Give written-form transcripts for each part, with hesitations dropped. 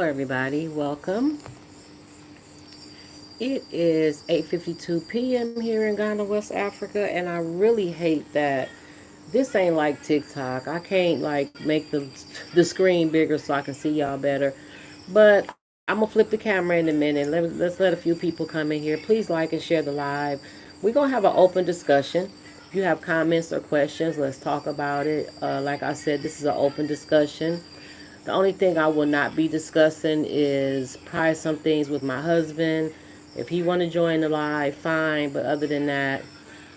everybody. Welcome. It is 8:52 p.m. here in Ghana, West Africa, and I really hate that this ain't like TikTok. I can't like make the screen bigger so I can see y'all better. But I'm gonna flip the camera in a minute. Let's let a few people come in here. Please like and share the live. We're gonna have an open discussion. If you have comments or questions, let's talk about it. Like I said, this is an open discussion. The only thing I will not be discussing is probably some things with my husband. If he want to join the live, fine. But other than that,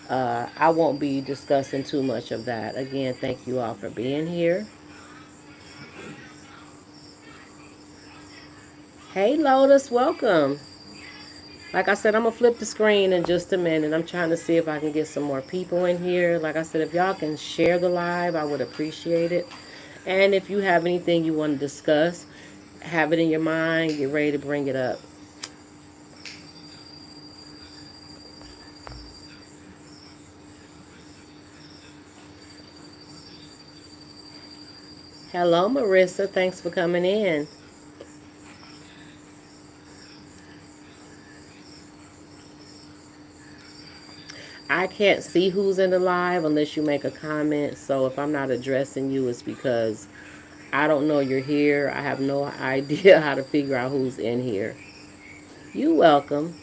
I won't be discussing too much of that. Again, thank you all for being here. Hey, Lotus, welcome. Like I said, I'm gonna flip the screen in just a minute. I'm trying to see if I can get some more people in here. Like I said, if y'all can share the live, I would appreciate it. And if you have anything you want to discuss, have it in your mind, get ready to bring it up. Hello, Marissa. Thanks for coming in. I can't see who's in the live unless you make a comment. So if I'm not addressing you, it's because I don't know you're here. I have no idea how to figure out who's in here. You welcome.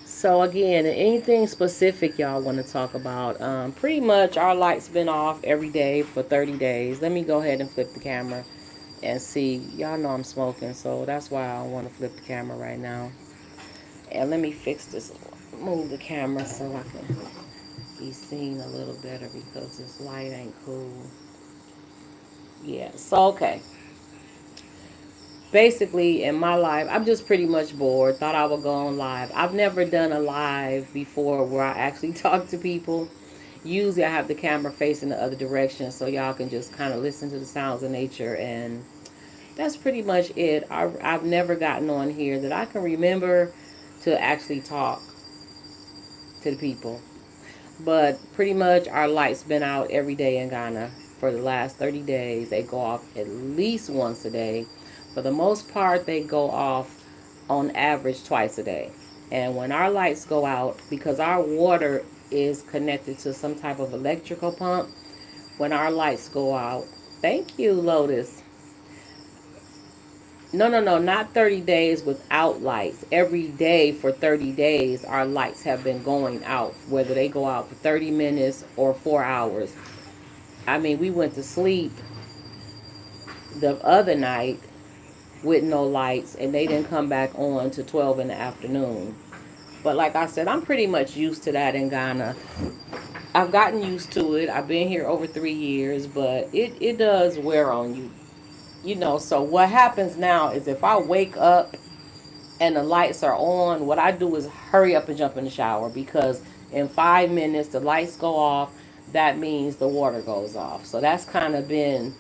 So again, anything specific y'all want to talk about? Pretty much our lights been off every day for 30 days. Let me go ahead and flip the camera and see. Y'all know I'm smoking, so that's why I want to flip the camera right now. And let me fix this. Move the camera so I can be seen a little better because this light ain't cool. Yeah, so okay. Basically, in my life, I'm just pretty much bored. Thought I would go on live. I've never done a live before where I actually talk to people. Usually, I have the camera facing the other direction so y'all can just kind of listen to the sounds of nature. And that's pretty much it. I've never gotten on here that I can remember to actually talk to the people. But pretty much our lights been out every day in Ghana for the last 30 days. They go off at least once a day. For the most part, they go off on average twice a day. And when our lights go out, because our water is connected to some type of electrical pump, when our lights go out, thank you, Lotus. No, no, no, not 30 days without lights. Every day for 30 days, our lights have been going out, whether they go out for 30 minutes or 4 hours. I mean, we went to sleep the other night with no lights, and they didn't come back on to 12 in the afternoon. But like I said, I'm pretty much used to that in Ghana. I've gotten used to it. I've been here over 3 years, but it does wear on you. So what happens now is if I wake up and the lights are on, what I do is hurry up and jump in the shower because in 5 minutes the lights go off. That means the water goes off. So that's kind of been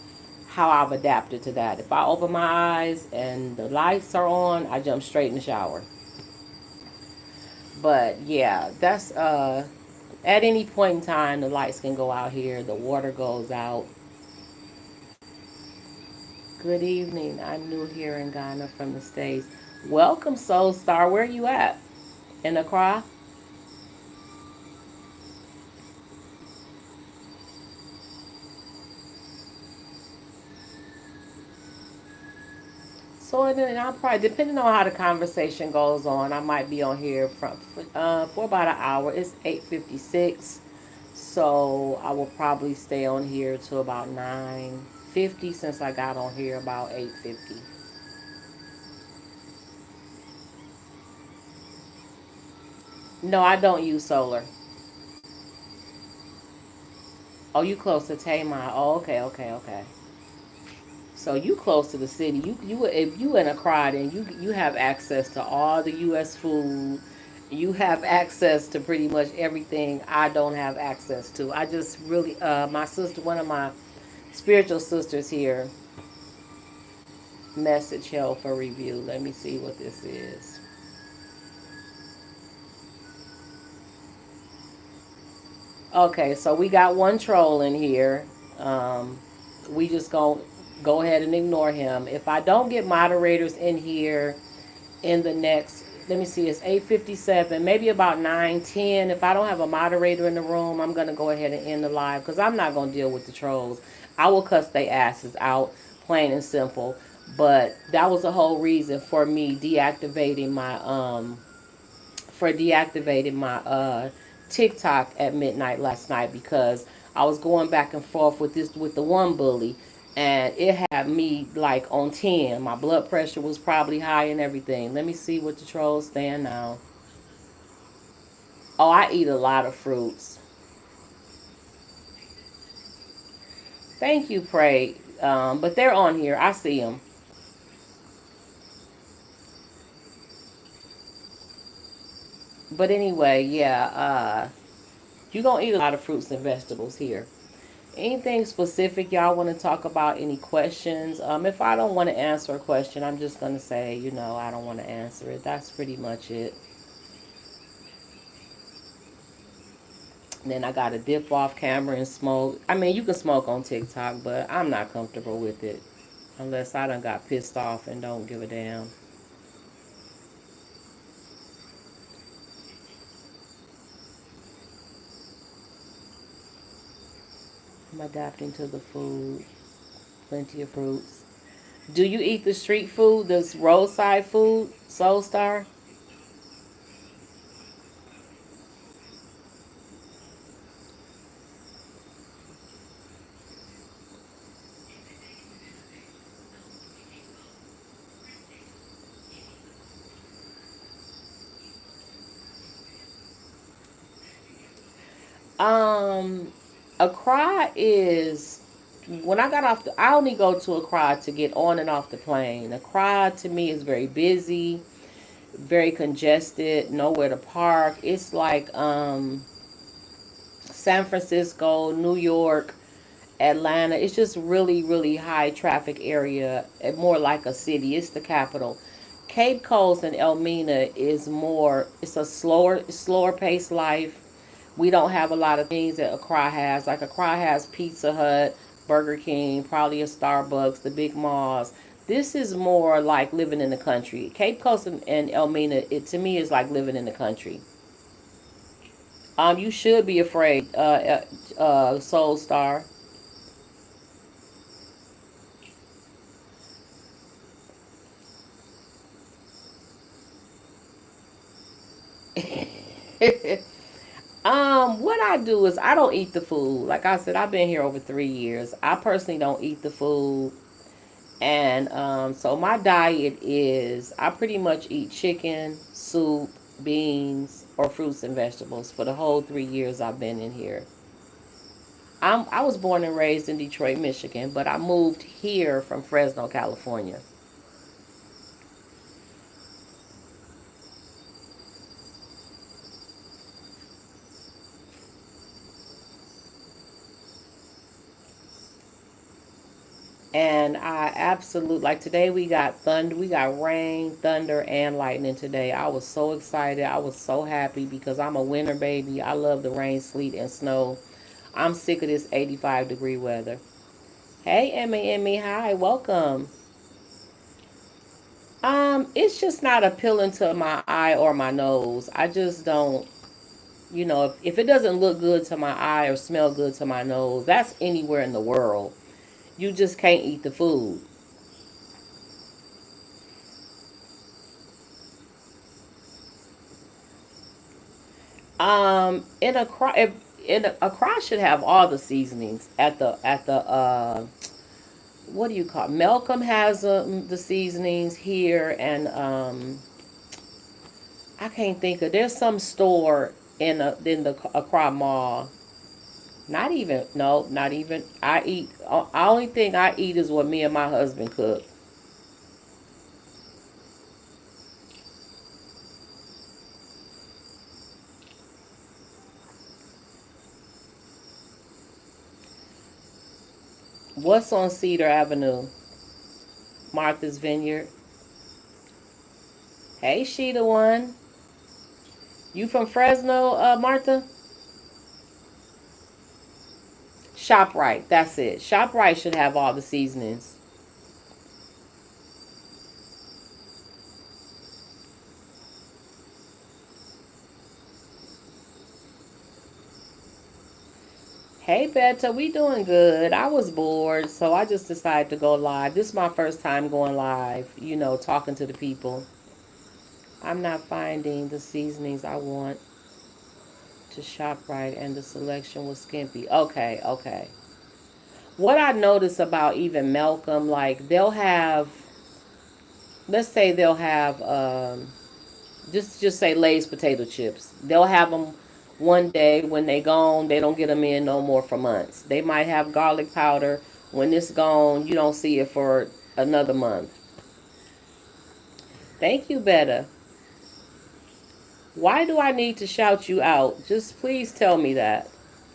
how I've adapted to that. If I open my eyes and the lights are on, I jump straight in the shower. But yeah, that's at any point in time the lights can go out here, the water goes out. Good evening. I'm new here in Ghana from the States. Welcome, Soul Star. Where are you at? In Accra? So then I'll probably, depending on how the conversation goes on, I might be on here for about an hour. It's 8:56, so I will probably stay on here till about 9:50 since I got on here about 8:50. No, I don't use solar. Oh, you close to Tamar? Oh, okay, okay, okay. So you close to the city. You if you in a crowd and you have access to all the U.S. food. You have access to pretty much everything I don't have access to. I just really my sister, one of my spiritual sisters here, message held for review. Let me see what this is. Okay, so we got one troll in here. We just go. Go ahead and ignore him. If I don't get moderators in here in the next, let me see, it's 8:57, maybe about 9:10. If I don't have a moderator in the room, I'm going to go ahead and end the live because I'm not going to deal with the trolls. I will cuss their asses out, plain and simple. But that was the whole reason for me deactivating my TikTok at midnight last night, because I was going back and forth with the one bully, and it had me like on 10. My blood pressure was probably high and everything. Let me see what the trolls stand now. Oh, I eat a lot of fruits. Thank you, Pray. But they're on here. I see them. But anyway, yeah. You're gonna eat a lot of fruits and vegetables here. Anything specific y'all want to talk about? Any questions? If I don't want to answer a question, I'm just gonna say, I don't want to answer it. That's pretty much it. And then I got to dip off camera and smoke. I mean, you can smoke on TikTok, but I'm not comfortable with it unless I done got pissed off and don't give a damn. I'm adapting to the food. Plenty of fruits. Do you eat the street food, this roadside food, Soul Star? Um, Accra is, when I got off I only go to Accra to get on and off the plane. Accra to me is very busy, very congested, nowhere to park. It's like San Francisco, New York, Atlanta. It's just really, really high traffic area, and more like a city. It's the capital. Cape Coast and Elmina is more. It's a slower paced life. We don't have a lot of things that Accra has. Like Accra has Pizza Hut, Burger King, probably a Starbucks, the big malls. This is more like living in the country. Cape Coast and Elmina, it to me is like living in the country. You should be afraid, Soul Star. What I do is I don't eat the food. Like I said, I've been here over 3 years. I personally don't eat the food. And so my diet is I pretty much eat chicken, soup, beans, or fruits and vegetables for the whole 3 years I've been in here. I was born and raised in Detroit, Michigan, but I moved here from Fresno, California. And I absolutely, like today we got thunder, we got rain, thunder, and lightning today. I was so excited. I was so happy because I'm a winter baby. I love the rain, sleet, and snow. I'm sick of this 85-degree weather. Hey, Emmy, hi, welcome. It's just not appealing to my eye or my nose. I just don't, if it doesn't look good to my eye or smell good to my nose, that's anywhere in the world. You just can't eat the food. In a cry, in a cry should have all the seasonings at the what do you call it? Malcolm has the seasonings here, and I can't think of. There's some store in the Accra Mall. Not even no, not even. I eat. Only thing I eat is what me and my husband cook. What's on Cedar Avenue? Martha's Vineyard. Hey, she the one. You from Fresno, Martha? ShopRite. That's it. ShopRite should have all the seasonings. Hey Betta, we doing good. I was bored, so I just decided to go live. This is my first time going live, talking to the people. I'm not finding the seasonings I want to shop right, and the selection was skimpy. Okay, okay. What I notice about even Malcolm, like they'll have, let's say they'll have, just say Lay's potato chips. They'll have them one day. When they gone, they don't get them in no more for months. They might have garlic powder. When it's gone, you don't see it for another month. Thank you, Betta. Why do I need to shout you out? Just please tell me that.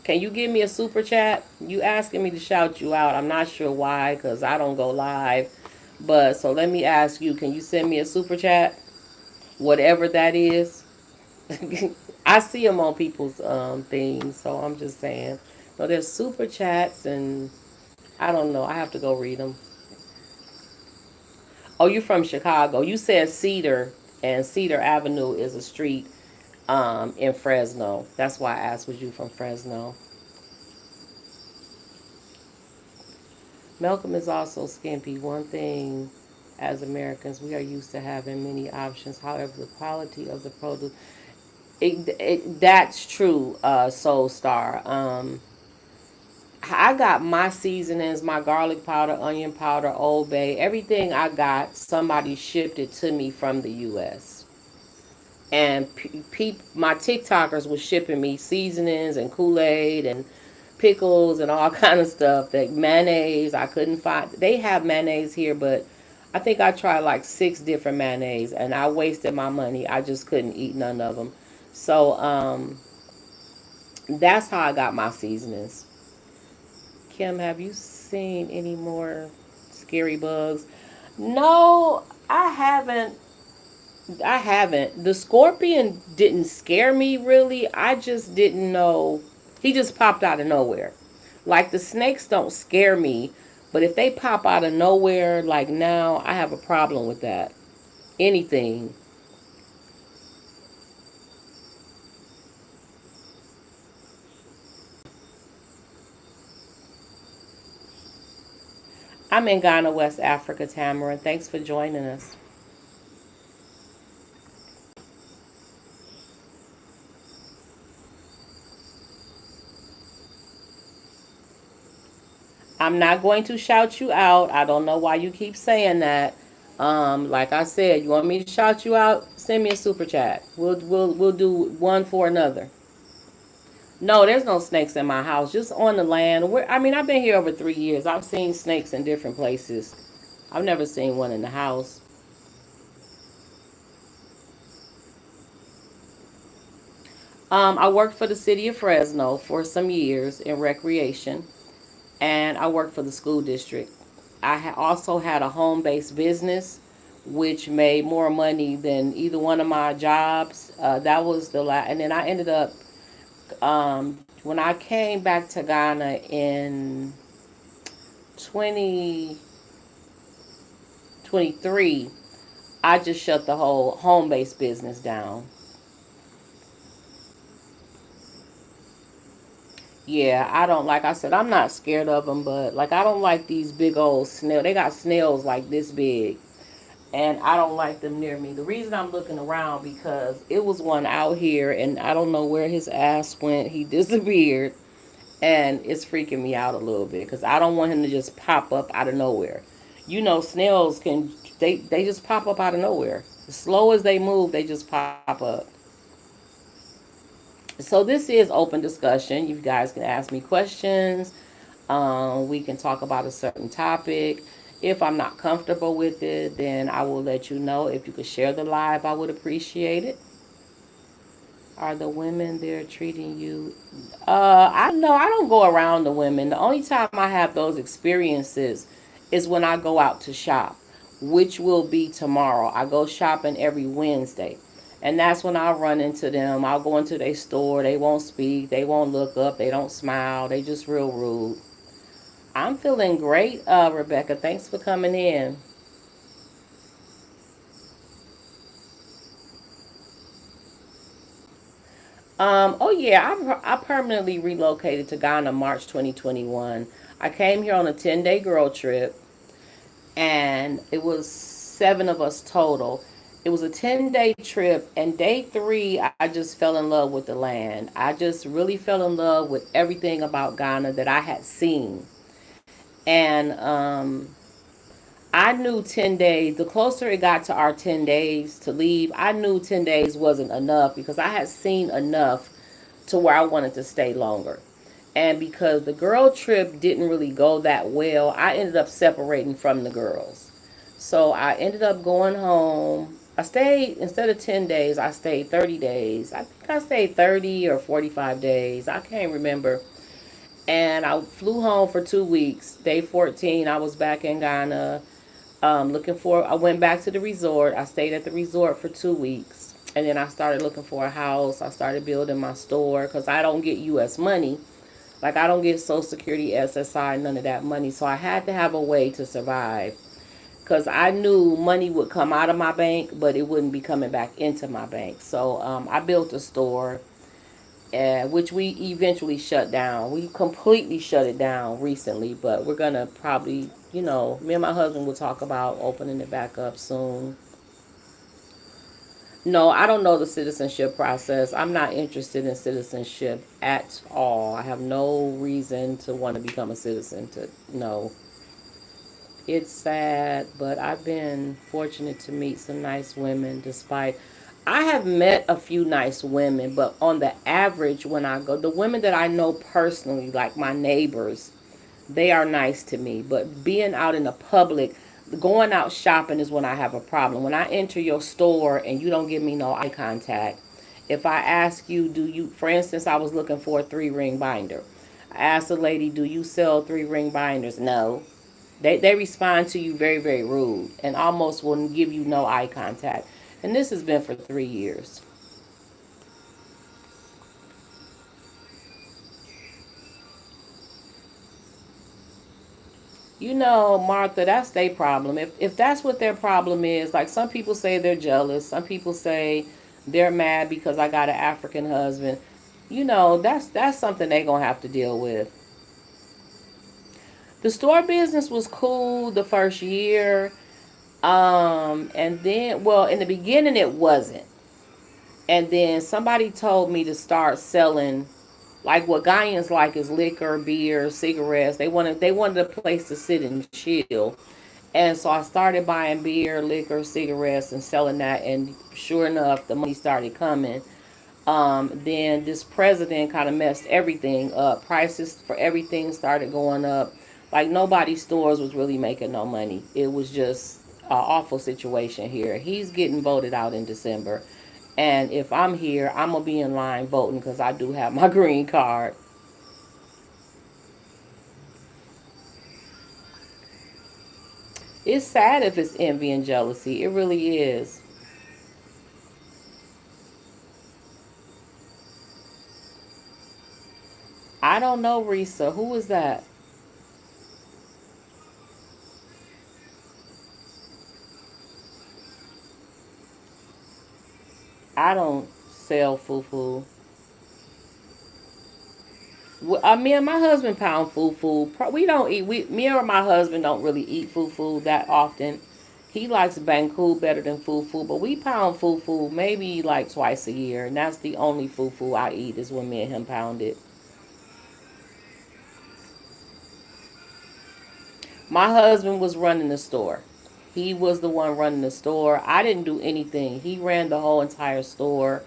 Can you give me a super chat? You asking me to shout you out. I'm not sure why, because I don't go live. But so let me ask you, can you send me a super chat? Whatever that is. I see them on people's things, so I'm just saying. No, there's super chats, and I don't know. I have to go read them. Oh, you're from Chicago. You said Cedar, and Cedar Avenue is a street in Fresno. That's why I asked, was you from Fresno? Malcolm is also skimpy. One thing, as Americans, we are used to having many options. However, the quality of the produce, that's true, Soul Star. I got my seasonings, my garlic powder, onion powder, Old Bay, everything I got, somebody shipped it to me from the U.S. And my TikTokers was shipping me seasonings and Kool-Aid and pickles and all kind of stuff. That mayonnaise I couldn't find. They have mayonnaise here, but I think I tried like 6 different mayonnaise and I wasted my money. I just couldn't eat none of them. So that's how I got my seasonings. Kim, have you seen any more scary bugs? No, I haven't. I haven't. The scorpion didn't scare me really. I just didn't know. He just popped out of nowhere. Like the snakes don't scare me, but if they pop out of nowhere, like now, I have a problem with that. Anything. I'm in Ghana, West Africa, Tamara. Thanks for joining us. I'm not going to shout you out. I don't know why you keep saying that. Like I said, you want me to shout you out? Send me a super chat. We'll do one for another. No, there's no snakes in my house. Just on the land. I mean, I've been here over 3 years. I've seen snakes in different places. I've never seen one in the house. I worked for the city of Fresno for some years in recreation, and I worked for the school district. Also had a home based business, which made more money than either one of my jobs. That was the last, and then I ended up when I came back to Ghana in 2023. I just shut the whole home based business down. Yeah, I don't like I said I'm not scared of them, but like I don't like these big old snail. They got snails like this big, and I don't like them near me. The reason I'm looking around because it was one out here, and I don't know where his ass went. He disappeared, and it's freaking me out a little bit because I don't want him to just pop up out of nowhere. Snails can they just pop up out of nowhere. As slow as they move, they just pop up. So this is open discussion. You guys can ask me questions. We can talk about a certain topic. If I'm not comfortable with it, then I will let you know. If you could share the live, I would appreciate it. Are the women there treating you? I know I don't go around the women. The only time I have those experiences is when I go out to shop, which will be tomorrow. I go shopping every Wednesday. And that's when I'll run into them. I'll go into their store. They won't speak. They won't look up. They don't smile. They just real rude. I'm feeling great, Rebecca. Thanks for coming in. Oh yeah, I permanently relocated to Ghana March 2021. I came here on a 10-day girl trip, and it was 7 of us total. It was a 10-day trip, and day 3, I just fell in love with the land. I just really fell in love with everything about Ghana that I had seen. And I knew 10 days, the closer it got to our 10 days to leave, I knew 10 days wasn't enough because I had seen enough to where I wanted to stay longer. And because the girl trip didn't really go that well, I ended up separating from the girls. So I ended up going home. I stayed, instead of 10 days, I stayed 30 days. I think I stayed 30 or 45 days. I can't remember. And I flew home for 2 weeks. Day 14, I was back in Ghana. I went back to the resort. I stayed at the resort for 2 weeks. And then I started looking for a house. I started building my store because I don't get U.S. money. Like, I don't get Social Security, SSI, none of that money. So I had to have a way to survive. Because I knew money would come out of my bank, but it wouldn't be coming back into my bank. So I built a store, which we eventually shut down. We completely shut it down recently, but we're going to probably, me and my husband will talk about opening it back up soon. No, I don't know the citizenship process. I'm not interested in citizenship at all. I have no reason to want to become a citizen. To no, it's sad, but I've been fortunate to meet some nice women. Despite, I have met a few nice women, but on the average, when I go, the women that I know personally, like my neighbors, they are nice to me. But being out in the public, going out shopping is when I have a problem. When I enter your store and you don't give me no eye contact, if I ask you, for instance, I was looking for a 3-ring binder. I asked the lady, do you sell 3-ring binders? No. They respond to you very, very rude and almost will give you no eye contact. And this has been for 3 years. Martha, that's their problem. If that's what their problem is, like some people say they're jealous, some people say they're mad because I got an African husband. That's something they're gonna have to deal with. The store business was cool the first year. And then, well, in the beginning it wasn't. And then somebody told me to start selling, like what Ghanaians like is liquor, beer, cigarettes. They wanted a place to sit and chill. And so I started buying beer, liquor, cigarettes, and selling that. And sure enough, the money started coming. Then this president kind of messed everything up. Prices for everything started going up. Like nobody's stores was really making no money. It was just an awful situation here. He's getting voted out in December. And if I'm here, I'm going to be in line voting because I do have my green card. It's sad if it's envy and jealousy. It really is. I don't know, Risa. Who is that? I don't sell fufu. Me and my husband pound fufu. We don't eat. Me or my husband don't really eat fufu that often. He likes Banku better than fufu, but we pound fufu maybe like twice a year, and that's the only fufu I eat is when me and him pound it. My husband was running the store. He was the one running the store. I didn't do anything. He ran the whole entire store.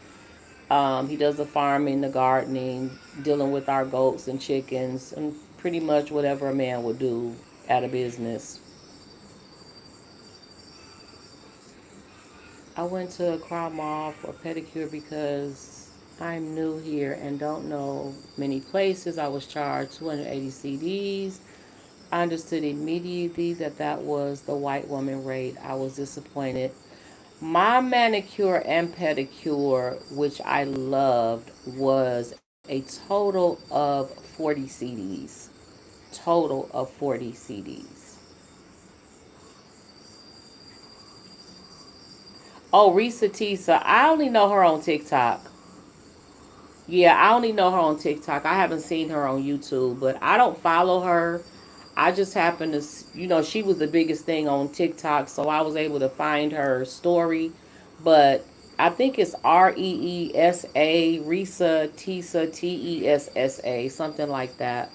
He does the farming, the gardening, dealing with our goats and chickens, and pretty much whatever a man would do at a business. I went to Krav for pedicure because I'm new here and don't know many places. I was charged 280 CDs. I understood immediately that that was the white woman rate. I was disappointed. My manicure and pedicure, which I loved, was a total of 40 CDs. Total of 40 CDs. Oh, Risa Tisa. I only know her on TikTok. Yeah, I only know her on TikTok. I haven't seen her on YouTube, but I don't follow her. I just happened to, she was the biggest thing on TikTok, so I was able to find her story. But I think it's Reesa, Risa Tisa, Tessa, something like that.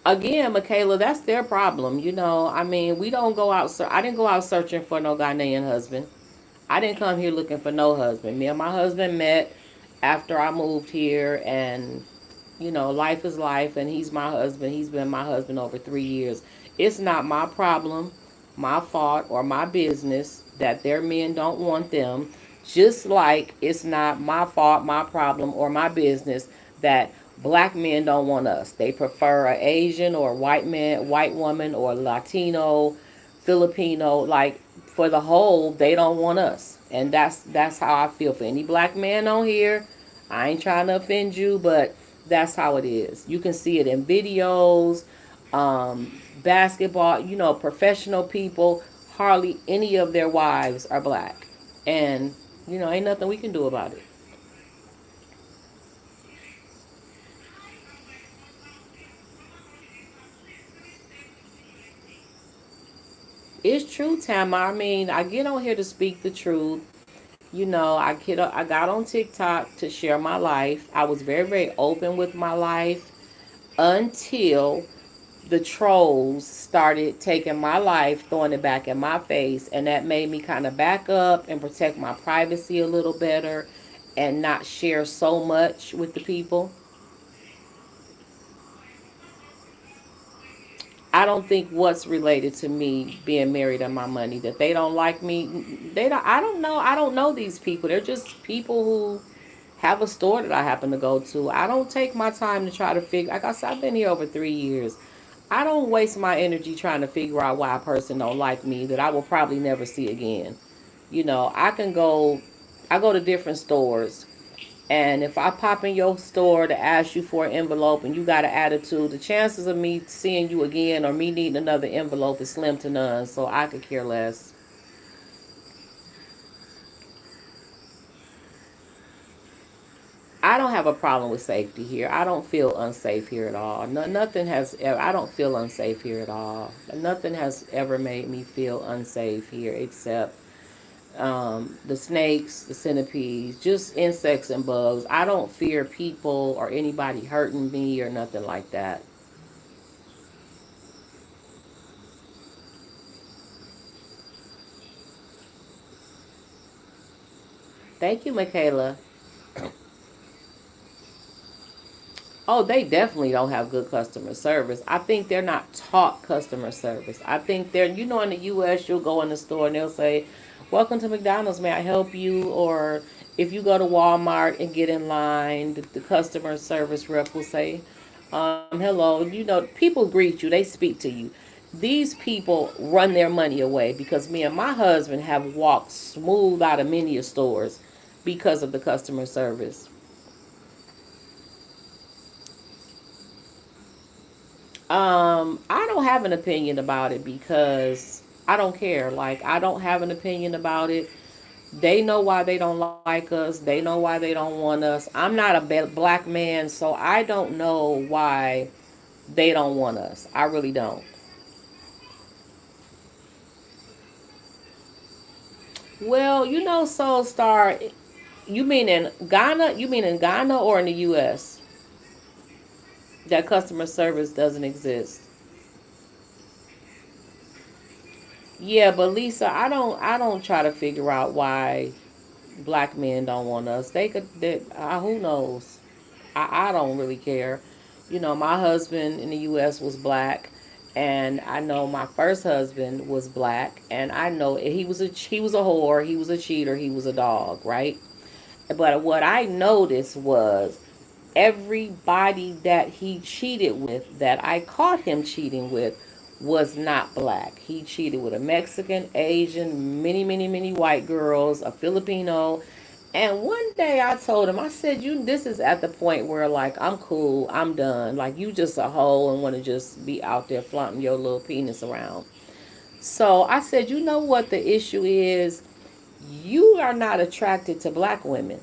Again, Michaela, that's their problem. I mean, we don't go out. I didn't go out searching for no Ghanaian husband. I didn't come here looking for no husband. Me and my husband met after I moved here, and life is life, and he's my husband. He's been my husband over 3 years. It's not my problem, my fault, or my business that their men don't want them. Just like it's not my fault, my problem, or my business that black men don't want us. They prefer an Asian or white man, white woman, or Latino, Filipino. Like for the whole, they don't want us, and that's how I feel for any black man on here. I ain't trying to offend you, but that's how it is. You can see it in videos, basketball. Professional people. Hardly any of their wives are black, and ain't nothing we can do about it. It's true, Tamma. I mean, I get on here to speak the truth. I got on TikTok to share my life. I was very, very open with my life until the trolls started taking my life, throwing it back in my face, and that made me kind of back up and protect my privacy a little better and not share so much with the people. I don't think what's related to me being married and my money that they don't like me. They don't. I don't know. I don't know these people. They're just people who have a store that I happen to go to. I don't take my time to try to figure. Like I said, I've been here over 3 years. I don't waste my energy trying to figure out why a person don't like me that I will probably never see again. I can go. I go to different stores, and if I pop in your store to ask you for an envelope and you got an attitude, the chances of me seeing you again or me needing another envelope is slim to none. So I could care less. I don't have a problem with safety here. I don't feel unsafe here at all. No, nothing has. I don't feel unsafe here at all. Nothing has ever made me feel unsafe here except the snakes, the centipedes, just insects and bugs. I don't fear people or anybody hurting me or nothing like that. Thank you, Michaela. Oh, they definitely don't have good customer service. I think they're not taught customer service. I think they're, in the U.S., you'll go in the store and they'll say, "Welcome to McDonald's. May I help you?" Or if you go to Walmart and get in line, the customer service rep will say, "Hello." People greet you, they speak to you. These people run their money away because me and my husband have walked smooth out of many stores because of the customer service. I don't have an opinion about it because I don't care. Like, I don't have an opinion about it. They know why they don't like us. They know why they don't want us. I'm not a black man, so I don't know why they don't want us. I really don't. Well, Soul Star, you mean in Ghana? You mean in Ghana or in the U.S. that customer service doesn't exist? Yeah, but Lisa, I don't try to figure out why black men don't want us. Who knows? I don't really care. My husband in the U.S. was black, and I know my first husband was black, and I know he was a whore, he was a cheater, he was a dog, right? But what I noticed was everybody that he cheated with, that I caught him cheating with, was not black. He cheated with a Mexican, Asian, many, many, many white girls, a Filipino. And one day I told him, I said, this is at the point where, like, I'm cool, I'm done. Like, you just a hoe and want to just be out there flaunting your little penis around. So I said, you know what the issue is? You are not attracted to black women.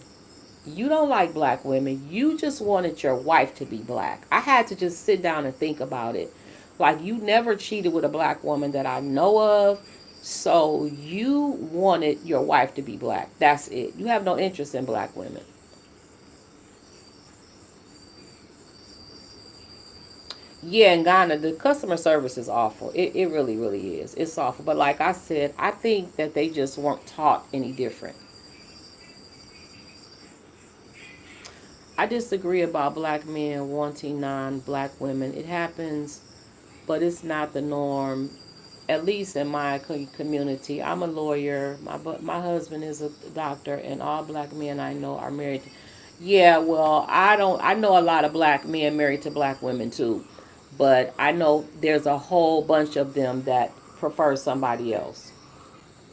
You don't like black women. You just wanted your wife to be black. I had to just sit down and think about it. Like, you never cheated with a black woman that I know of. So you wanted your wife to be black. That's it. You have no interest in black women. Yeah, in Ghana, the customer service is awful. It really, really is. It's awful. But like I said, I think that they just weren't taught any different. I disagree about black men wanting non-black women. It happens, but it's not the norm. At least in my community, I'm a lawyer. My husband is a doctor, and all black men I know are married. Yeah, well, I don't. I know a lot of black men married to black women too, but I know there's a whole bunch of them that prefer somebody else.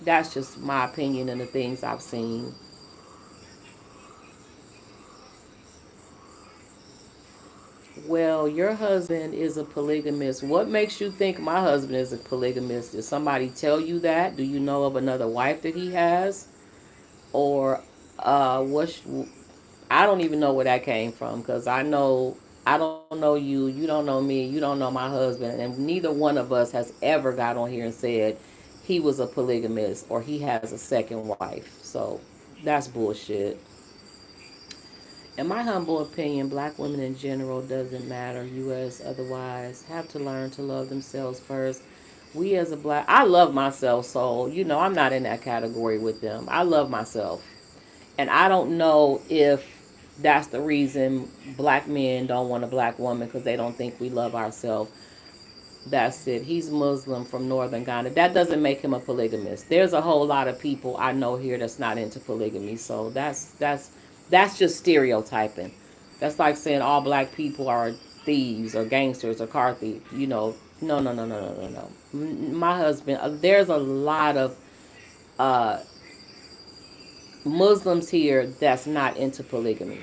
That's just my opinion and the things I've seen. Well, your husband is a polygamist. What makes you think my husband is a polygamist? Did somebody tell you that? Do you know of another wife that he has? Or what? I don't even know where that came from because I don't know you. You don't know me. You don't know my husband, and neither one of us has ever got on here and said he was a polygamist or he has a second wife. So that's bullshit. In my humble opinion, black women in general doesn't matter. U.S. otherwise have to learn to love themselves first. We as a black, I love myself, so I'm not in that category with them. I love myself, and I don't know if that's the reason black men don't want a black woman because they don't think we love ourselves. That's it. He's Muslim from northern Ghana. That doesn't make him a polygamist. There's a whole lot of people I know here that's not into polygamy. So that's just stereotyping. That's like saying all black people are thieves or gangsters or car thieves. No, no, no, no, no, no, no. My husband. There's a lot of uh, Muslims here that's not into polygamy.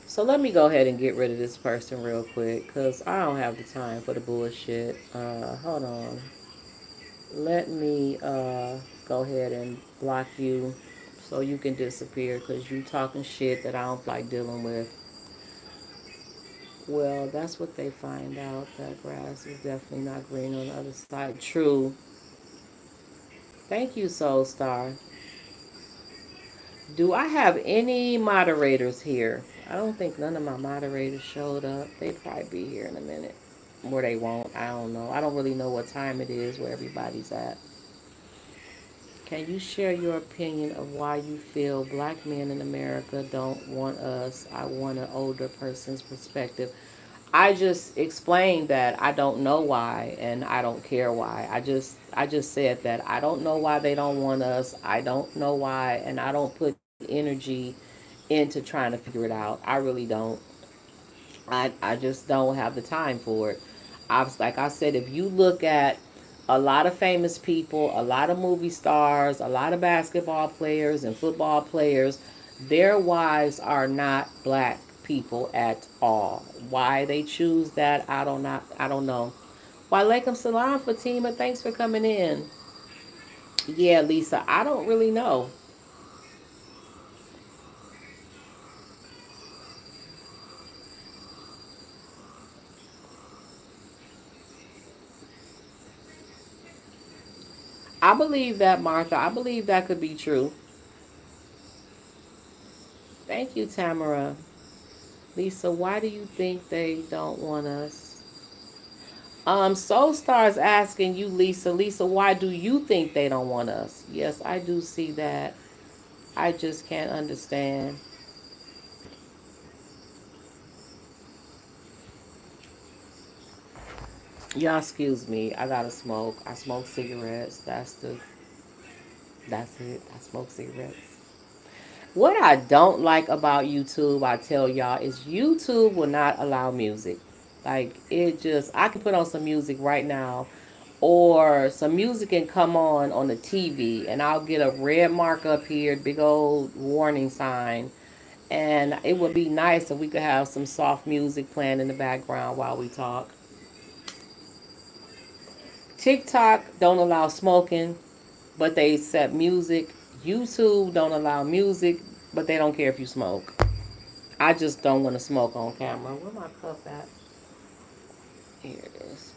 So let me go ahead and get rid of this person real quick because I don't have the time for the bullshit. Hold on. Let me go ahead and block you so you can disappear because you talking shit that I don't feel like dealing with. Well, that's what they find out. That grass is definitely not green on the other side. True. Thank you, Soul Star. Do I have any moderators here? I don't think none of my moderators showed up. They'd probably be here in a minute. Or they won't. I don't know. I don't really know what time it is where everybody's at. Can you share your opinion of why you feel black men in America don't want us? I want an older person's perspective. I just explained that I don't know why and I don't care why. I just said that I don't know why they don't want us. I don't know why and I don't put energy into trying to figure it out. I really don't. I just don't have the time for it. Like I said, if you look at a lot of famous people, a lot of movie stars, a lot of basketball players and football players, their wives are not black people at all. Why they choose that, I don't know. Walaikum salam, Fatima. Thanks for coming in. Yeah, Lisa, I don't really know. I believe that, Martha. I believe that could be true. Thank you, Tamara. Lisa, why do you think they don't want us? Soul Star's asking you, Lisa. Lisa, why do you think they don't want us? Yes, I do see that. I just can't understand. Y'all, excuse me. I gotta smoke. I smoke cigarettes. That's it. I smoke cigarettes. What I don't like about YouTube, I tell y'all, is YouTube will not allow music. Like, it just, I can put on some music right now or some music can come on the TV, and I'll get a red mark up here, big old warning sign. And it would be nice if we could have some soft music playing in the background while we talk. TikTok don't allow smoking, but they accept music. YouTube don't allow music, but they don't care if you smoke. I just don't want to smoke on camera. Where my cup at? Here it is.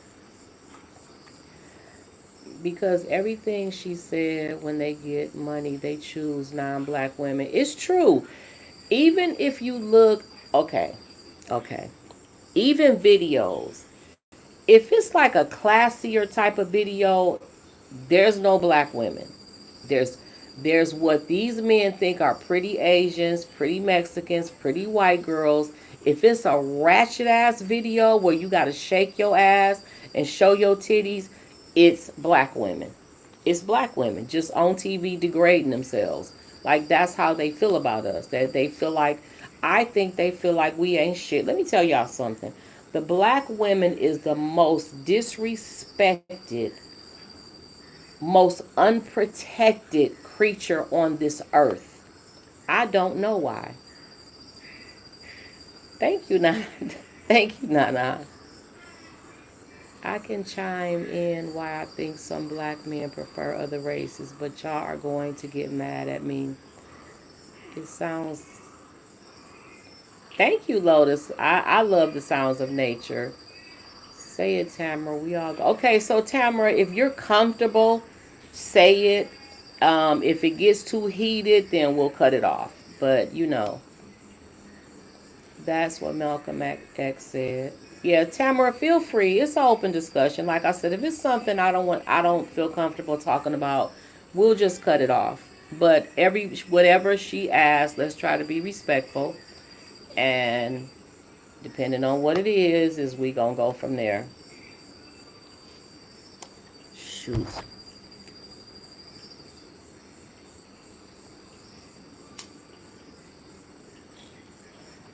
Because everything she said, when they get money, they choose non-black women. It's true. Even if you look, okay, okay. Even videos, if it's like a classier type of video, there's no black women. There's there's what these men think are pretty Asians, pretty Mexicans, pretty white girls. If it's a ratchet ass video where you gotta shake your ass and show your titties, it's black women. It's black women just on TV degrading themselves. Like that's how they feel about us. That they feel like, I think they feel like we ain't shit. Let me tell y'all something. The black women is the most disrespected, most unprotected creature on this earth. I don't know why. Thank you, Nana. Thank you, Nana. I can chime in why I think some black men prefer other races, but y'all are going to get mad at me. It sounds. Thank you, Lotus. I love the sounds of nature. Say it, Tamara. We all go. Okay, so Tamara, if you're comfortable, say it. If it gets too heated, then we'll cut it off. But that's what Malcolm X said. Yeah, Tamara, feel free. It's an open discussion. Like I said, if it's something I don't feel comfortable talking about, we'll just cut it off. But whatever she asks, let's try to be respectful, and depending on what it is we gonna go from there. Shoot.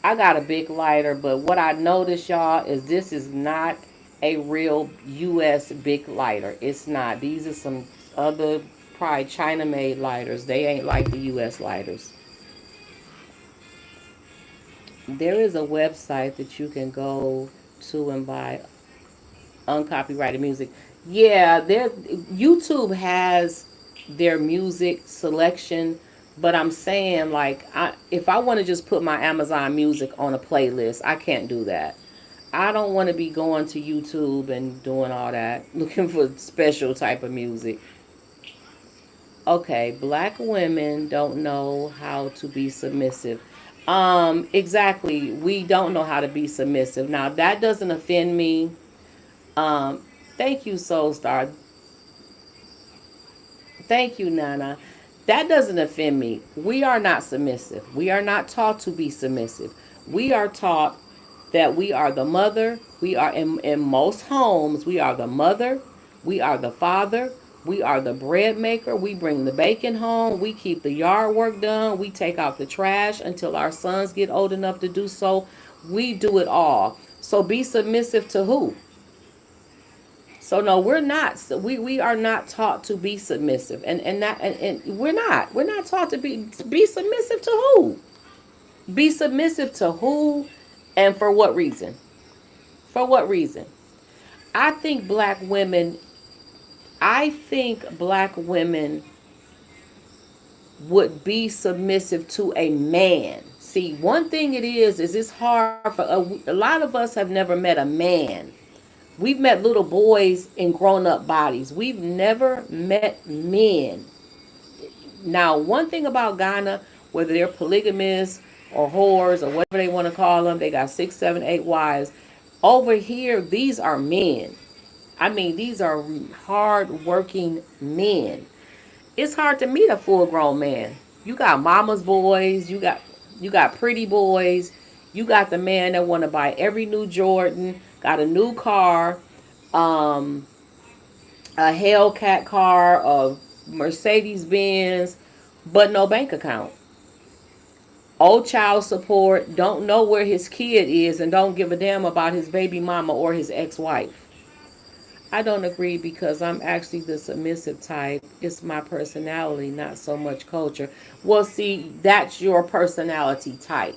I got a big lighter, but what I noticed, y'all, is this is not a real U.S. big lighter. It's not. These are some other, probably China-made lighters. They ain't like the U.S. lighters. There is a website that you can go to and buy uncopyrighted music. Yeah, YouTube has their music selection, but I'm saying like if I want to just put my Amazon Music on a playlist, I can't do that. I don't want to be going to YouTube and doing all that, looking for special type of music. Okay, black women don't know how to be submissive. Exactly. We don't know how to be submissive. Now that doesn't offend me. Um, Thank you, Soul Star. Thank you, Nana. That doesn't offend me. We are not submissive. We are not taught to be submissive. We are taught that we are the mother. We are in most homes, we are the mother, we are the father, we are the bread maker. We bring the bacon home. We keep the yard work done. We take out the trash until our sons get old enough to do so. We do it all. So be submissive to who? So no, we're not. We are not taught to be submissive, and we're not taught to be submissive to who? Be submissive to who, and for what reason? For what reason? I think black women. I think black women would be submissive to a man. See, one thing is it's hard for a lot of us have never met a man. We've met little boys in grown-up bodies. We've never met men. Now, one thing about Ghana, whether they're polygamists or whores or whatever they want to call them, they got 6, 7, 8 wives. Over here, these are men. I mean, these are hard-working men. It's hard to meet a full-grown man. You got mama's boys. You got pretty boys. You got the man that want to buy every new Jordan, got a new car, a Hellcat car, a Mercedes Benz, but no bank account. Old child support, don't know where his kid is, and don't give a damn about his baby mama or his ex-wife. I don't agree because I'm actually the submissive type. It's my personality, not so much culture. Well, see, that's your personality type.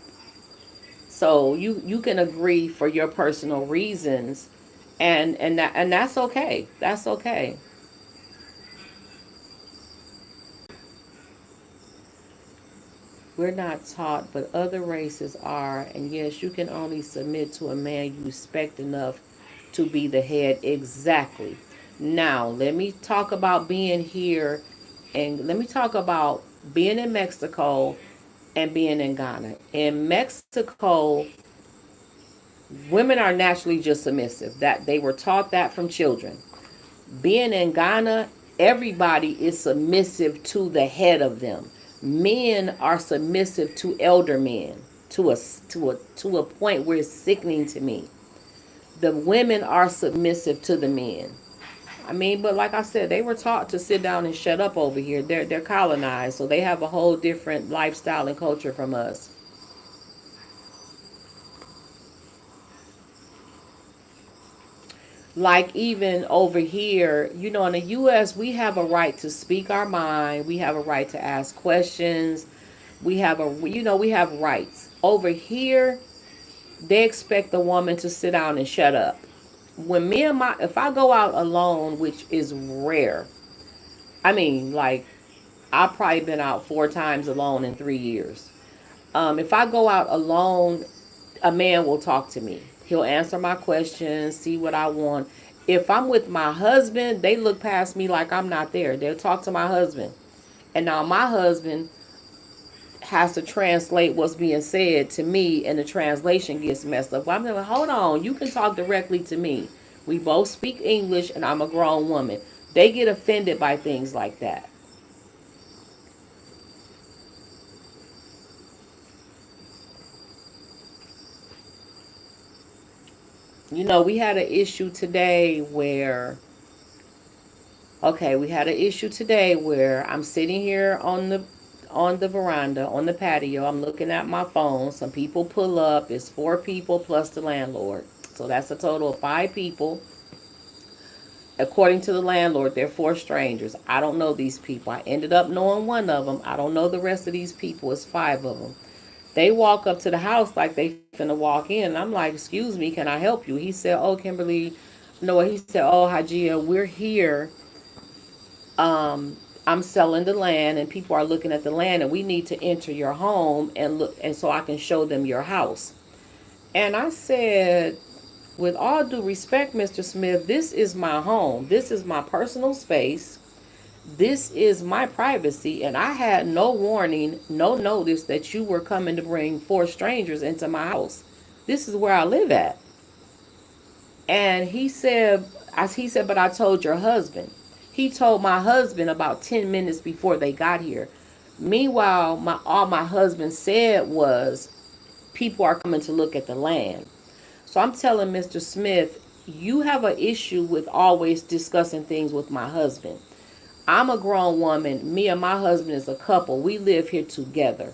So you can agree for your personal reasons, and that's okay. That's okay. We're not taught, but other races are. And yes, you can only submit to a man you respect enough to be the head. Exactly. Now, let me talk about being here, and let me talk about being in Mexico and being in Ghana. In Mexico, women are naturally just submissive. That they were taught that from children. Being in Ghana, everybody is submissive to the head of them. Men are submissive to elder men to a point where it's sickening to me. The women are submissive to the men. I mean, but like I said, they were taught to sit down and shut up over here. They're colonized, so they have a whole different lifestyle and culture from us. Like even over here, in the US, we have a right to speak our mind. We have a right to ask questions. We have rights. Over here, they expect the woman to sit down and shut up. If I go out alone, which is rare, I mean, like, I've probably been out 4 times alone in 3 years. If I go out alone, a man will talk to me. He'll answer my questions, see what I want. If I'm with my husband, they look past me like I'm not there. They'll talk to my husband. And now my husband has to translate what's being said to me, and the translation gets messed up. I'm like, hold on, you can talk directly to me. We both speak English, and I'm a grown woman. They get offended by things like that. We had an issue today where we had an issue today where I'm sitting here on the veranda, on the patio. I'm looking at my phone. Some people pull up. It's 4 people plus the landlord. So that's a total of 5 people. According to the landlord, they're 4 strangers. I don't know these people. I ended up knowing one of them. I don't know the rest of these people. It's 5 of them. They walk up to the house like they finna walk in. And I'm like, excuse me, can I help you? He said, oh, Kimberly. No, he said, oh, Hajia, we're here. I'm selling the land and people are looking at the land, and we need to enter your home and look, and so I can show them your house. And I said, with all due respect, Mr. Smith, this is my home. This is my personal space. This is my privacy, and I had no warning, no notice that you were coming to bring 4 strangers into my house. This is where I live at. And he said, but I told your husband. He told my husband about 10 minutes before they got here. Meanwhile, all my husband said was, people are coming to look at the land. So I'm telling Mr. Smith, you have an issue with always discussing things with my husband. I'm a grown woman. Me and my husband is a couple. We live here together.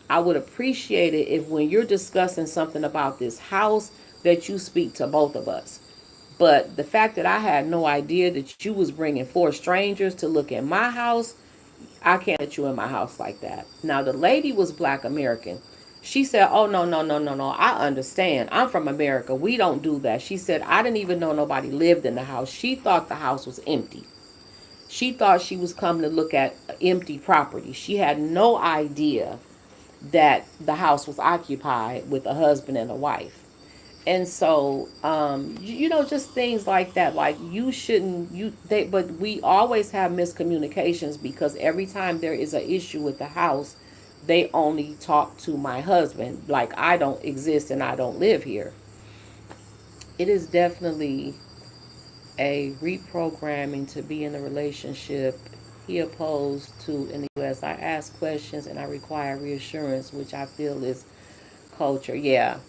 I would appreciate it if when you're discussing something about this house that you speak to both of us. But the fact that I had no idea that you was bringing 4 strangers to look at my house, I can't let you in my house like that. Now, the lady was Black American. She said, oh, no, no, no, no, no. I understand. I'm from America. We don't do that. She said, I didn't even know nobody lived in the house. She thought the house was empty. She thought she was coming to look at empty property. She had no idea that the house was occupied with a husband and a wife. And so, just things like that. Like, you shouldn't, but we always have miscommunications because every time there is an issue with the house, they only talk to my husband. Like, I don't exist and I don't live here. It is definitely a reprogramming to be in a relationship he opposed to in the U.S. I ask questions and I require reassurance, which I feel is culture. Yeah.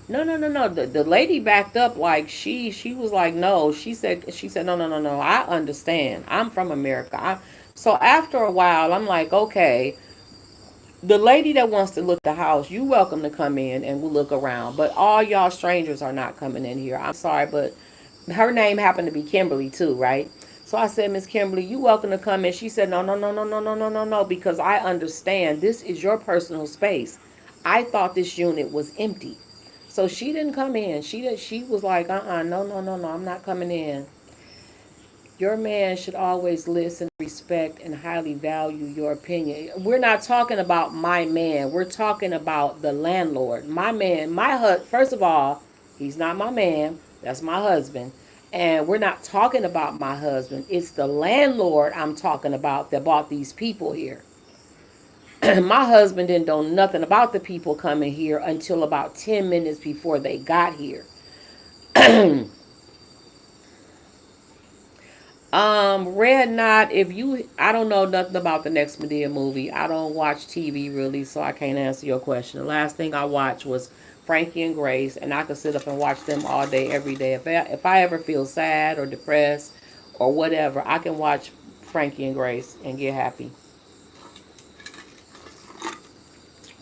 No, no, no, no. The lady backed up like she was like, no. She said no, no, no, no. I understand. I'm from America. So after a while, I'm like, okay, The lady that wants to look at the house, you welcome to come in and we'll look around. But all y'all strangers are not coming in here. I'm sorry, but her name happened to be Kimberly too, right? So I said, Miss Kimberly, you welcome to come in. She said, no, no, no, no, no, no, no, no, no, because I understand this is your personal space. I thought this unit was empty. So she didn't come in. She was like, no, no, no, no, I'm not coming in. Your man should always listen, respect, and highly value your opinion. We're not talking about my man. We're talking about the landlord. My man, first of all, he's not my man. That's my husband. And we're not talking about my husband. It's the landlord I'm talking about that bought these people here. My husband didn't know nothing about the people coming here until about 10 minutes before they got here. Red Knot, I don't know nothing about the next Medea movie. I don't watch TV really, so I can't answer your question. The last thing I watched was Frankie and Grace, and I could sit up and watch them all day, every day. If I ever feel sad or depressed or whatever, I can watch Frankie and Grace and get happy.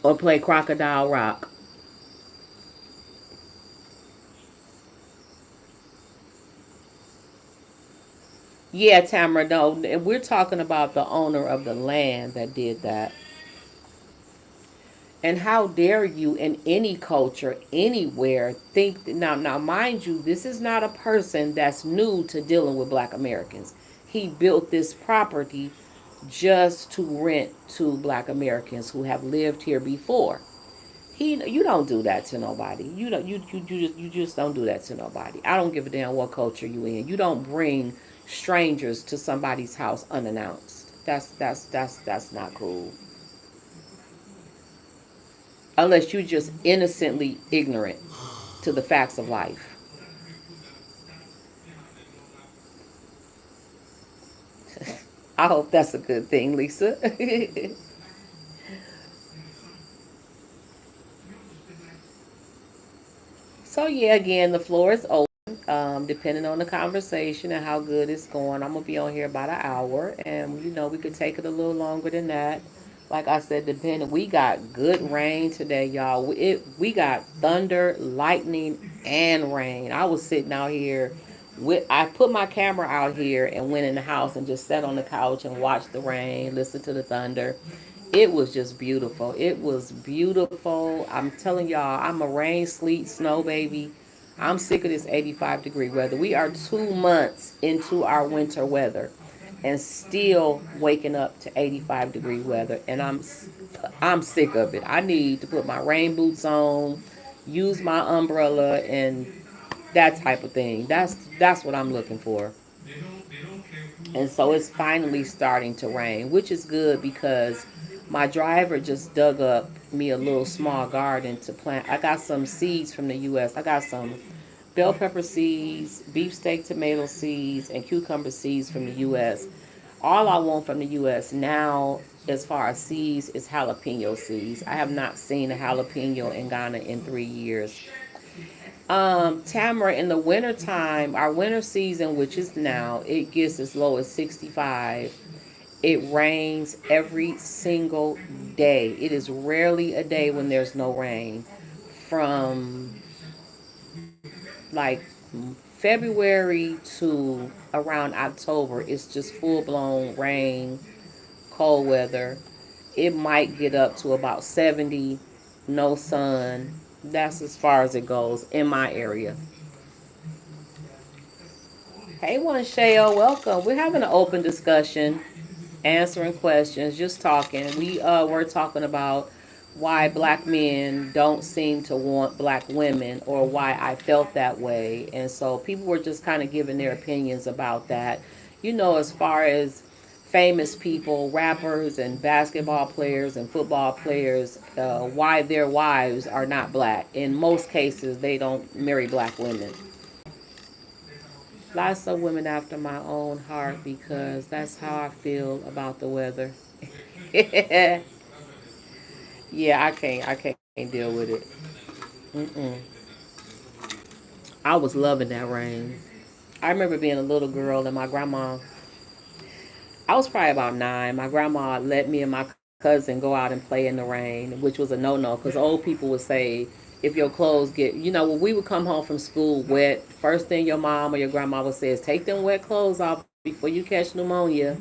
Or play Crocodile Rock. Yeah, Tamara, no, we're talking about the owner of the land that did that. And how dare you in any culture, anywhere, think now mind you, this is not a person that's new to dealing with black Americans. He built this property just to rent to black Americans who have lived here before. You don't do that to nobody. You just don't do that to nobody. I don't give a damn what culture you in. You don't bring strangers to somebody's house unannounced. That's not cool. Unless you're just innocently ignorant to the facts of life. I hope that's a good thing, Lisa. So yeah, again, the floor is open. Depending on the conversation and how good it's going, I'm gonna be on here about an hour, and we could take it a little longer than that. Like I said, depending, we got good rain today, y'all. We got thunder, lightning, and rain. I was sitting out here. I put my camera out here and went in the house and just sat on the couch and watched the rain, listened to the thunder. It was just beautiful. It was beautiful. I'm telling y'all, I'm a rain, sleet, snow baby. I'm sick of this 85-degree weather. We are 2 months into our winter weather and still waking up to 85-degree weather, and I'm sick of it. I need to put my rain boots on, use my umbrella, and that type of thing. That's what I'm looking for. And so it's finally starting to rain, which is good because my driver just dug up me a little small garden to plant. I got some seeds from the U.S. I got some bell pepper seeds, beefsteak tomato seeds, and cucumber seeds from the U.S. All I want from the U.S. now, as far as seeds, is jalapeno seeds. I have not seen a jalapeno in Ghana in 3 years. Tamara, in the wintertime, our winter season, which is now, it gets as low as 65. It rains every single day. It is rarely a day when there's no rain. From like February to around October, it's just full blown rain, cold weather. It might get up to about 70, no sun. That's as far as it goes in my area. Hey, one Shale, welcome. We're having an open discussion, answering questions, just talking. We were talking about why black men don't seem to want black women, or why I felt that way. And so people were just kind of giving their opinions about that. As far as famous people, rappers and basketball players and football players, why their wives are not black. In most cases, they don't marry black women. Lots of women after my own heart, because that's how I feel about the weather. Yeah, I can't deal with it. Mm-mm. I was loving that rain. I remember being a little girl and my grandma. I was probably about 9. My grandma let me and my cousin go out and play in the rain, which was a no-no because old people would say if your clothes get, when we would come home from school wet, first thing your mom or your grandma would say is take them wet clothes off before you catch pneumonia.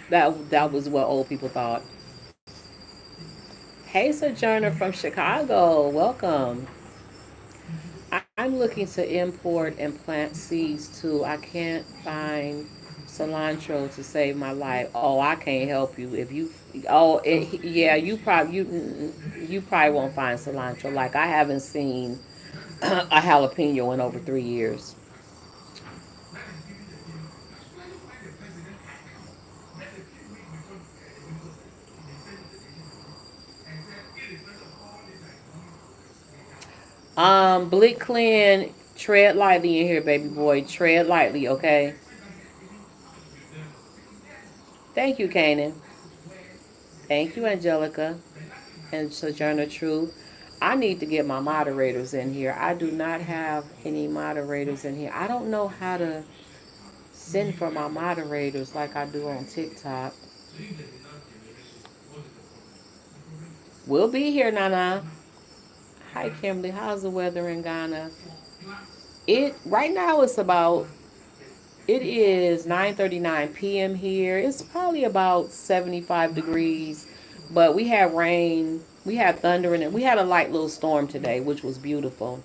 That was what old people thought. Hey, Sojourner from Chicago, welcome. I'm looking to import and plant seeds too. I can't find cilantro to save my life. Oh, I can't help you if you. Oh, yeah, you probably won't find cilantro. Like I haven't seen a jalapeno in over 3 years. Blick Clan, tread lightly in here, baby boy. Tread lightly, okay? Thank you, Kanan. Thank you, Angelica and Sojourner Truth. I need to get my moderators in here. I do not have any moderators in here. I don't know how to send for my moderators like I do on TikTok. We'll be here, Nana. Hi, Kimberly. How's the weather in Ghana? It right now it is 9:39 p.m. here. It's probably about 75 degrees, but we had rain, we had thunder in it. We had a light little storm today, which was beautiful.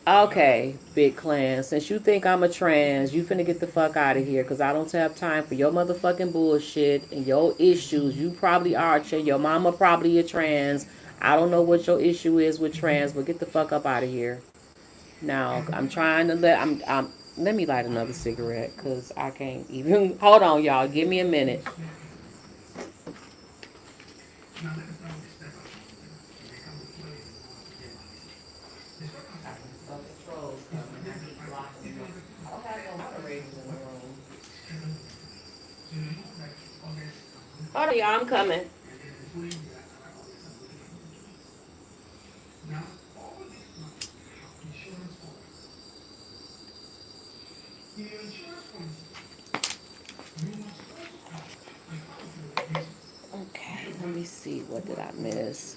Okay, Big Clan, since you think I'm a trans, you finna get the fuck out of here because I don't have time for your motherfucking bullshit and your issues. You probably are, your mama probably a trans. I don't know what your issue is with trans, but get the fuck up out of here. Now, I'm trying to let me light another cigarette because I can't even. Hold on, y'all. Give me a minute. Hold on, y'all. I'm coming. Okay, let me see. What did I miss?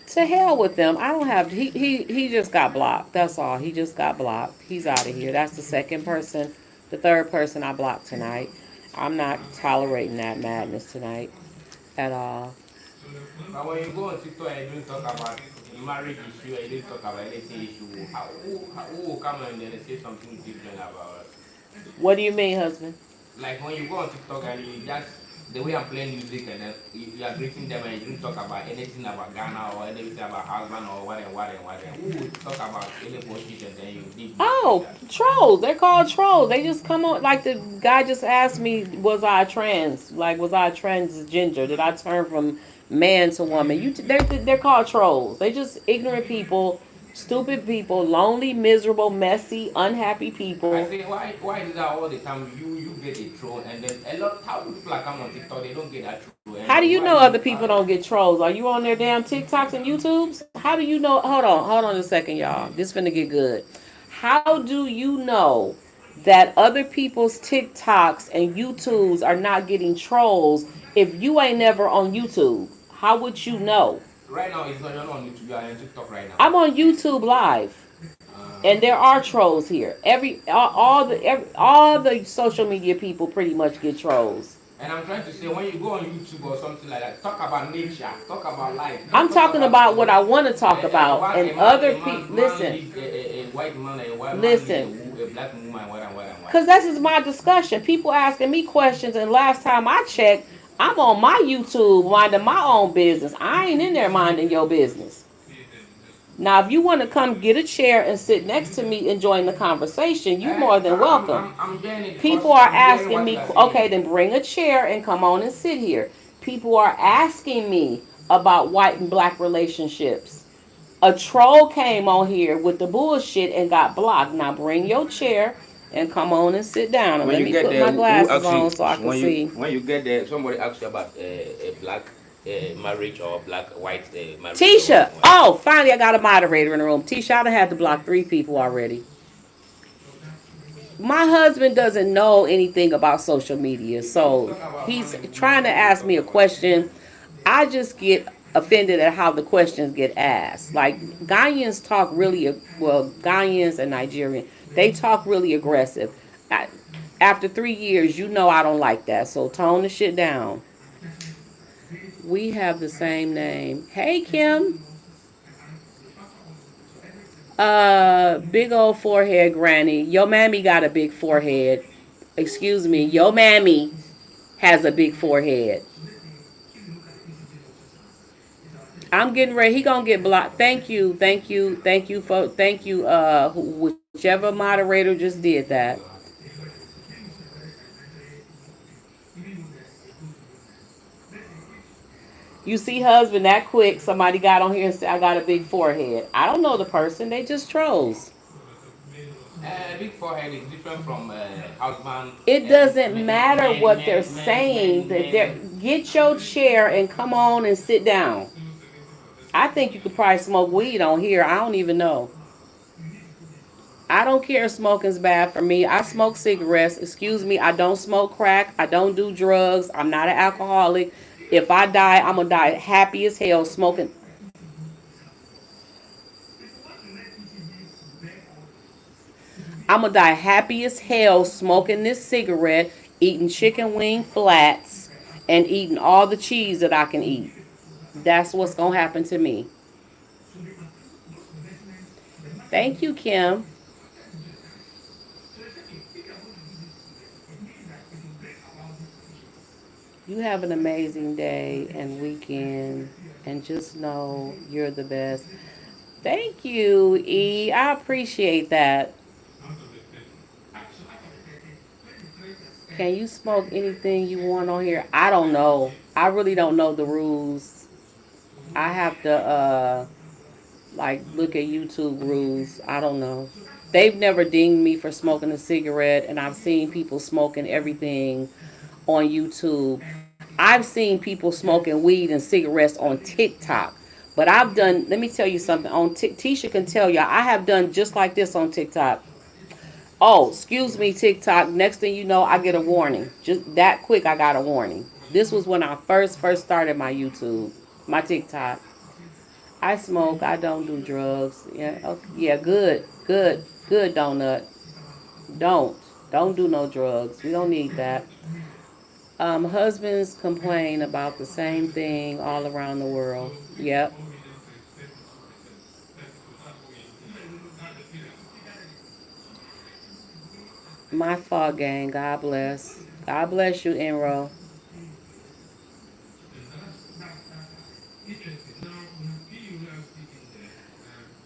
To hell with them. I don't have. He just got blocked. That's all. He just got blocked. He's out of here. That's the second person. The third person I blocked tonight. I'm not tolerating that madness tonight at all. But when you go on TikTok and you don't talk about marriage issue and you don't talk about anything issue, who will come and then say something different about it? What do you mean, husband? Like when you go on TikTok and you just the way I'm playing music and then you are greeting them and you don't talk about anything about Ghana or anything about husband or what. Who would talk about any bullshit and then you leave? Oh, trolls. They're called trolls. They just come on. Like the guy just asked me, was I trans? Like, was I transgender? Did I turn from man to woman? They're called trolls. They just ignorant people, stupid people, lonely, miserable, messy, unhappy I people. say why is that all the time you get a troll and then a lot how people are come on TikTok they don't get that troll and How do then you why know other you people don't get trolls? Are you on their damn TikToks and YouTubes? How do you know? Hold on a second, y'all. This finna get good. How do you know that other people's TikToks and YouTubes are not getting trolls if you ain't never on YouTube? How would you know? right now it's not you're not on YouTube, you are on TikTok right now. I'm on YouTube Live, and there are trolls here. All the social media people pretty much get trolls. And I'm trying to say when you go on YouTube or something like that, talk about nature, talk about life. I'm Talk talking about what I want to talk about, and other people listen. A white man, a white Listen. man, a black woman, what. Because this is my discussion. People asking me questions, and last time I checked, I'm on my YouTube minding my own business. I ain't in there minding your business. Now, if you want to come get a chair and sit next to me and join the conversation, you're more than welcome. I'm getting it. People are asking me, okay, then bring a chair and come on and sit here. People are asking me about white and black relationships. A troll came on here with the bullshit and got blocked. Now bring your chair and come on and sit down. And when let you me put my glasses on so I can see. When you get there, somebody asks you about a black marriage or black white marriage. Tisha, oh, finally I got a moderator in the room. Tisha, I done had to block 3 people already. My husband doesn't know anything about social media, You so talk about he's money, trying to you ask talk me a about question. I just get offended at how the questions get asked. Like Ghanaians talk really well. Ghanaians and Nigerian, they talk really aggressive. I, after 3 years, you know I don't like that. So tone the shit down. We have the same name. Hey Kim. Big old forehead, Granny. Your mammy got a big forehead. Excuse me. Your mammy has a big forehead. I'm getting ready. He gonna get blocked. Thank you, thank you, thank you for thank you. Whichever moderator just did that. You see, husband, that quick. Somebody got on here and said I got a big forehead. I don't know the person. They just trolls. big forehead is different from husband. It doesn't matter Men, what men, they're men, saying. men, That men. they're get your chair and come on and sit down. I think you could probably smoke weed on here. I don't even know. I don't care if smoking's bad for me. I smoke cigarettes. Excuse me, I don't smoke crack. I don't do drugs. I'm not an alcoholic. If I die, I'm gonna die happy as hell smoking. I'm gonna die happy as hell smoking this cigarette, eating chicken wing flats, and eating all the cheese that I can eat. That's what's gonna happen to me. Thank you, Kim. You have an amazing day and weekend, and just know you're the best. Thank you, E. I appreciate that. Can you smoke anything you want on here? I don't know. I really don't know the rules. I have to like look at YouTube rules. I don't know. They've never dinged me for smoking a cigarette, and I've seen people smoking everything on YouTube. I've seen people smoking weed and cigarettes on TikTok. But I've done, let me tell you something. Tisha can tell you, I have done just like this on TikTok. Oh, excuse me, TikTok. Next thing you know, I get a warning. Just that quick, I got a warning. This was when I first started my YouTube, my TikTok. I smoke. I don't do drugs. Yeah, okay, yeah, good donut. Don't don't do no drugs. We don't need that. Husbands complain about the same thing all around the world. Yep. My fault, gang. God bless. God bless you, Enro.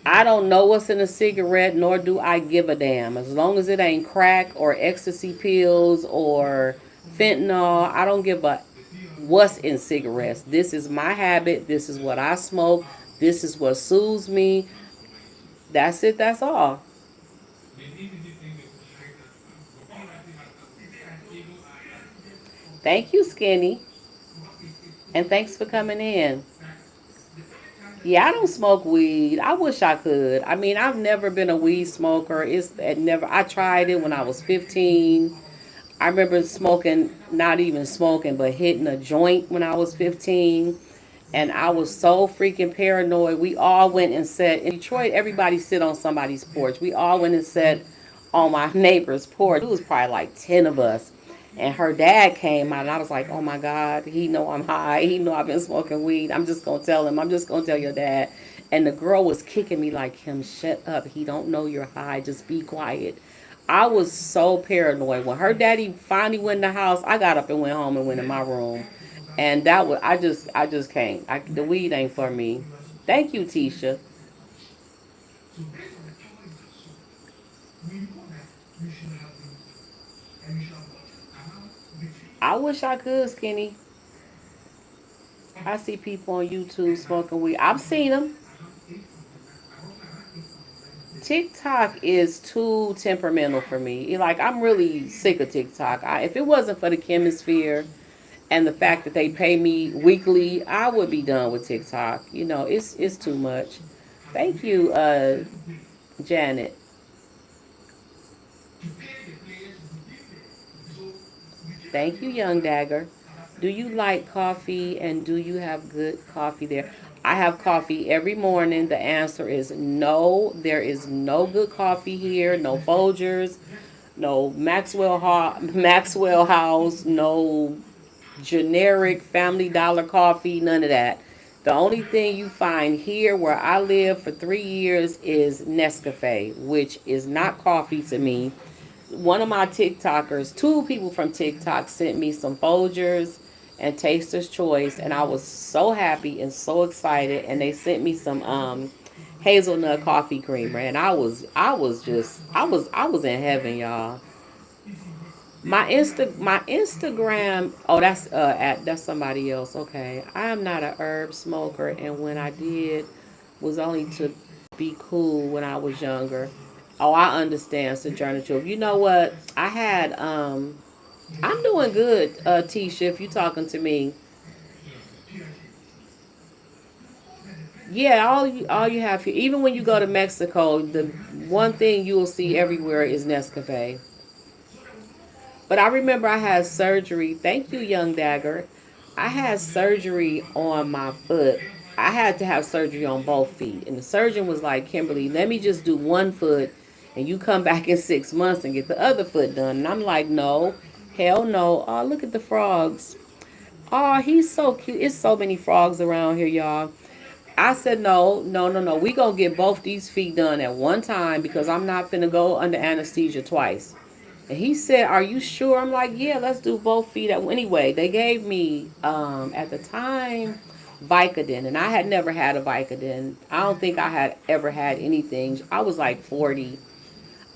I don't know what's in a cigarette, nor do I give a damn. As long as it ain't crack or ecstasy pills or fentanyl, I don't give a what's in cigarettes. This is my habit. This is what I smoke. This is what soothes me. That's it. That's all. Thank you, Skinny. And thanks for coming in. Yeah, I don't smoke weed. I wish I could. I mean, I've never been a weed smoker. It's it never. I tried it when I was 15. I remember smoking, not even smoking, but hitting a joint when I was 15. And I was so freaking paranoid. We all went and sat in Detroit. Everybody sit on somebody's porch. We all went and sat on my neighbor's porch. It was probably like 10 of us. And her dad came out, and I was like, "Oh my God, he know I'm high. He know I've been smoking weed. I'm just gonna tell him. I'm just gonna tell your dad." And the girl was kicking me like, "Him, shut up. He don't know you're high. Just be quiet." I was so paranoid. When her daddy finally went in the house, I got up and went home and went in my room. And that was I just can't. The weed ain't for me. Thank you, Tisha. I wish I could, Skinny. I see people on YouTube smoking weed. I've seen them. TikTok is too temperamental for me. Like I'm really sick of TikTok. If it wasn't for the chemisphere and the fact that they pay me weekly, I would be done with TikTok. It's too much. Thank you, Janet. Thank you, Young Dagger. Do you like coffee and do you have good coffee there? I have coffee every morning. The answer is no. There is no good coffee here. No Folgers, no Maxwell House, no generic Family Dollar coffee, none of that. The only thing you find here where I live for 3 years is Nescafe, which is not coffee to me. One of my TikTokers, two people from TikTok sent me some Folgers and Taster's Choice, and I was so happy and so excited. And they sent me some hazelnut coffee creamer, and I was in heaven, y'all. My Instagram. Oh, that's somebody else. Okay, I am not a herb smoker, and when I did, was only to be cool when I was younger. Oh, I understand, Sojourner Truth. You know what? I'm doing good, Tisha. If you talking to me, yeah. All you have here, even when you go to Mexico, the one thing you will see everywhere is Nescafe. But I remember I had surgery. Thank you, Young Dagger. I had surgery on my foot. I had to have surgery on both feet. And the surgeon was like, Kimberly, let me just do one foot and you come back in 6 months and get the other foot done. And I'm like, no, hell no. Oh, look at the frogs. Oh, he's so cute. It's so many frogs around here, y'all. I said, no, no, no, no. We gonna get both these feet done at one time because I'm not finna go under anesthesia twice. And he said, "Are you sure?" I'm like, "Yeah, let's do both feet." Anyway, they gave me at the time Vicodin, and I had never had a Vicodin. I don't think I had ever had anything. I was like 40.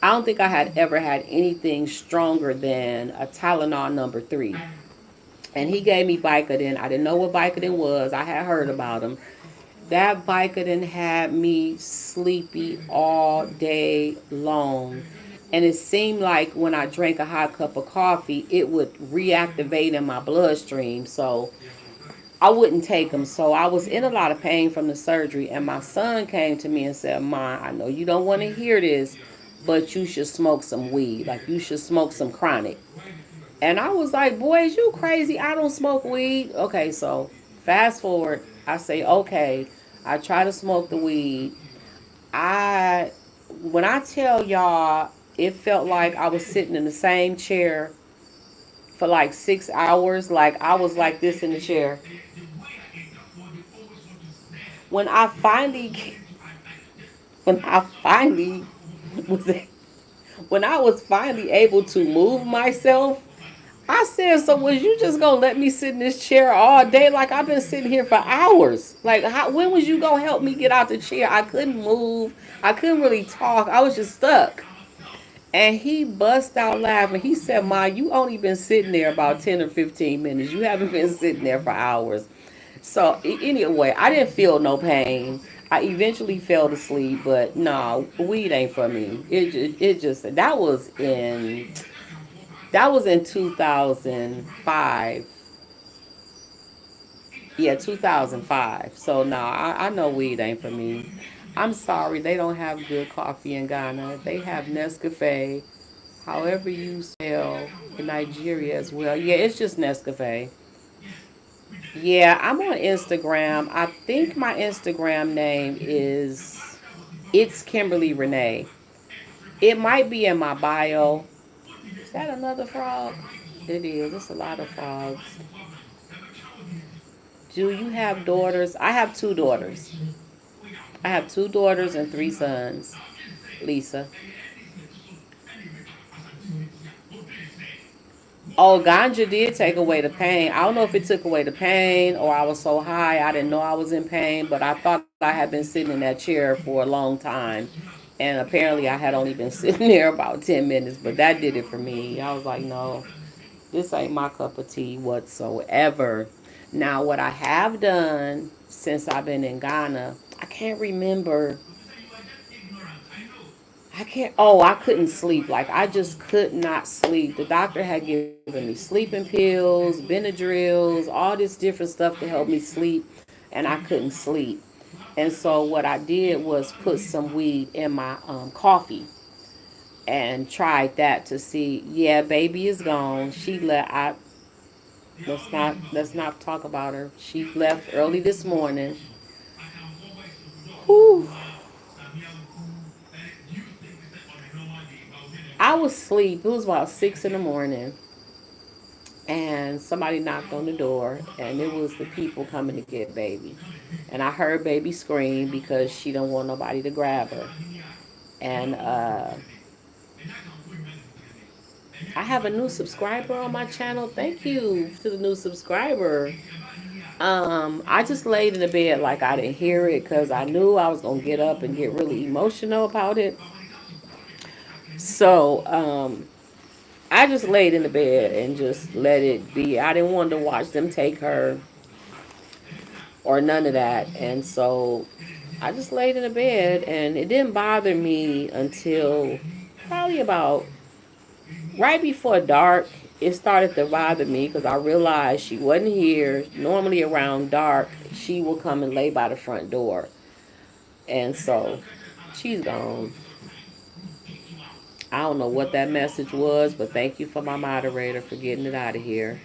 I don't think I had ever had anything stronger than a Tylenol number three. And he gave me Vicodin. I didn't know what Vicodin was. I had heard about him. That Vicodin had me sleepy all day long. And it seemed like when I drank a hot cup of coffee, it would reactivate in my bloodstream. So I wouldn't take them. So I was in a lot of pain from the surgery. And my son came to me and said, Ma, I know you don't want to hear this, but you should smoke some weed. Like you should smoke some chronic. And I was like, boys, you crazy. I don't smoke weed. Okay, so fast forward. I say, okay. I try to smoke the weed. I, when I tell y'all, it felt like I was sitting in the same chair for like 6 hours. Like I was like this in the chair. When I finally, when I finally was, when I was finally able to move myself, I said, so was you just gonna let me sit in this chair all day? Like I've been sitting here for hours. Like when was you gonna help me get out the chair? I couldn't move. I couldn't really talk. I was just stuck. And he bust out laughing. He said, Ma, you only been sitting there about 10 or 15 minutes. You haven't been sitting there for hours. So anyway, I didn't feel no pain. I eventually fell asleep, but no, weed ain't for me. It just that was in 2005. Yeah, 2005. So no, I know weed ain't for me. I'm sorry, they don't have good coffee in Ghana. They have Nescafe, however you spell in Nigeria as well. Yeah, it's just Nescafe. Yeah, I'm on Instagram. I think my Instagram name is It's Kimberly Renee. It might be in my bio. Is that another frog? It is. It's a lot of frogs. Do you have daughters? I have two daughters. I have two daughters and three sons. Lisa. Oh, ganja did take away the pain. I don't know if it took away the pain or I was so high I didn't know I was in pain, but I thought I had been sitting in that chair for a long time. And apparently I had only been sitting there about 10 minutes, but that did it for me. I was like, no, this ain't my cup of tea whatsoever. Now, what I have done since I've been in Ghana, I can't remember. I can't. Oh, I couldn't sleep. Like I just could not sleep. The doctor had given me sleeping pills, Benadryls, all this different stuff to help me sleep, and I couldn't sleep. And so what I did was put some weed in my coffee and tried that to see. Yeah, baby is gone. She let I Let's not talk about her. She left early this morning. Whew. I was asleep. It was about 6 in the morning, and somebody knocked on the door, and it was the people coming to get baby. And I heard baby scream because she don't want nobody to grab her. And I have a new subscriber on my channel. Thank you to the new subscriber. I just laid in the bed like I didn't hear it because I knew I was gonna get up and get really emotional about it. So I just laid in the bed and just let it be. I didn't want to watch them take her or none of that, and so I just laid in the bed, and it didn't bother me until probably about right before dark. It started to bother me because I realized she wasn't here. Normally around dark, she will come and lay by the front door. And so she's gone. I don't know what that message was, but thank you for my moderator for getting it out of here.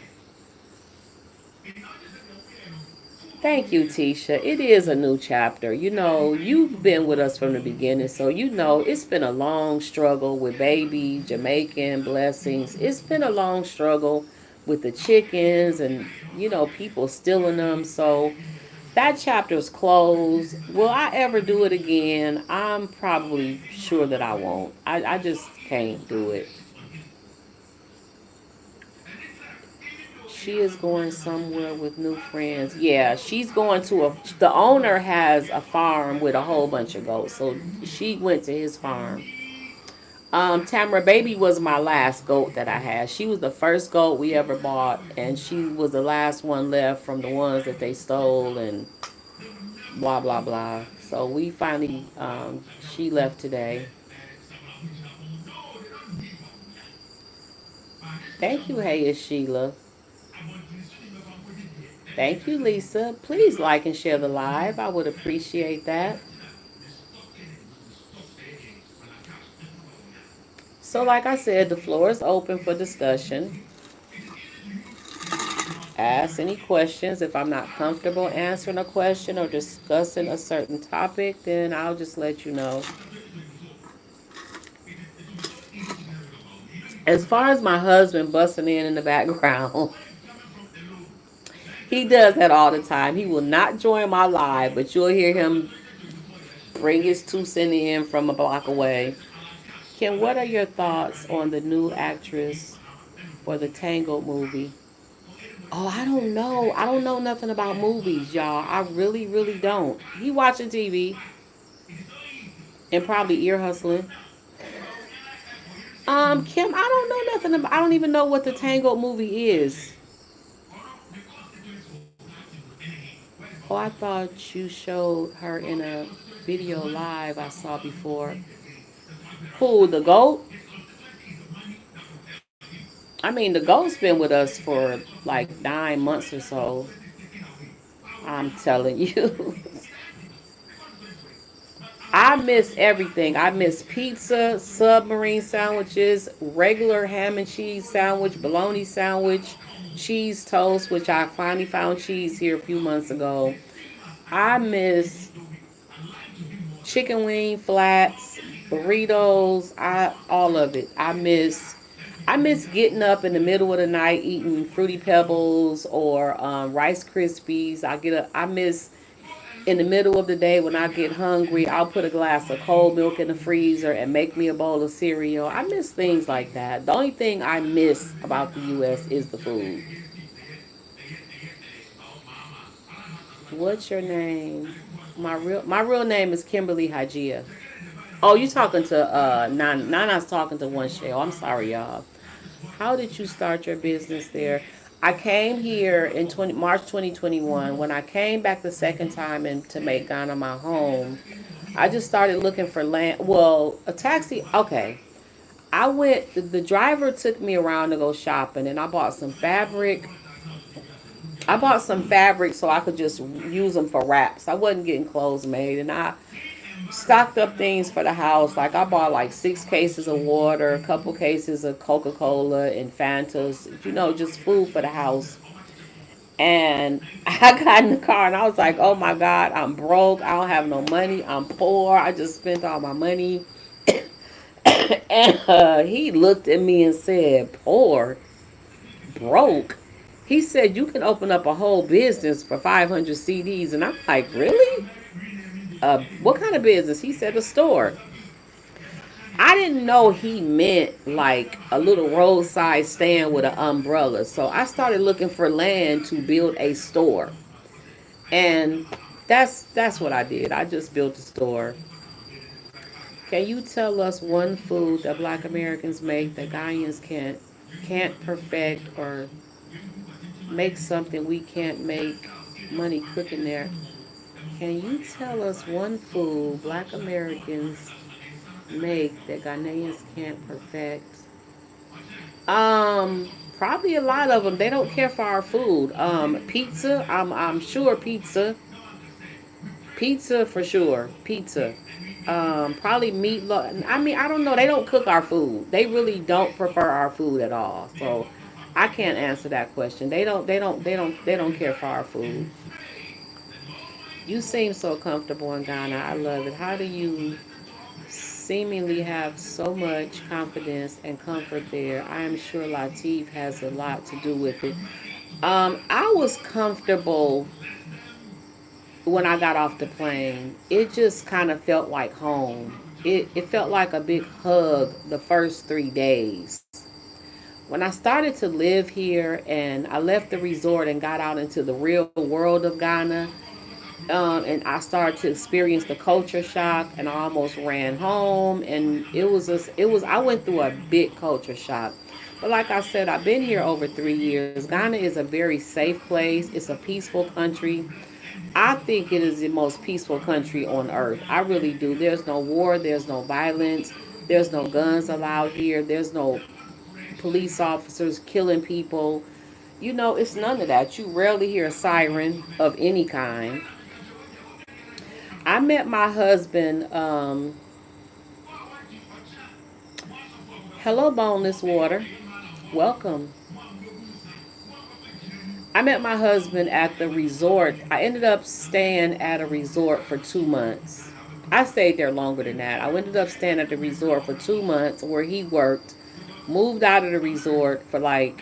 Thank you, Tisha. It is a new chapter. You know, you've been with us from the beginning, so you know it's been a long struggle with baby, Jamaican blessings. It's been a long struggle with the chickens and, you know, people stealing them. So that chapter's closed. Will I ever do it again? I'm probably sure that I won't. I just can't do it. She is going somewhere with new friends. Yeah, she's going to the owner has a farm with a whole bunch of goats. So she went to his farm. Tamara Baby was my last goat that I had. She was the first goat we ever bought, and she was the last one left from the ones that they stole and blah blah blah. So we finally, she left today. Thank you, Hey, it's Sheila. Thank you, Lisa. Please like and share the live. I would appreciate that. So, like I said, the floor is open for discussion. Ask any questions. If I'm not comfortable answering a question or discussing a certain topic, then I'll just let you know. As far as my husband busting in the background, he does that all the time. He will not join my live, but you'll hear him bring his 2 cents in from a block away. Kim, what are your thoughts on the new actress for the Tangled movie? Oh, I don't know. I don't know nothing about movies, y'all. I really, really don't. He watching TV and probably ear hustling. Kim, I don't know nothing about. I don't even know what the Tangled movie is. Oh, I thought you showed her in a video live I saw before. Who, the goat? I mean, the goat's been with us for like 9 months or so. I'm telling you. I miss everything. I miss pizza, submarine sandwiches, regular ham and cheese sandwich, bologna sandwich, cheese toast, which I finally found cheese here a few months ago. I miss chicken wing flats, burritos, I all of it. I miss getting up in the middle of the night eating fruity pebbles or Rice Krispies. I miss in the middle of the day when I get hungry, I'll put a glass of cold milk in the freezer and make me a bowl of cereal. I miss things like that. The only thing I miss about the U.S. is the food. What's your name? My real name is Kimberly Hajia. Oh, you talking to Nana? Nana's talking to One Shell. I'm sorry, y'all. How did you start your business there? I came here in March 2021. When I came back the second time and to make Ghana my home, I just started looking for land. Well, a taxi. Okay, I went. The driver took me around to go shopping, and I bought some fabric so I could just use them for wraps. I wasn't getting clothes made, and I stocked up things for the house. Like I bought like 6 cases of water, a couple cases of Coca Cola and Fantas. You know, just food for the house. And I got in the car and I was like, oh my God, I'm broke. I don't have no money. I'm poor. I just spent all my money. And he looked at me and said, poor, broke. He said, you can open up a whole business for 500 CDs. And I'm like, really? What kind of business? He said, a store. I didn't know he meant like a little roadside stand with an umbrella. So I started looking for land to build a store. And that's what I did. I just built a store. Can you tell us one food that Black Americans make that Ghanaians can't perfect, or make something we can't make money cooking there? Can you tell us one food Black Americans make that Ghanaians can't perfect? Probably a lot of them. They don't care for our food. Pizza. I'm sure pizza. Pizza for sure. Pizza. Probably meatloaf. I mean, I don't know. They don't cook our food. They really don't prefer our food at all. So I can't answer that question. They don't. They don't. They don't. They don't care for our food. You seem so comfortable in Ghana. I love it. How do you seemingly have so much confidence and comfort there? I am sure Latif has a lot to do with it. I was comfortable when I got off the plane. It just kind of felt like home. It felt like a big hug the first 3 days. When I started to live here and I left the resort and got out into the real world of Ghana, and I started to experience the culture shock, and I almost ran home. And I went through a big culture shock. But like I said, I've been here over 3 years. Ghana is a very safe place. It's a peaceful country. I think it is the most peaceful country on earth. I really do. There's no war, there's no violence, there's no guns allowed here, there's no police officers killing people. It's none of that. You rarely hear a siren of any kind. I met my husband. Hello, Boneless Water. Welcome. I met my husband at the resort. I ended up staying at a resort for 2 months. I stayed there longer than that. I ended up staying at the resort for 2 months where he worked, moved out of the resort for like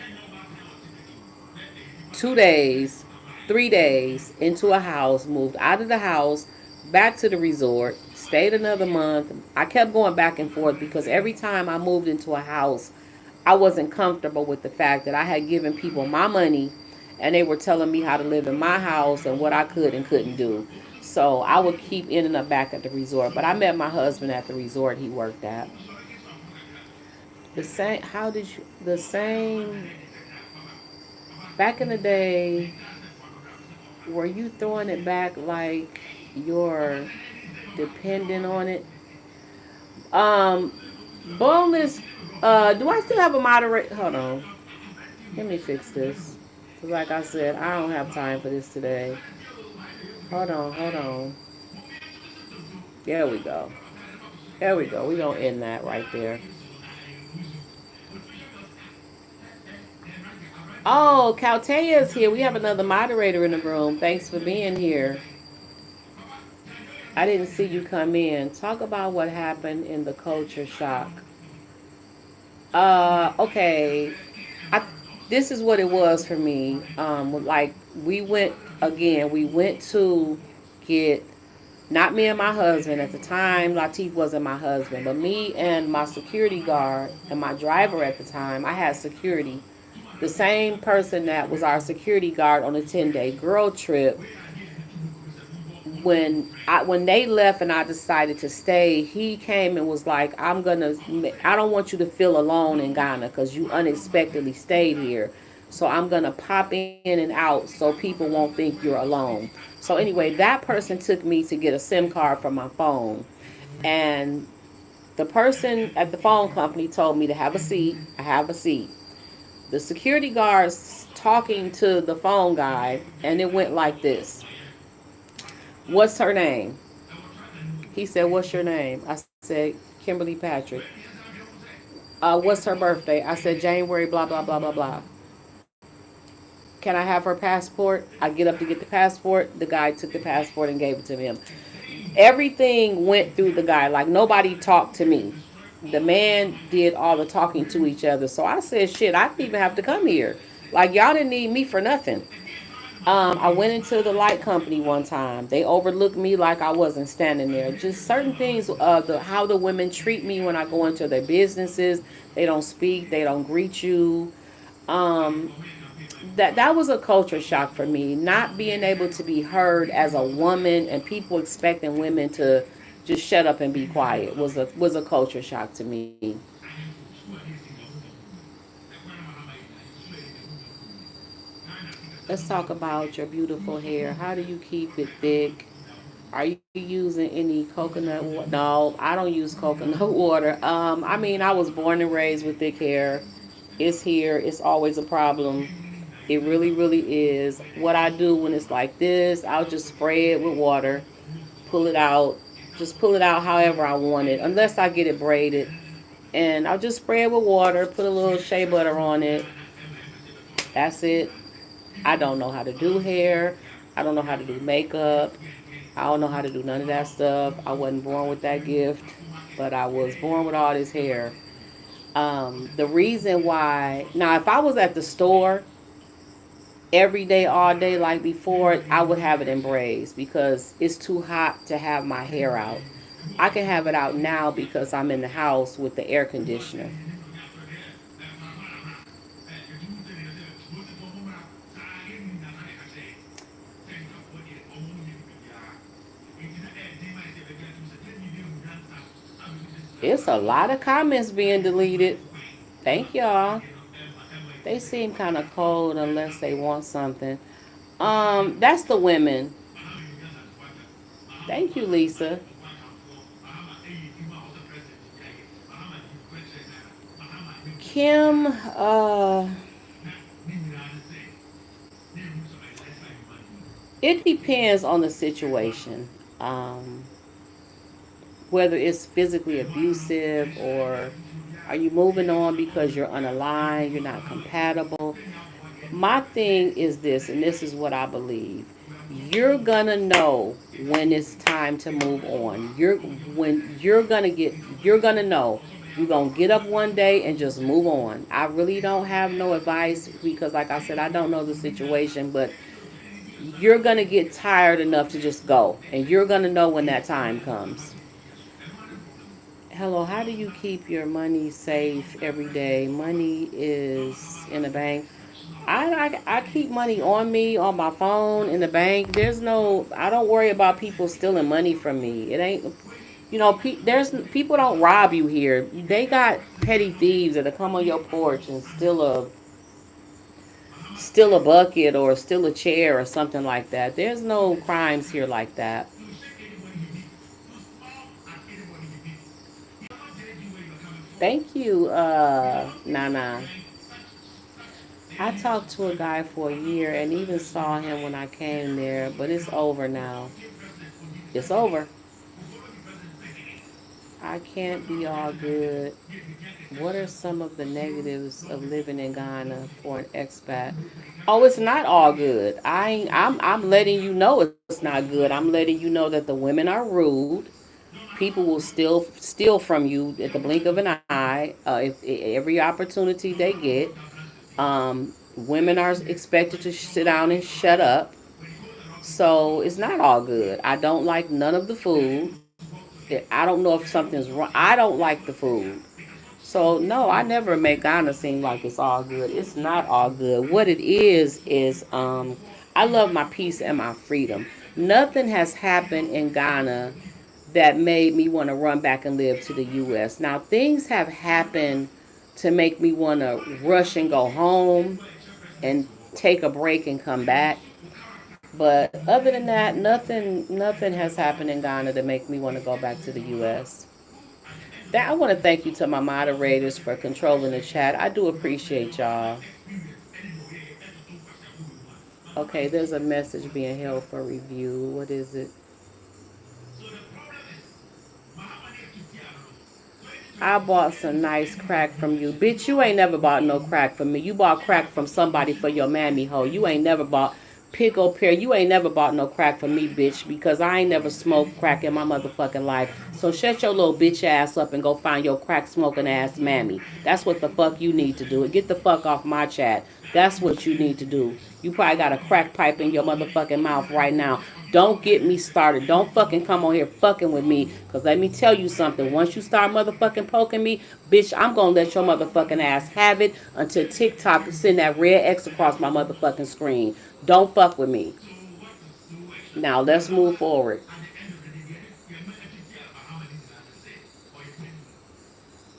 2 days, 3 days into a house, moved out of the house, back to the resort, stayed another month. I kept going back and forth because every time I moved into a house, I wasn't comfortable with the fact that I had given people my money and they were telling me how to live in my house and what I could and couldn't do. So I would keep ending up back at the resort. But I met my husband at the resort he worked at. The same, how did you, the same, back in the day, were you throwing it back like you're dependent on it? Um, Boneless, do I still have a moderator? Hold on. Let me fix this. 'Cause like I said, I don't have time for this today. Hold on, hold on. There we go. There we go. We're going to end that right there. Oh, Caltea is here. We have another moderator in the room. Thanks for being here. I didn't see you come in. Talk about what happened in the culture shock. Okay. I This is what it was for me. Like we went to get, not me and my husband at the time. Latif wasn't my husband, but me and my security guard and my driver at the time. I had security. The same person that was our security guard on a 10-day girl trip, when they left and I decided to stay, he came and was like, I don't want you to feel alone in Ghana because you unexpectedly stayed here. So I'm gonna pop in and out so people won't think you're alone. So anyway, that person took me to get a SIM card for my phone. And the person at the phone company told me to have a seat. I have a seat. The security guards talking to the phone guy, and it went like this. What's her name? He said, what's your name? I said, Kimberly Patrick. What's her birthday? I said, January, blah, blah, blah, blah, blah. can I have her passport? I get up to get the passport. The guy took the passport and gave it to him. Everything went through the guy. Like nobody talked to me. The man did all the talking to each other. So I said, shit, I didn't even have to come here. Like y'all didn't need me for nothing. I went into the light company one time. They overlooked me like I wasn't standing there. Just certain things, how the women treat me when I go into their businesses. They don't speak. They don't greet you. Um, that was a culture shock for me. Not being able to be heard as a woman and people expecting women to just shut up and be quiet was a culture shock to me. Let's talk about your beautiful hair. How do you keep it thick? Are you using any coconut water? No, I don't use coconut water. I mean, I was born and raised with thick hair. It's here. It's always a problem. It really, really is. What I do when it's like this, I'll just spray it with water, pull it out, just pull it out however I want it, unless I get it braided. And I'll just spray it with water, put a little shea butter on it. That's it. I don't know how to do hair. I don't know how to do makeup. I don't know how to do none of that stuff. I wasn't born with that gift, but I was born with all this hair. The reason why, now, if I was at the store every day, all day, like before, I would have it in braids because it's too hot to have my hair out. I can have it out now because I'm in the house with the air conditioner. It's a lot of comments being deleted. Thank y'all. They seem kind of cold unless they want something. That's the women. Thank you, Lisa. Kim, it depends on the situation. Whether it's physically abusive or are you moving on because you're unaligned, you're not compatible. My thing is this, and this is what I believe. You're gonna know when it's time to move on. You're gonna know. You're gonna get up one day and just move on. I really don't have no advice because like I said, I don't know the situation, but you're gonna get tired enough to just go. And you're gonna know when that time comes. Hello, how do you keep your money safe every day? Money is in the bank. I keep money on me, on my phone, in the bank. I don't worry about people stealing money from me. It ain't, there's people don't rob you here. They got petty thieves that'll come on your porch and steal a bucket or steal a chair or something like that. There's no crimes here like that. Thank you, Nana. I talked to a guy for a year and even saw him when I came there, but it's over now. It's over. I can't be all good. What are some of the negatives of living in Ghana for an expat? Oh, it's not all good. I'm letting you know it's not good. I'm letting you know that the women are rude. People will still steal from you at the blink of an eye. If every opportunity they get, women are expected to sit down and shut up. So it's not all good. I don't like none of the food. I don't know if something's wrong. I don't like the food. So no, I never make Ghana seem like it's all good. It's not all good. What it is I love my peace and my freedom. Nothing has happened in Ghana that made me want to run back and live to the US. Now things have happened to make me want to rush and go home and take a break and come back. But other than that, nothing has happened in Ghana to make me want to go back to the US. That I want to thank you to my moderators for controlling the chat. I do appreciate y'all. Okay, there's a message being held for review. What is it? I bought some nice crack from you. Bitch, you ain't never bought no crack from me. You bought crack from somebody for your mammy hoe. You ain't never bought pickle pear. You ain't never bought no crack from me, bitch, because I ain't never smoked crack in my motherfucking life. So shut your little bitch ass up and go find your crack smoking ass mammy. That's what the fuck you need to do. And get the fuck off my chat. That's what you need to do. You probably got a crack pipe in your motherfucking mouth right now. Don't get me started. Don't fucking come on here fucking with me. Because let me tell you something. Once you start motherfucking poking me, bitch, I'm going to let your motherfucking ass have it until TikTok send that red X across my motherfucking screen. Don't fuck with me. Now, let's move forward.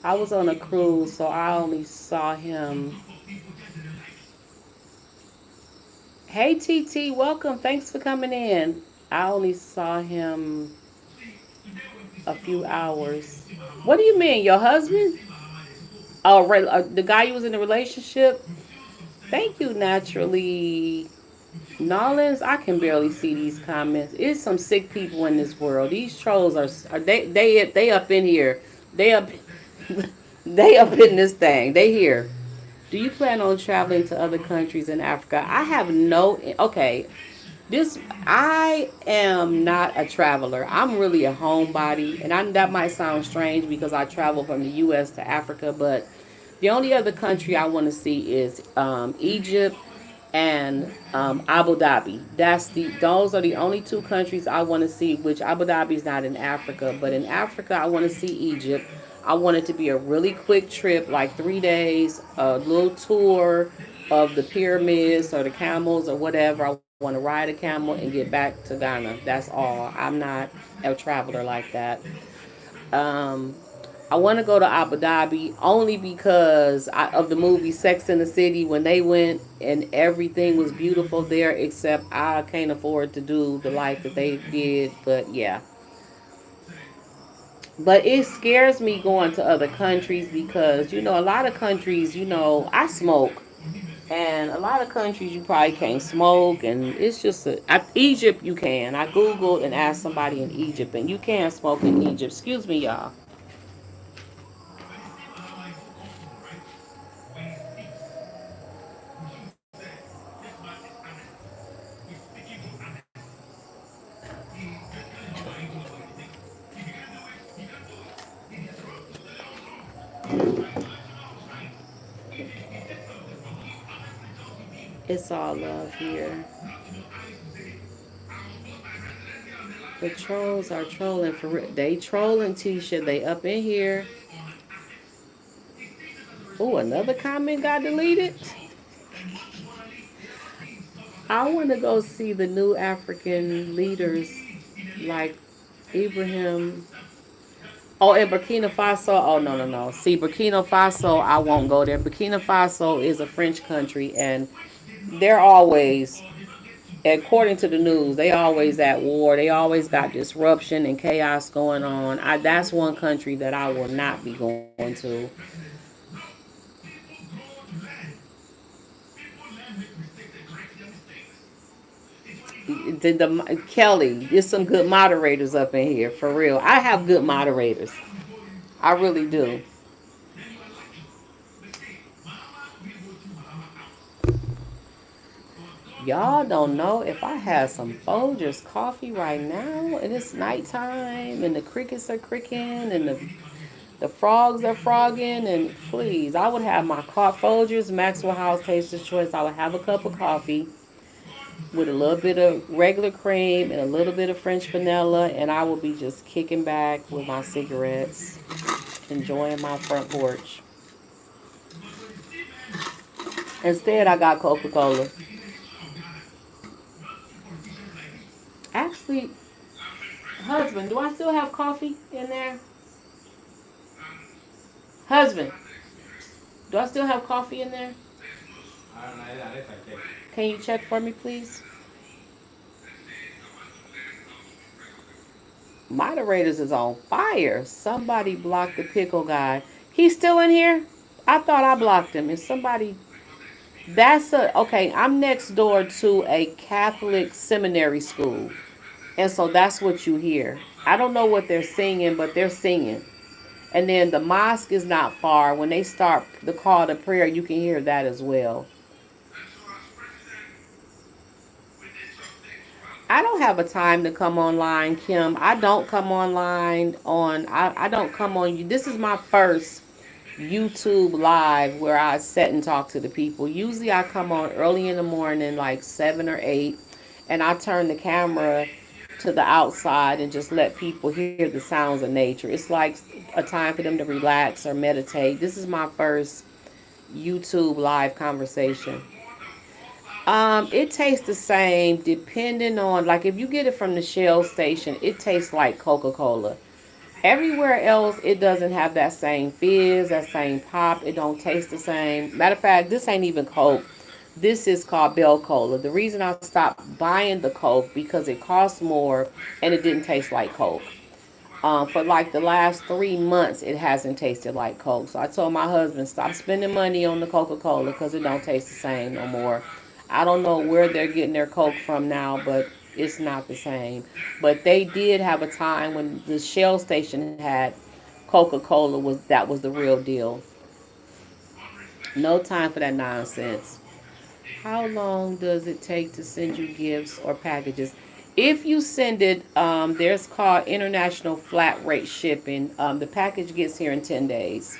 I was on a cruise, so I only saw him. Hey, TT, welcome. Thanks for coming in. I only saw him a few hours. What do you mean, your husband? Oh, right, the guy you was in a relationship? Thank you, Naturally. Nolans, I can barely see these comments. It's some sick people in this world. These trolls are they up in here. They up they up in this thing. They here. Do you plan on traveling to other countries in Africa? I have no. Okay, this I am not a traveler. I'm really a homebody, and that might sound strange because I travel from the U.S. to Africa. But the only other country I want to see is Egypt and Abu Dhabi. Those are the only two countries I want to see. Which Abu Dhabi is not in Africa, but in Africa I want to see Egypt. I want it to be a really quick trip, like 3 days, a little tour of the pyramids or the camels or whatever. I want to ride a camel and get back to Ghana. That's all. I'm not a traveler like that. Um, I want to go to Abu Dhabi only because of the movie Sex and the City when they went and everything was beautiful there, except I can't afford to do the life that they did. But yeah. But it scares me going to other countries because, a lot of countries, I smoke. And a lot of countries you probably can't smoke. And it's just, Egypt you can. I Googled and asked somebody in Egypt, and you can smoke in Egypt. Excuse me, y'all. It's all love here. The trolls are trolling for real. They trolling, Tisha. They up in here. Oh, another comment got deleted. I want to go see the new African leaders like Ibrahim. Oh, in Burkina Faso. Oh, no, no, no. See, Burkina Faso, I won't go there. Burkina Faso is a French country, and they're always, according to the news, they always at war. They always got disruption and chaos going on. That's one country that I will not be going to. Kelly, there's some good moderators up in here for real. I have good moderators. I really do. Y'all don't know if I had some Folgers coffee right now and it's nighttime and the crickets are cricking and the frogs are frogging, and please, I would have my Folgers Maxwell House Taster's Choice. I would have a cup of coffee with a little bit of regular cream and a little bit of French vanilla, and I will be just kicking back with my cigarettes, enjoying my front porch. Instead, I got Coca-Cola. Actually, husband, do I still have coffee in there? Husband, do I still have coffee in there? I don't know, I check. Can you check for me, please? Moderators is on fire. Somebody blocked the pickle guy. He's still in here? I thought I blocked him. Is somebody... Okay, I'm next door to a Catholic seminary school. And so that's what you hear. I don't know what they're singing, but they're singing. And then the mosque is not far. When they start the call to prayer, you can hear that as well. I don't have a time to come online, Kim. I don't come online on I don't come on you. This is my first YouTube live where I sit and talk to the people. Usually I come on early in the morning, like 7 or 8, and I turn the camera to the outside and just let people hear the sounds of nature. It's like a time for them to relax or meditate. This is my first YouTube live conversation. It tastes the same depending on, like, if you get it from the Shell station, it tastes like Coca-Cola. Everywhere else, it doesn't have that same fizz, that same pop. It don't taste the same. Matter of fact, this ain't even Coke. This is called Bell Cola. The reason I stopped buying the Coke because it costs more and it didn't taste like Coke. For like the last 3 months, it hasn't tasted like Coke. So I told my husband, stop spending money on the Coca-Cola because it don't taste the same no more. I don't know where they're getting their Coke from now, but it's not the same. But they did have a time when the Shell station had Coca-Cola, was the real deal. No time for that nonsense. How long does it take to send you gifts or packages? If you send it, there's called international flat rate shipping. The package gets here in 10 days.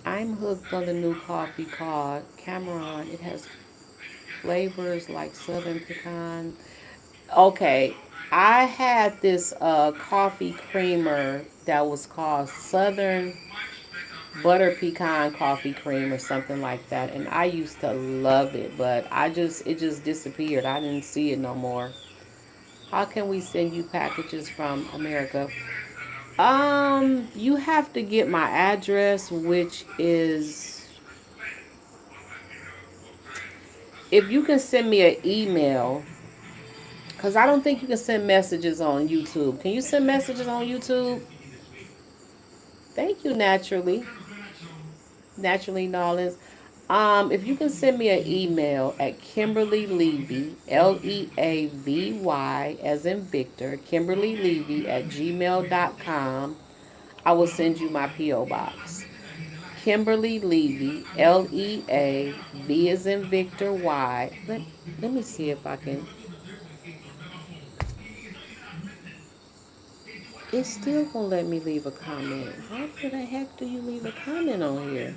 I'm hooked on the new coffee called Cameron. It has flavors like southern pecan. Okay, I had this coffee creamer that was called Southern Butter Pecan Coffee Cream or something like that, and I used to love it, but it just disappeared. I didn't see it no more. How can we send you packages from America? You have to get my address, which is, if you can send me an email, because I don't think you can send messages on YouTube. Can you send messages on YouTube? Thank you, Naturally Nolens. If you can send me an email at Kimberly Levy, Leavy, as in Victor, Kimberly Levy at gmail.com, I will send you my P.O. Box. Kimberly Levy, Leavy, as in Victor, Y. Let me see if I can. It's still gonna let me leave a comment. How the heck do you leave a comment on here?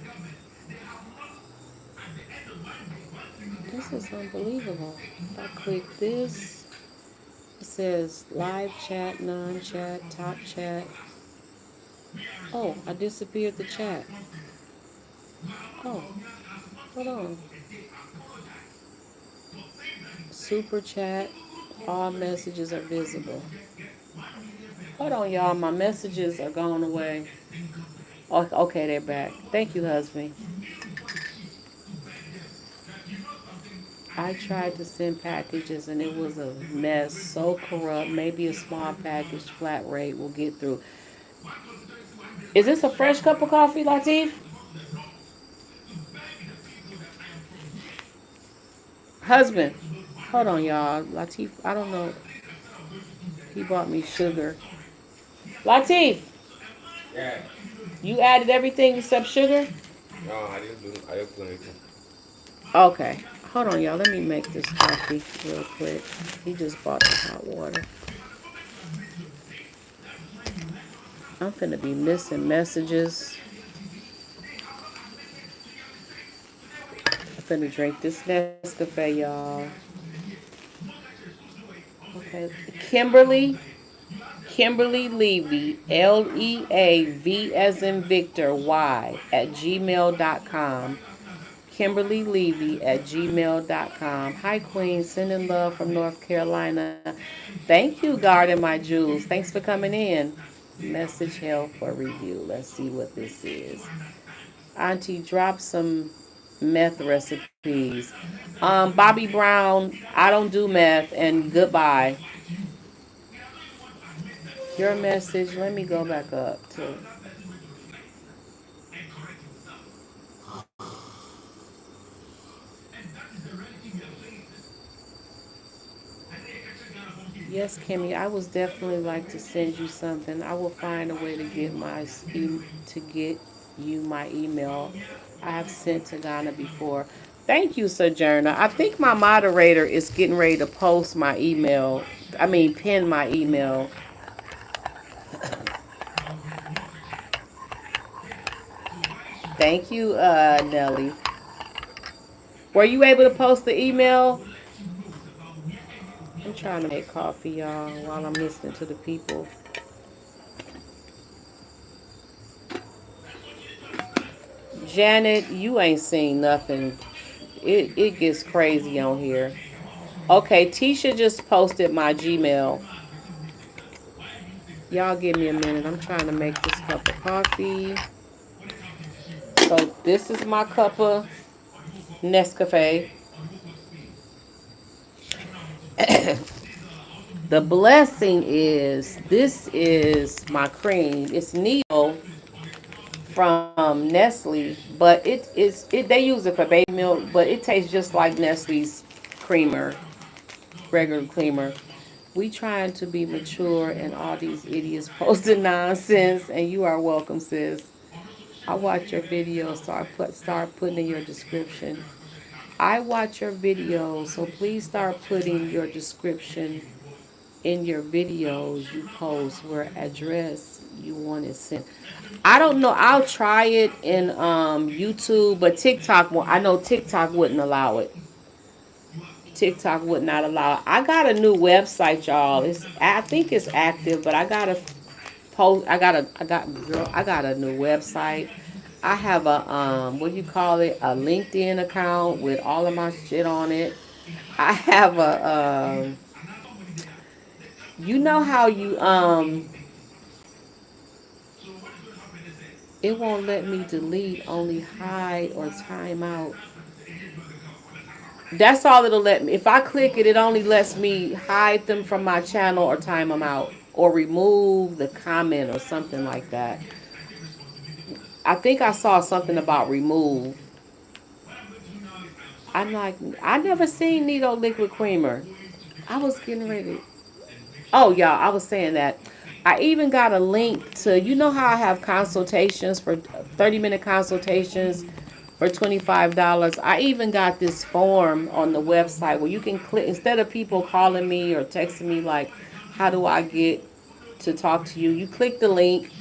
This is unbelievable. If I click this, it says live chat, non-chat, top chat. Oh, I disappeared the chat. Oh, hold on. Super chat, all messages are visible. Hold on, y'all. My messages are going away. Oh, okay, they're back. Thank you, husband. I tried to send packages and it was a mess, so corrupt. Maybe a small package flat rate will get through. Is this a fresh cup of coffee, Latif? Husband. Hold on, y'all. Latif, I don't know. He bought me sugar. Latif, Yeah. you added everything except sugar? No, I didn't put anything. Okay. Hold on, y'all. Let me make this coffee real quick. He just bought the hot water. I'm finna be missing messages. I'm finna drink this Nescafe, y'all. Okay. Kimberly Levy, Leavy, as in Victor, Y, at gmail.com. Kimberly Levy at gmail.com. Hi, Queen. Sending love from North Carolina. Thank you, Garden My Jewels. Thanks for coming in. Message held for review. Let's see what this is. Auntie, drop some meth recipes. Bobby Brown, I don't do meth, and goodbye. Your message, let me go back up to. Yes, Kimmy, I was definitely like to send you something. I will find a way to get to get you my email. I have sent to Ghana before. Thank you, Sojourner. I think my moderator is getting ready to post my email. I mean, pin my email. Thank you, Nelly. Were you able to post the email? I'm trying to make coffee, y'all, while I'm listening to the people. Janet, you ain't seen nothing. It gets crazy on here. Okay, Tisha just posted my Gmail. Y'all give me a minute. I'm trying to make this cup of coffee. So this is my cup of Nescafe. The blessing is this is my cream. It's Neo from Nestle, but they use it for baby milk, but it tastes just like Nestle's creamer, regular creamer. We trying to be mature and all these idiots posting nonsense, and you are welcome, sis. I watch your videos, so start putting in your description. I watch your videos, so please start putting your description in your videos you post where address you want it sent. I don't know. I'll try it in YouTube, but TikTok. I know TikTok wouldn't allow it. TikTok would not allow it. I got a new website, y'all. I think it's active, but I gotta post. I got a new website. I have a what do you call it? A LinkedIn account with all of my shit on it. I have a you know how you it won't let me delete, only hide or time out. That's all it'll let me. If I click it, it only lets me hide them from my channel or time them out or remove the comment or something like that. I think I saw something about remove. I'm like, I never seen Nido liquid creamer. I was getting ready. Oh, y'all, I was saying that. I even got a link to, you know how I have consultations for 30-minute consultations for $25. I even got this form on the website where you can click, instead of people calling me or texting me like, how do I get to talk to you? You click the link,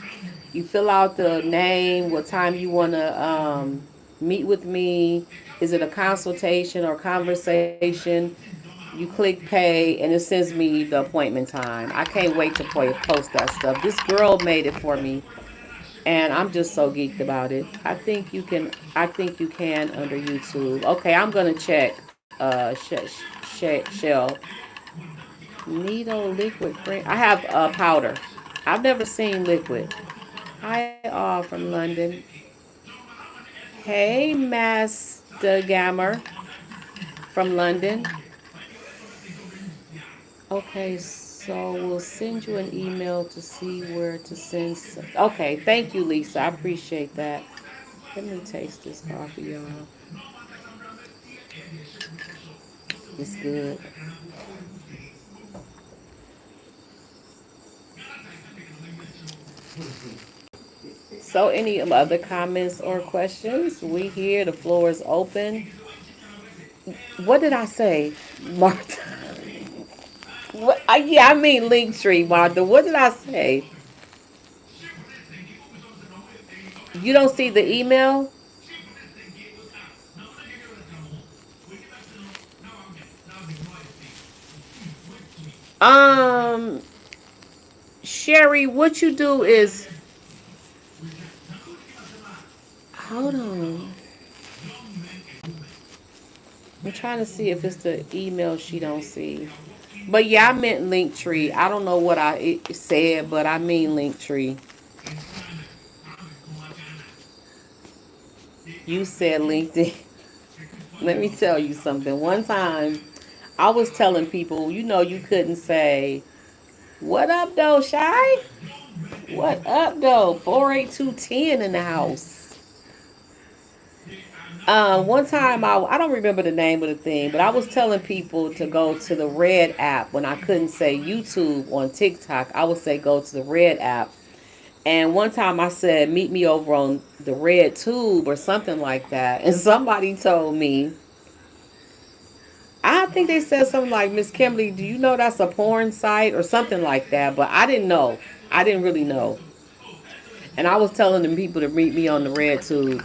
you fill out the name, what time you want to meet with me. Is it a consultation or conversation? You click pay and it sends me the appointment time. I can't wait to post that stuff. This girl made it for me and I'm just so geeked about it. I think you can under YouTube. Okay, I'm gonna check Shell. Nido liquid cream. I have powder. I've never seen liquid. Hi all from London. Hey Master Gammer from London. Okay, so we'll send you an email to see where to send. Okay, thank you, Lisa. I appreciate that. Let me taste this coffee, y'all. It's good. So, any other comments or questions? We here. The floor is open. What did I say, Martha? What? Yeah, I mean Linktree, Martha. What did I say? You don't see the email? Um, Sherry, what you do is hold on. I'm trying to see if it's the email she don't see. But yeah, I meant Linktree. I don't know what it said, but I mean Linktree. You said LinkedIn. Let me tell you something. One time, I was telling people, you couldn't say, "What up, though, Shy? What up, though? 48210 in the house." One time I don't remember the name of the thing, but I was telling people to go to the Red app when I couldn't say YouTube on TikTok. I would say go to the Red app. And one time I said meet me over on the Red Tube or something like that, and somebody told me. I think they said something like, Miss Kimberly, do you know that's a porn site or something like that? But I didn't know. I didn't really know. And I was telling them people to meet me on the Red Tube.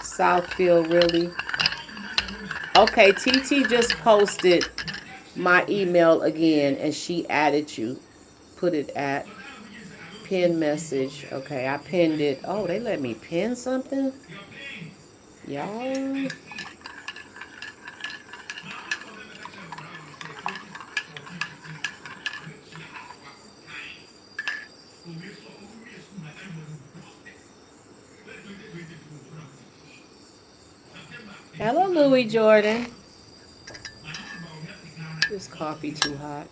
Southfield, really? Okay, TT just posted my email again and she added you. Put it at pin message. Okay, I pinned it. Oh, they let me pin something? Y'all. Hello, Louis Jordan. This coffee too hot.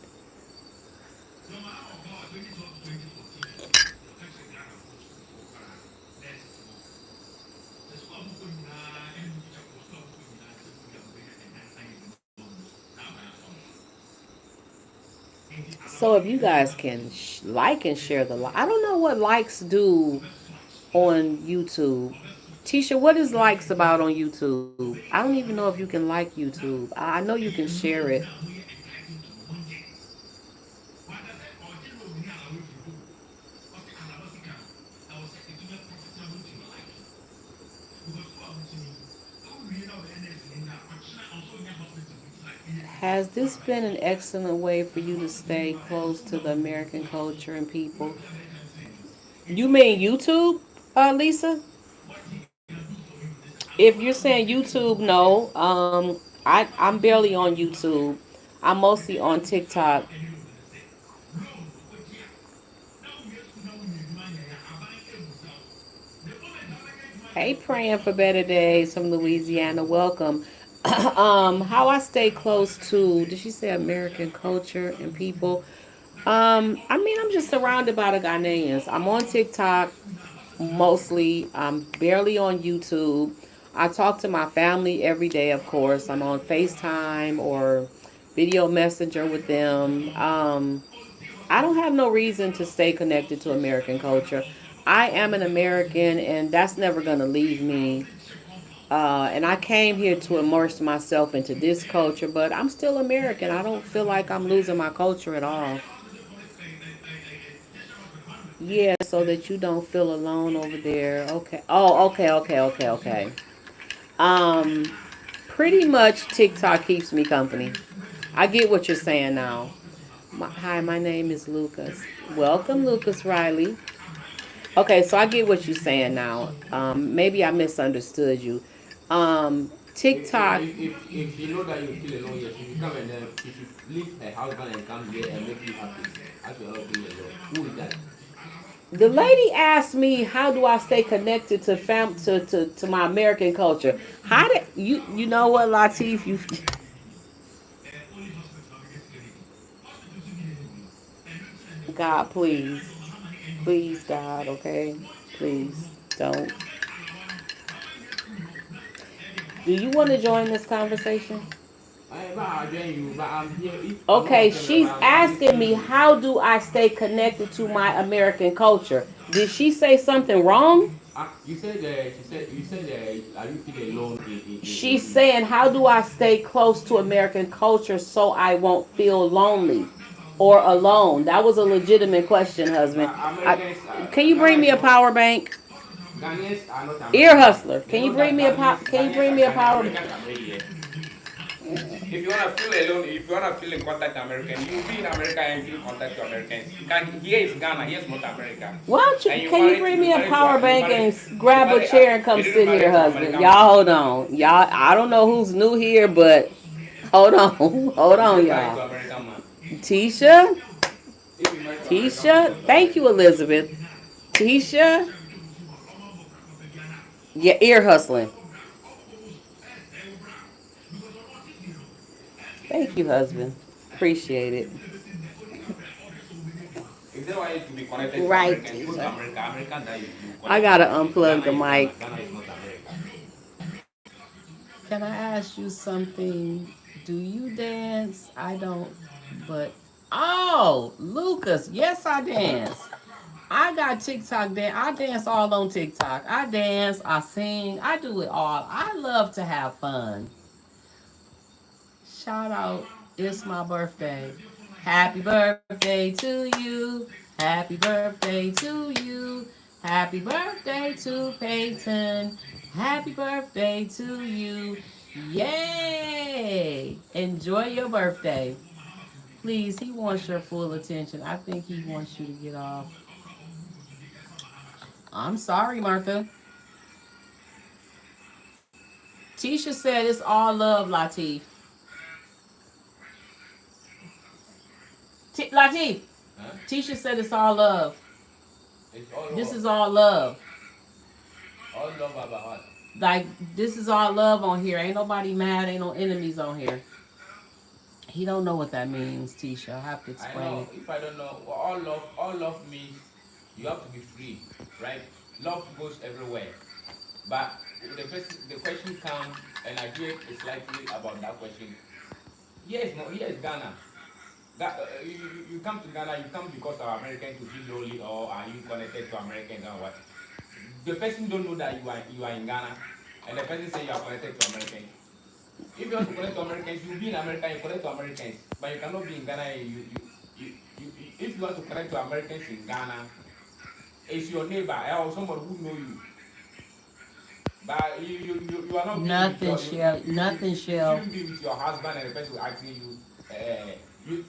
So if you guys can like and share I don't know what likes do on YouTube. Tisha, what is likes about on YouTube? I don't even know if you can like YouTube. I know you can share it. Has this been an excellent way for you to stay close to the American culture and people? You mean YouTube, Lisa? If you're saying YouTube, no. I'm barely on YouTube. I'm mostly on TikTok. Hey, praying for better days from Louisiana. Welcome. How I stay close to? Did she say American culture and people? I mean, I'm just surrounded by the Ghanaians. I'm on TikTok mostly. I'm barely on YouTube. I talk to my family every day, of course. I'm on FaceTime or video messenger with them. I don't have no reason to stay connected to American culture. I am an American, and that's never going to leave me. And I came here to immerse myself into this culture, but I'm still American. I don't feel like I'm losing my culture at all. Yeah, so that you don't feel alone over there. Okay. Oh, okay, okay, okay, okay. Um, Pretty much TikTok keeps me company. I get what you're saying now. Hi, my name is Lucas. Welcome, Lucas Riley. Okay, so I get what you're saying now. Maybe I misunderstood you. TikTok. If you know that you feel alone, yes, if you come and then if you leave a husband and come here and make you happy, as you're not feeling alone, who is that? The lady asked me, "How do I stay connected to to my American culture?" How did you know what, Latif? You God, please, please, God, okay, please don't. Do you want to join this conversation? I join you, but I'm here. If I'm not Okay, talking she's about asking me, listening, how do I stay connected to my American culture? Did she say something wrong? you said she said you said are you feeling alone She's saying, how do I stay close to American culture so I won't feel lonely or alone? That was a legitimate question, husband. Americans, Can you bring Ghana me is a not. power bank? Ghanaians are not Ear Americans. hustler. They Can you know bring that me a power? Can you Ghanaians bring are me a Ghanaian. power? Americans are very here. If you wanna feel alone, if you wanna feel in contact to American, you be in America and feel contact to Americans. Here is Ghana, here's not America. Why don't you? And Can you bring me a power you bank married and you grab a married chair and come you didn't sit here, marry to husband? American Y'all woman. hold on. Y'all, I don't know who's new here, but hold on, hold You on, didn't marry y'all. to American man. Tisha, If you marry to American man, Tisha, you don't thank marry. you, Elizabeth. Tisha, yeah, ear hustling. Thank you, husband. Appreciate it. If they want you to be connected to Right, Americans, go to Tisha. America. America that you I connect to gotta Americans. unplug Ghana the is Ghana. mic. Ghana is not America. Can I ask you something? Do you dance? I don't, but oh, Lucas, yes, I dance. I got TikTok dance. I dance all on TikTok. I dance, I sing, I do it all. I love to have fun. Shout out, it's my birthday. Happy birthday to you. Happy birthday to you. Happy birthday to Peyton. Happy birthday to you. Yay! Enjoy your birthday. Please, he wants your full attention. I think he wants you to get off. I'm sorry, Martha. Tisha said it's all love, Latif. Latif, Huh? Tisha said it's all love. It's all This love. is all love. All love about what? Like, this is all love on here. Ain't nobody mad. Ain't no enemies on here. He don't know what that means, Tisha. I have to I explain know. it. If I don't know, well, all love means you have to be free, right? Love goes everywhere. But the question comes, and I hear slightly about that question. Yes, no, here is Ghana. You come to Ghana, you come because of American to feel lonely, or are you connected to Americans or what? The person don't know that you are in Ghana, and the person say you are connected to Americans. If you want to connect to Americans, you be in America, you connect to Americans, but you cannot be in Ghana. If you want to connect to Americans in Ghana, it's your neighbor or somebody who know you. But you are not being with Nothing, your Shell. Nothing, you Shell. shouldn't be with your husband and the person will asking you.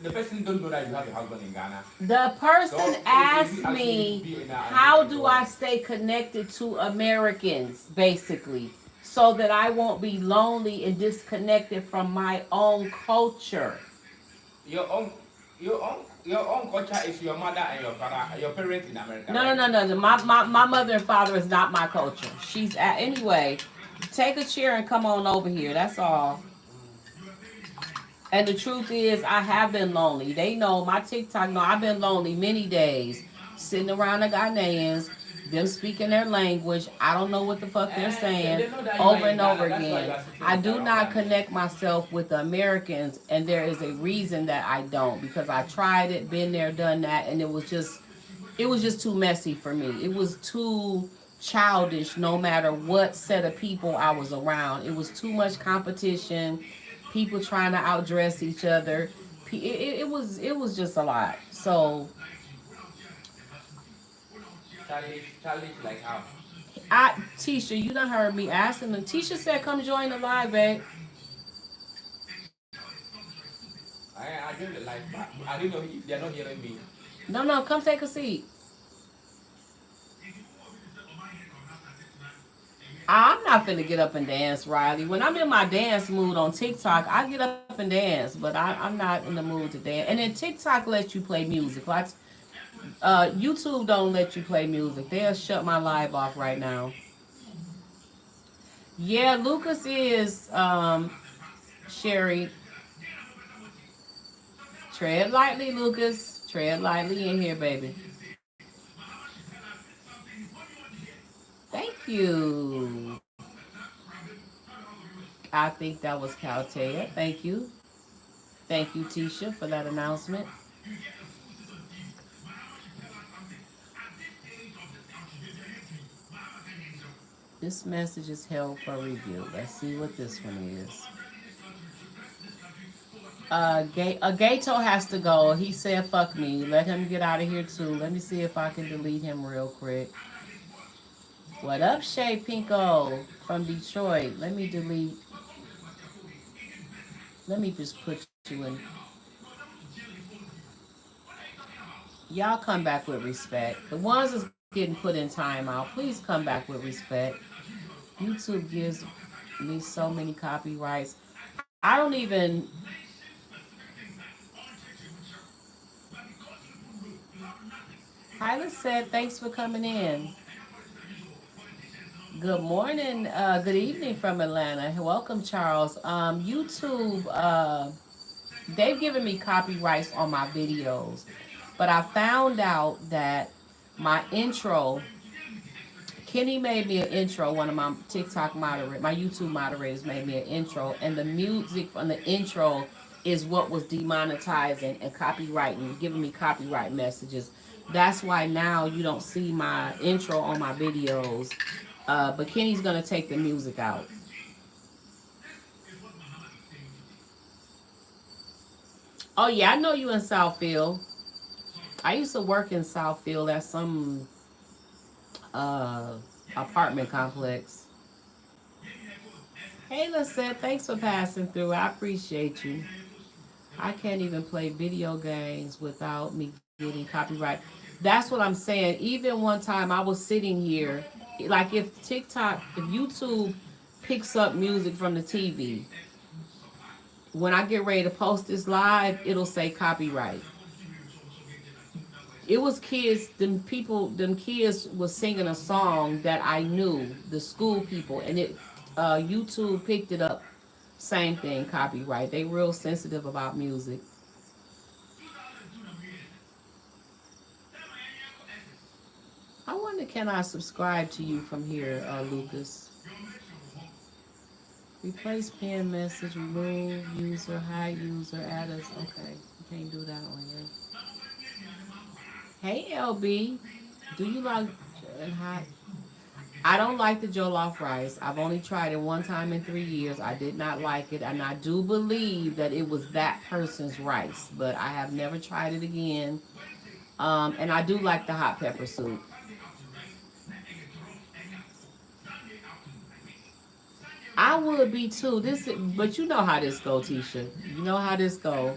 The person don't know that you have a husband in Ghana. The So person if asked you asking you to me, be in a how American do or I stay connected to Americans, basically, so that I won't be lonely and disconnected from my own culture? your own your own culture is your mother and your father, your parents in America, No, no, right? no, no. My mother and father is not my culture. Anyway, take a chair and come on over here. That's all. And the truth is, I have been lonely. They know my TikTok know I've been lonely many days, sitting around the Ghanaians, them speaking their language. I don't know what the fuck they're saying They know that you are over in and over Ghana. That's why you again. are sitting I with do around not Ghanaians. connect myself with the Americans, and there is a reason that I don't, because I tried it, been there, done that, and it was just too messy for me. It was too childish no matter what set of people I was around. It was too much competition, people trying to outdress each other. It was just a lot. So Challenge like how? Tisha, you done heard me asking them. Tisha said come join the live, babe. I joined the life, but I don't know if they are not hearing me. No, no, come take a seat. I'm not finna get up and dance, Riley. When I'm in my dance mood on TikTok, I get up and dance, but I'm not in the mood to dance. And then TikTok lets you play music. Like YouTube don't let you play music. They'll shut my live off right now. Yeah, Lucas is Sherry. Tread lightly, Lucas. Tread lightly in here, baby. Thank you. I think that was Caltea. Thank you. Thank you, Tisha, for that announcement. This message is held for review. Let's see what this one is. Gato has to go. He said, fuck me. Let him get out of here, too. Let me see if I can delete him real quick. What up, Shay Pinko from Detroit? Let me delete. Let me just put you in. Y'all come back with respect. The ones that's getting put in timeout, please come back with respect. YouTube gives me so many copyrights. I don't even. Hyla said, thanks for coming in. Good morning, good evening from Atlanta. Welcome, Charles. YouTube, they've given me copyrights on my videos, but I found out that my intro Kenny made me an intro. One of my TikTok moderators, my YouTube moderators made me an intro, and the music from the intro is what was demonetizing and copywriting, giving me copyright messages. That's why now you don't see my intro on my videos. But Kenny's gonna take the music out. Oh yeah, I know you in Southfield. I used to work in Southfield at some uh apartment complex. Hey, Lisette, thanks for passing through. I appreciate you. I can't even play video games without me getting copyright. That's what I'm saying. Even one time I was sitting here, like if TikTok, if YouTube picks up music from the TV, when I get ready to post this live, it'll say copyright. It was kids, them kids was singing a song that I knew, the school people, and it YouTube picked it up. Same thing, copyright. They real sensitive about music. I wonder, can I subscribe to you from here, Lucas? Replace pin message, remove user, hide user, add us. Okay, you can't do that on here. Hey, LB, do you like and hide? I don't like the jollof rice. I've only tried it one time in 3 years. I did not like it, and I do believe that it was that person's rice, but I have never tried it again. And I do like the hot pepper soup. I would be too. But you know how this go, Tisha. You know how this go.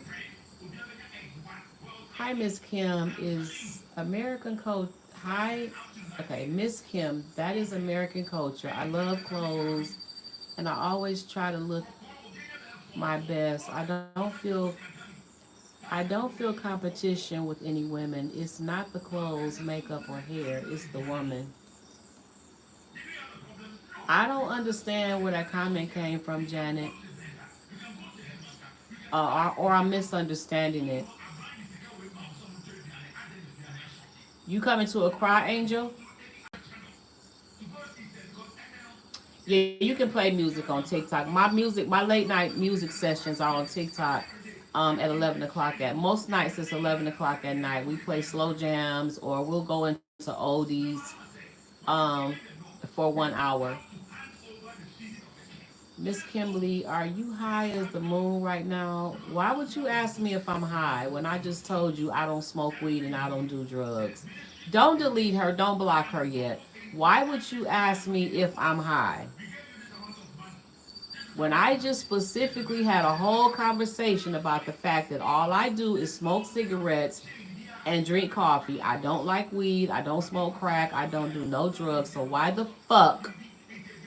Hi, Miss Kim. Is American culture? Hi, okay, Miss Kim. That is American culture. I love clothes, and I always try to look my best. I don't feel competition with any women. It's not the clothes, makeup, or hair. It's the woman. I don't understand where that comment came from, Janet, or I'm misunderstanding it. You coming to a cry, Angel? Yeah, you can play music on TikTok. My late night music sessions are on TikTok. At 11 o'clock at most nights it's 11 o'clock at night. We play slow jams or we'll go into oldies, um, for 1 hour. Miss Kimberly, are you high as the moon right now? Why would you ask me if I'm high when I just told you I don't smoke weed and I don't do drugs? Don't delete her. Don't block her yet. Why would you ask me if I'm high? When I just specifically had a whole conversation about the fact that all I do is smoke cigarettes and drink coffee. I don't like weed. I don't smoke crack. I don't do no drugs. So why the fuck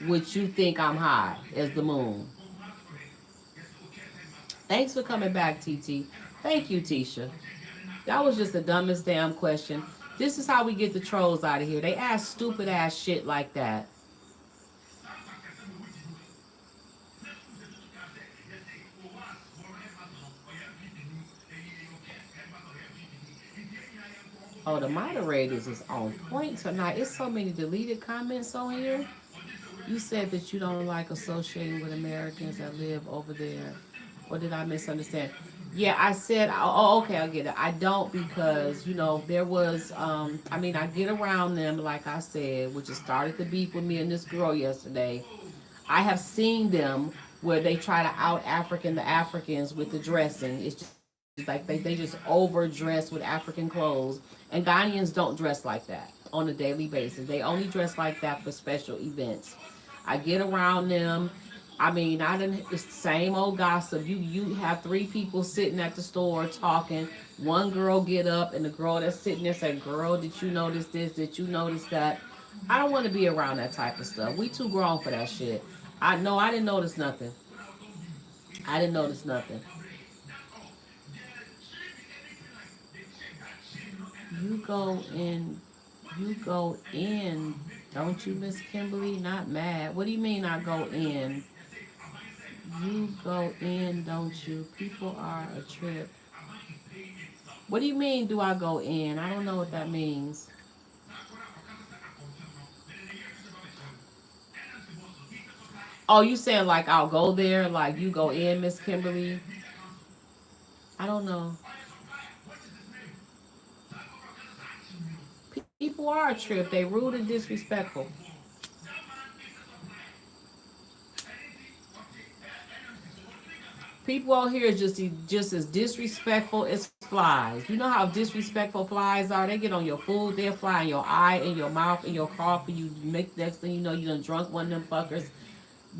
would you think I'm high as the moon? Thanks for coming back, TT. Thank you, Tisha. That was just the dumbest damn question. This is how we get the trolls out of here. They ask stupid ass shit like that. Oh, the moderators is on point tonight. It's so many deleted comments on here. You said that you don't like associating with Americans that live over there. Or did I misunderstand? Yeah, I said, oh, okay, I get it. I don't because, there was, I get around them, like I said, which has started the beef with me and this girl yesterday. I have seen them where they try to out African the Africans with the dressing. It's just like they just overdress with African clothes. And Ghanaians don't dress like that on a daily basis. They only dress like that for special events. I get around them. I didn't. It's the same old gossip. You have three people sitting at the store talking. One girl get up, and the girl that's sitting there say, "Girl, did you notice this? Did you notice that?" I don't want to be around that type of stuff. We too grown for that shit. I know I didn't notice nothing. I didn't notice nothing. You go in. You go in. Don't you, Miss Kimberly? Not mad. What do you mean I go in? You go in, don't you? People are a trip. What do you mean, do I go in? I don't know what that means. Oh, you saying like I'll go there, like you go in, Miss Kimberly? I don't know. People are a trip. They rude and disrespectful. People out here is just as disrespectful as flies. You know how disrespectful flies are? They get on your food, they'll fly in your eye, in your mouth, in your coffee. You make next thing you know, you done drunk one of them fuckers.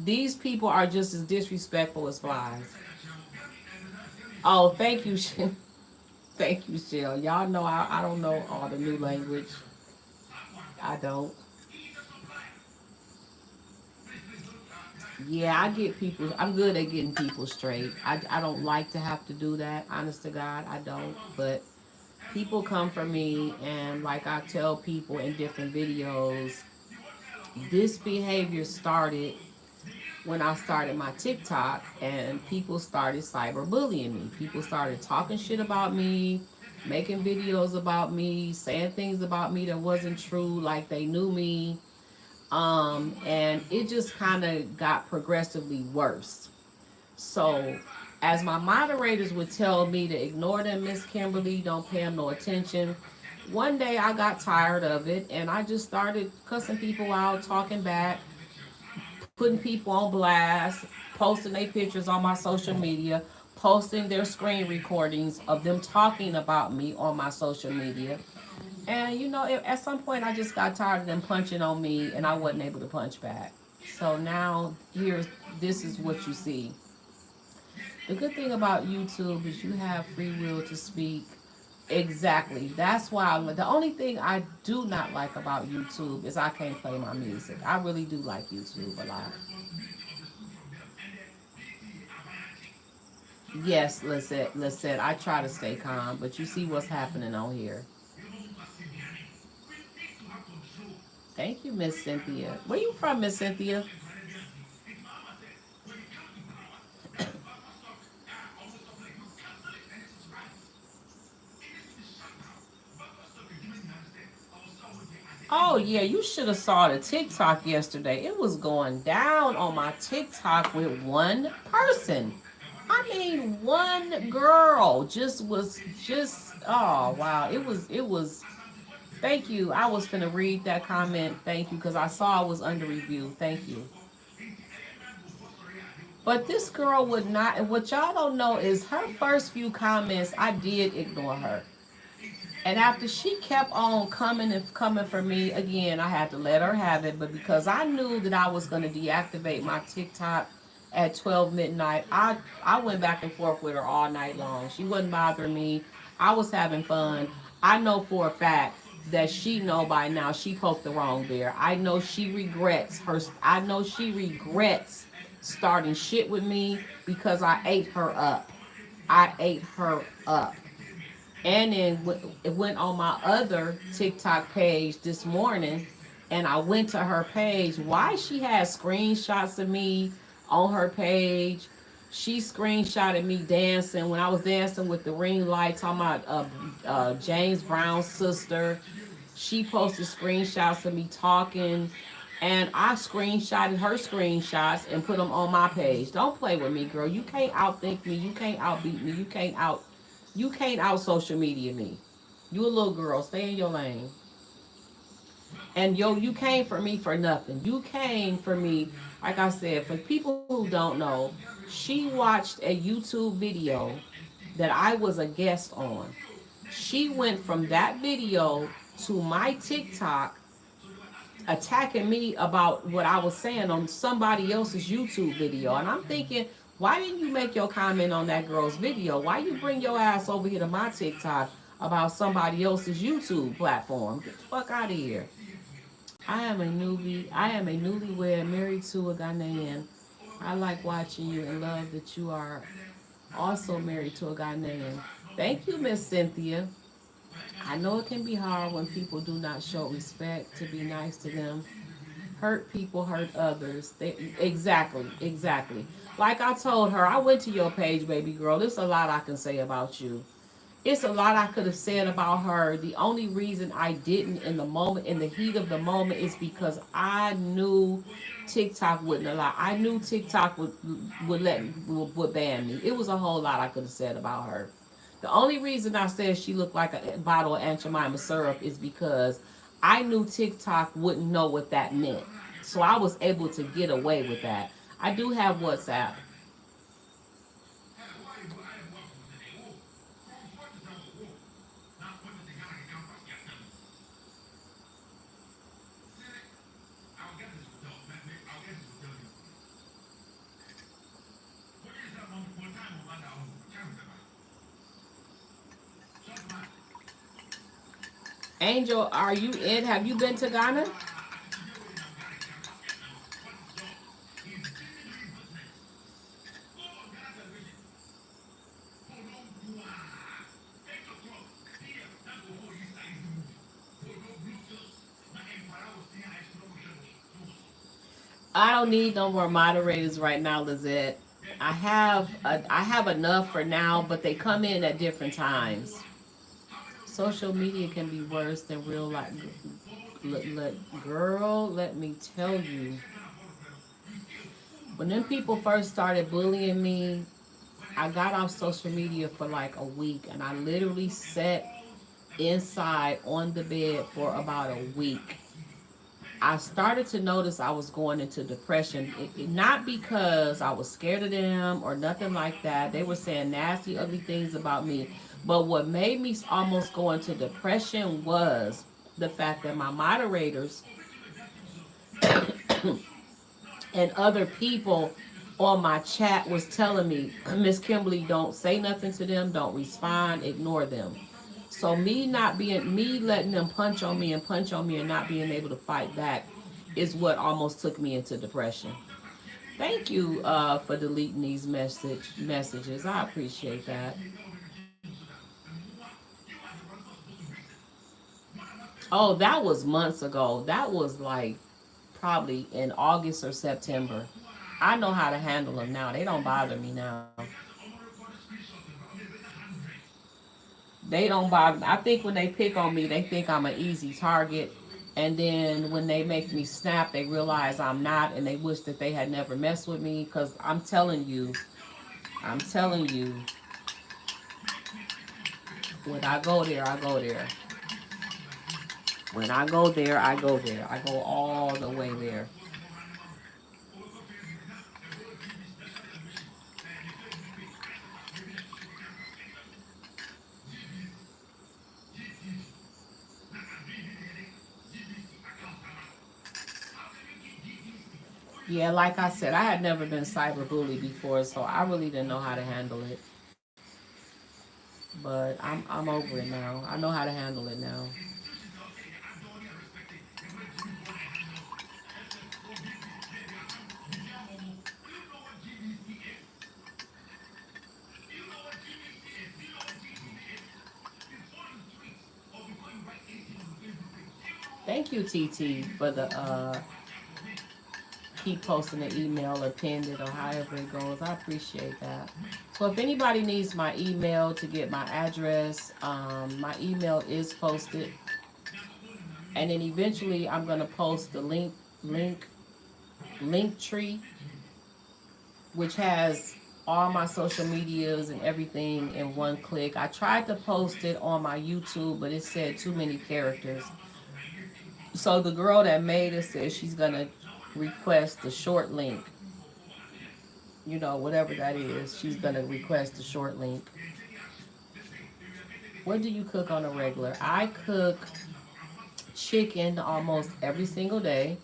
These people are just as disrespectful as flies. Oh, thank you, thank you, Shell. Y'all know I don't know all the new language. I don't. Yeah, I get people. I'm good at getting people straight. I don't like to have to do that. Honest to God, I don't. But people come for me, and like I tell people in different videos, this behavior started when I started my TikTok, and people started cyberbullying me. People started talking shit about me, making videos about me, saying things about me that wasn't true, like they knew me. And it just kind of got progressively worse. So, as my moderators would tell me to ignore them, Miss Kimberly, don't pay them no attention. One day I got tired of it and I just started cussing people out, talking back, putting people on blast, posting their pictures on my social media, posting their screen recordings of them talking about me on my social media. And you know, at some point, I just got tired of them punching on me, and I wasn't able to punch back. So now, this is what you see. The good thing about YouTube is you have free will to speak. Exactly. That's why the only thing I do not like about YouTube is I can't play my music. I really do like YouTube a lot. Yes, listen. I try to stay calm, but you see what's happening on here. Thank you, Miss Cynthia. Where you from, Miss Cynthia? Oh yeah, you should have saw the TikTok yesterday. It was going down on my TikTok with one person. I mean, one girl just oh wow. It was thank you. I was finna read that comment. Thank you, because I saw it was under review. Thank you. But this girl would not, and what y'all don't know is her first few comments, I did ignore her. And after she kept on coming and coming for me again, I had to let her have it. But because I knew that I was going to deactivate my TikTok at 12 midnight, I went back and forth with her all night long. She wasn't bothering me. I was having fun. I know for a fact that she know by now she poked the wrong bear. I know she regrets starting shit with me because I ate her up. I ate her up. And then it went on my other TikTok page this morning, and I went to her page. Why she had screenshots of me on her page? She screenshotted me dancing when I was dancing with the ring light, talking about James Brown's sister. She posted screenshots of me talking, and I screenshotted her screenshots and put them on my page. Don't play with me, girl. You can't outthink me. You can't outbeat me. You can't out social media me. You a little girl. Stay in your lane. And yo, you came for me for nothing. You came for me, like I said, for people who don't know, she watched a YouTube video that I was a guest on. She went from that video to my TikTok attacking me about what I was saying on somebody else's YouTube video. And I'm thinking, why didn't you make your comment on that girl's video? Why you bring your ass over here to my TikTok about somebody else's YouTube platform? Get the fuck out of here. I am a newbie. I am a newlywed married to a Ghanaian. I like watching you and love that you are also married to a Ghanaian. Thank you, Miss Cynthia. I know it can be hard when people do not show respect to be nice to them. Hurt people hurt others. Exactly. Like I told her, I went to your page, baby girl. There's a lot I can say about you. It's a lot I could have said about her. The only reason I didn't in the moment, in the heat of the moment, is because I knew TikTok wouldn't allow. I knew TikTok would ban me. It was a whole lot I could have said about her. The only reason I said she looked like a bottle of Aunt Jemima syrup is because I knew TikTok wouldn't know what that meant. So I was able to get away with that. I do have WhatsApp. Angel, are you in? Have you been to Ghana? I don't need no more moderators right now, Lizette. I have enough for now, but they come in at different times. Social media can be worse than real life. Girl, let me tell you, when them people first started bullying me, I got off social media for like a week, and I literally sat inside on the bed for about a week. I started to notice I was going into depression. Not because I was scared of them or nothing like that. They were saying nasty, ugly things about me. But what made me almost go into depression was the fact that my moderators and other people on my chat was telling me, Miss Kimberly, don't say nothing to them, don't respond, ignore them. So me letting them punch on me and punch on me and not being able to fight back is what almost took me into depression. Thank you for deleting these messages. I appreciate that. Oh, that was months ago. That was like probably in August or September. I know how to handle them now. They don't bother me now. They don't bother me. I think when they pick on me, they think I'm an easy target. And then when they make me snap, they realize I'm not, and they wish that they had never messed with me. Because I'm telling you, when I go there, I go there. When I go there, I go there. I go all the way there. Yeah, like I said, I had never been cyberbullied before, so I really didn't know how to handle it. But I'm over it now. I know how to handle it now. Thank you, TT, for the keep posting the email or pinned it or however it goes. I appreciate that. So if anybody needs my email to get my address, my email is posted, and then eventually I'm gonna post the link tree, which has all my social medias and everything in one click. I tried to post it on my YouTube, but it said too many characters. So the girl that made it says she's gonna request the short link. Whatever that is, she's gonna request the short link. What do you cook on a regular? I cook chicken almost every single day,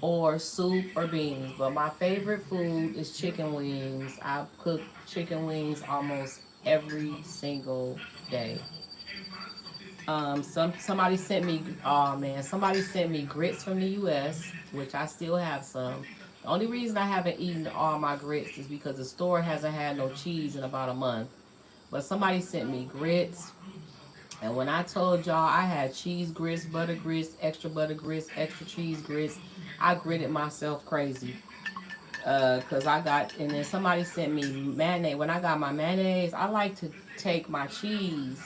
or soup or beans. But my favorite food is chicken wings. I cook chicken wings almost every single day. Somebody sent me, oh man, somebody sent me grits from the U.S., which I still have some. The only reason I haven't eaten all my grits is because the store hasn't had no cheese in about a month. But somebody sent me grits, and when I told y'all I had cheese grits, butter grits, extra cheese grits, I gritted myself crazy. Cause I got, and then somebody sent me mayonnaise. When I got my mayonnaise, I like to take my cheese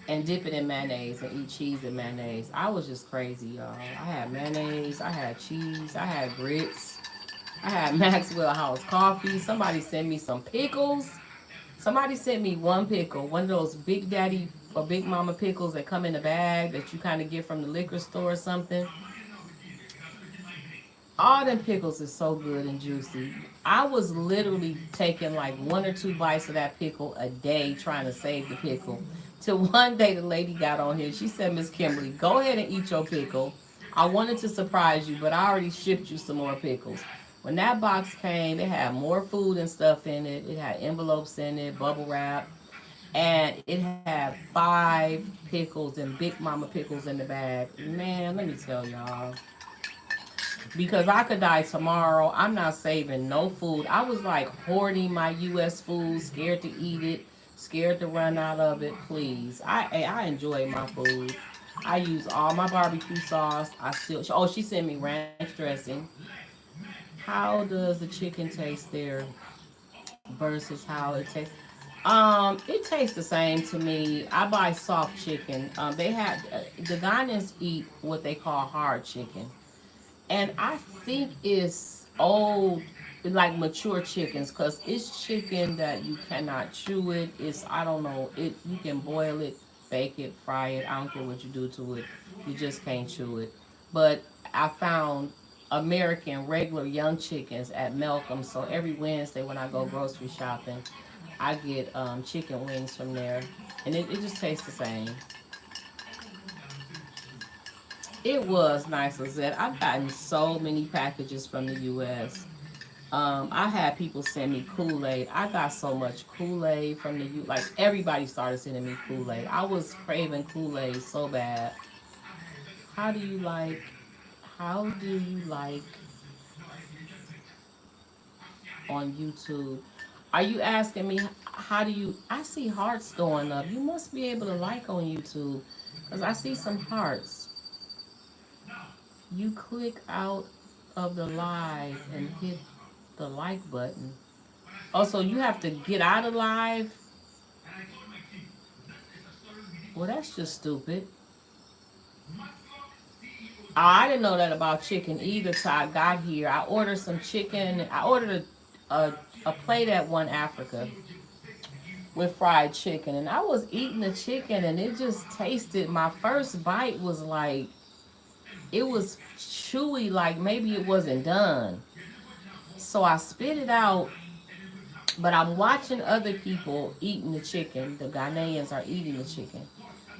and dip it in mayonnaise and eat cheese and mayonnaise. I was just crazy, y'all. I had mayonnaise, I had cheese, I had grits, I had Maxwell House coffee. Somebody sent me some pickles. Somebody sent me one pickle, one of those Big Daddy or Big Mama pickles that come in a bag that you kind of get from the liquor store or something. All them pickles is so good and juicy. I was literally taking like one or two bites of that pickle a day trying to save the pickle. Till one day the lady got on here. She said, Miss Kimberly, go ahead and eat your pickle. I wanted to surprise you, but I already shipped you some more pickles. When that box came, it had more food and stuff in it. It had envelopes in it, bubble wrap, and it had 5 pickles and Big Mama pickles in the bag. Man, let me tell y'all, because I could die tomorrow. I'm not saving no food. I was like hoarding my U.S. food, scared to eat it, scared to run out of it. Please, I enjoy my food. I use all my barbecue sauce. I still. Oh, she sent me ranch dressing. How does the chicken taste there versus how it tastes? It tastes the same to me. I buy soft chicken. They have the Ghanaians eat what they call hard chicken, and I think it's old, like mature chickens, because it's chicken that you cannot chew it. It's, I don't know, it, you can boil it, bake it, fry it. I don't care what you do to it, you just can't chew it. But I found American regular young chickens at Malcolm, so every Wednesday when I go grocery shopping, I get chicken wings from there, and it just tastes the same. It was nice, Lizette. I've gotten so many packages from the U.S. I had people send me Kool-Aid. I got so much Kool-Aid from the U. Like everybody started sending me Kool-Aid. I was craving Kool-Aid so bad. How do you like? How do you like on YouTube? Are you asking me how do you? I see hearts going up. You must be able to like on YouTube, cause I see some hearts. You click out of the live and hit the like button. Also, you have to get out of live. Well, that's just stupid. I didn't know that about chicken either till I got here. I ordered some chicken. I ordered a plate at One Africa with fried chicken, and I was eating the chicken, and it just tasted. My first bite was like, it was chewy, like maybe it wasn't done. So I spit it out, but I'm watching other people eating the chicken. The Ghanaians are eating the chicken.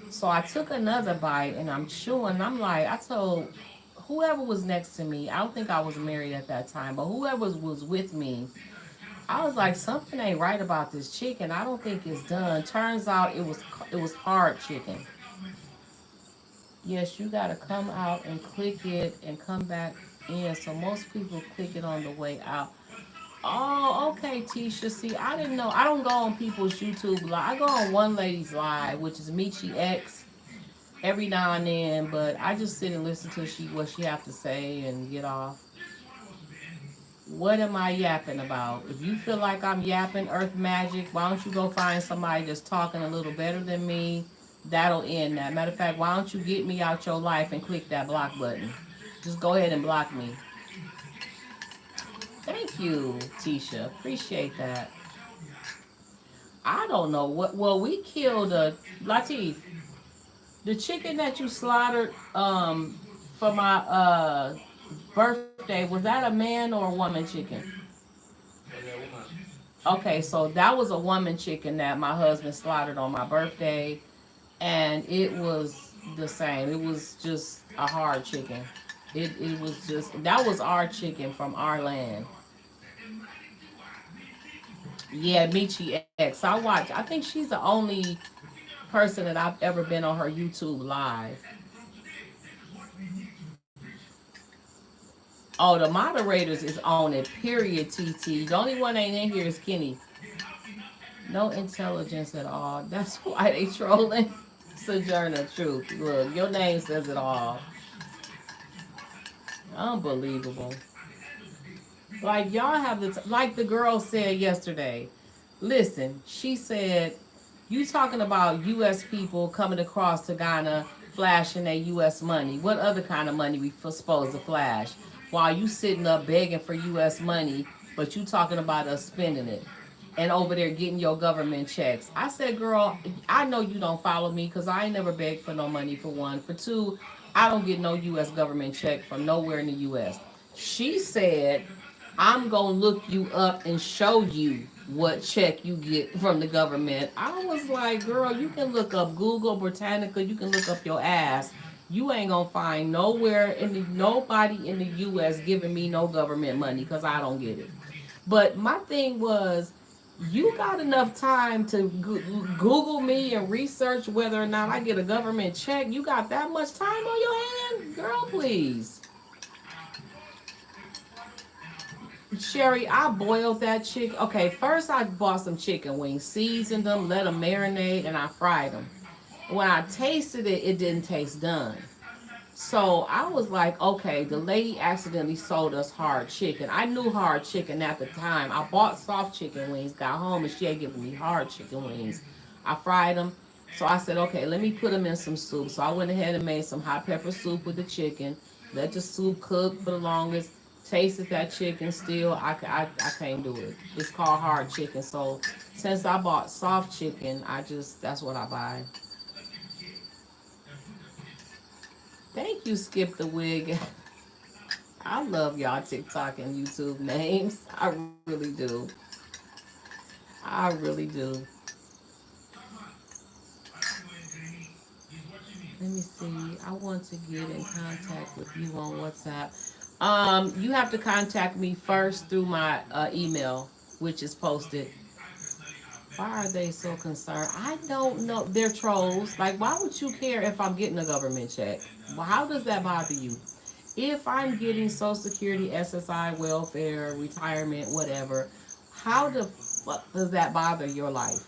So I took another bite and I'm chewing. I'm like, I told whoever was next to me, I don't think I was married at that time, but whoever was with me, I was like, something ain't right about this chicken. I don't think it's done. Turns out it was hard chicken. Yes, you gotta come out and click it and come back in. So most people click it on the way out. Oh, okay, Tisha. See, I didn't know. I don't go on people's YouTube live. I go on one lady's live, which is Michi X, every now and then. But I just sit and listen to what she have to say and get off. What am I yapping about? If you feel like I'm yapping Earth Magic, why don't you go find somebody that's talking a little better than me? That'll end that. Matter of fact, why don't you get me out your life and click that block button? Just go ahead and block me. Thank you, Tisha. Appreciate that. I don't know what. Well, we killed a Latif. The chicken that you slaughtered for my birthday, was that a man or a woman chicken? Okay, so that was a woman chicken that my husband slaughtered on my birthday, and it was the same. It was just a hard chicken. It was just, that was our chicken from our land. Yeah, Michi X. I watch. I think she's the only person that I've ever been on her YouTube live. Oh, the moderators is on it. Period. TT. The only one ain't in here is Kenny. No intelligence at all. That's why they trolling. Sojourner Truth. Look, your name says it all. Unbelievable. Like y'all have like the girl said yesterday. Listen, she said, you talking about U.S. people coming across to Ghana flashing their U.S. money. What other kind of money we supposed to flash? While you sitting up begging for U.S. money, but you talking about us spending it and over there getting your government checks. I said, girl, I know you don't follow me because I ain't never begged for no money for one. For two, I don't get no U.S. government check from nowhere in the U.S. She said, I'm gonna look you up and show you what check you get from the government. I was like, girl, you can look up Google Britannica, you can look up your ass. You ain't gonna find nowhere in nobody in the U.S. giving me no government money because I don't get it. But my thing was, you got enough time to Google me and research whether or not I get a government check. You got that much time on your hand, girl? Please. Sherry, I boiled that chicken. Okay, first I bought some chicken wings, seasoned them, let them marinate, and I fried them. When I tasted it, it didn't taste done. So I was like, okay, the lady accidentally sold us hard chicken. I knew hard chicken at the time. I bought soft chicken wings, got home, and she had given me hard chicken wings. I fried them. So I said, okay, let me put them in some soup. So I went ahead and made some hot pepper soup with the chicken. Let the soup cook for the longest. Tasted that chicken still. I can't do it. It's called hard chicken. So since I bought soft chicken, that's what I buy. Thank you, Skip the Wig. I love y'all TikTok and YouTube names. I really do. I really do. Let me see. I want to get in contact with you on WhatsApp. You have to contact me first through my email, which is posted. Why are they so concerned? I don't know. They're trolls. Like, why would you care if I'm getting a government check? Well, how does that bother you? If I'm getting Social Security, SSI, welfare, retirement, whatever, how the fuck does that bother your life?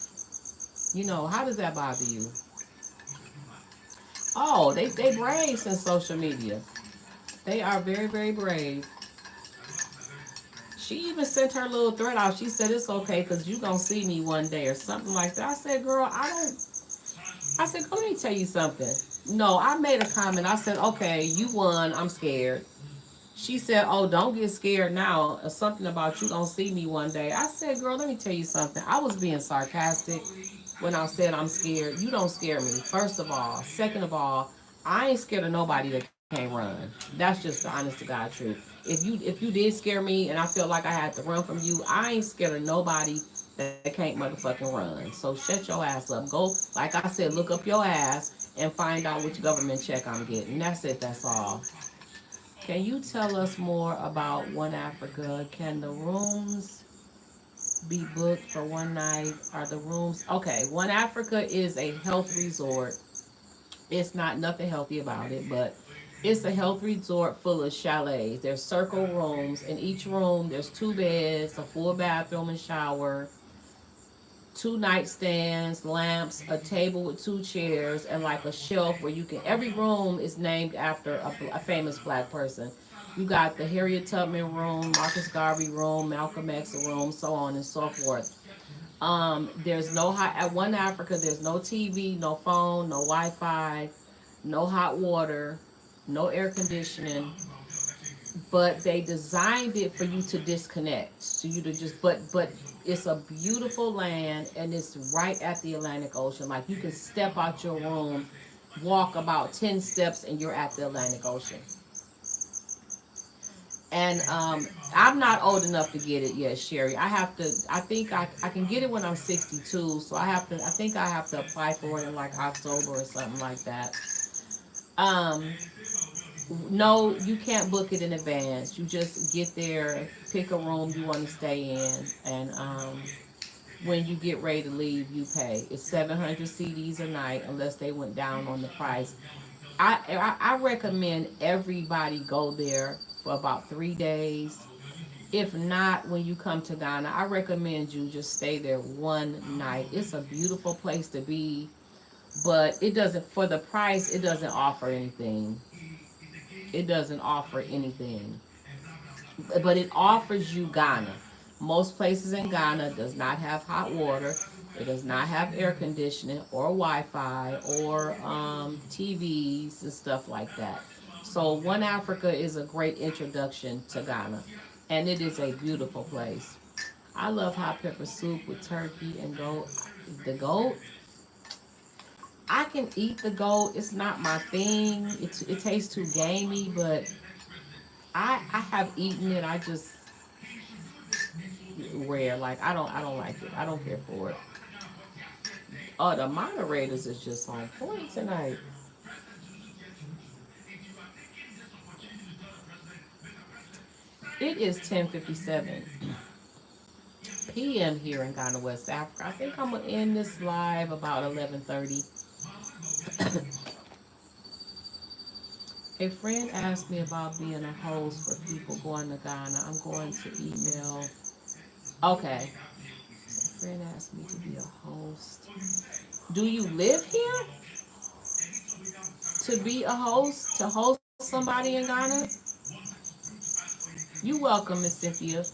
How does that bother you? Oh, they brave since social media. They are very, very brave. She even sent her little thread out. She said it's okay because you gonna see me one day or something like that. I said, girl, I don't. I said, let me tell you something. No, I made a comment. I said, okay, you won. I'm scared. She said, oh, don't get scared now. Or something about you gonna see me one day. I said, girl, let me tell you something. I was being sarcastic when I said I'm scared. You don't scare me, first of all. Second of all, I ain't scared of nobody that can't run. That's just the honest to God truth. If you did scare me and I felt like I had to run from you, I ain't scared of nobody that can't motherfucking run. So shut your ass up. Go, like I said, look up your ass and find out which government check I'm getting. That's it. That's all. Can you tell us more about One Africa? Can the rooms be booked for one night? Are the rooms okay? One Africa is a health resort. It's not nothing healthy about it, but it's a health resort full of chalets. There's circle rooms. In each room, there's two beds, a full bathroom and shower, two nightstands, lamps, a table with two chairs, and like a shelf where you can. Every room is named after a famous black person. You got the Harriet Tubman room, Marcus Garvey room, Malcolm X room, so on and so forth. There's no hot at One Africa. There's no TV, no phone, no Wi-Fi, no hot water, no air conditioning. But they designed it for you to disconnect, so you to just. But it's a beautiful land, and it's right at the Atlantic Ocean. Like you can step out your room, walk about 10 steps, and you're at the Atlantic Ocean. And I'm not old enough to get it yet, Sherry. I have to. I think I can get it when I'm 62. So I have to. I think I have to apply for it in like October or something like that. Um, no, you can't book it in advance. You just get there, pick a room you want to stay in, and when you get ready to leave, you pay. It's 700 CDs a night, unless they went down on the price. I recommend everybody go there for about 3 days. If not, when you come to Ghana, I recommend you just stay there one night. It's a beautiful place to be, but it doesn't, for the price, it doesn't offer anything. It doesn't offer anything. but it offers you Ghana. Most places in Ghana does not have hot water. It does not have air conditioning or Wi-Fi or TVs and stuff like that. So One Africa is a great introduction to Ghana, and it is a beautiful place. I love hot pepper soup with turkey and goat. The goat, I can eat the goat. It's not my thing. It tastes too gamey, but I have eaten it. I just rare. Like I don't like it. I don't care for it. Oh, the moderators is just on point tonight. It is 10:57 p.m. here in Ghana, West Africa. I think I'm gonna end this live about 11:30. A friend asked me about being a host for people going to Ghana. I'm going to email. Okay. A friend asked me to be a host. Do you live here to be a host? To host somebody in Ghana? You welcome, Miss Cynthia.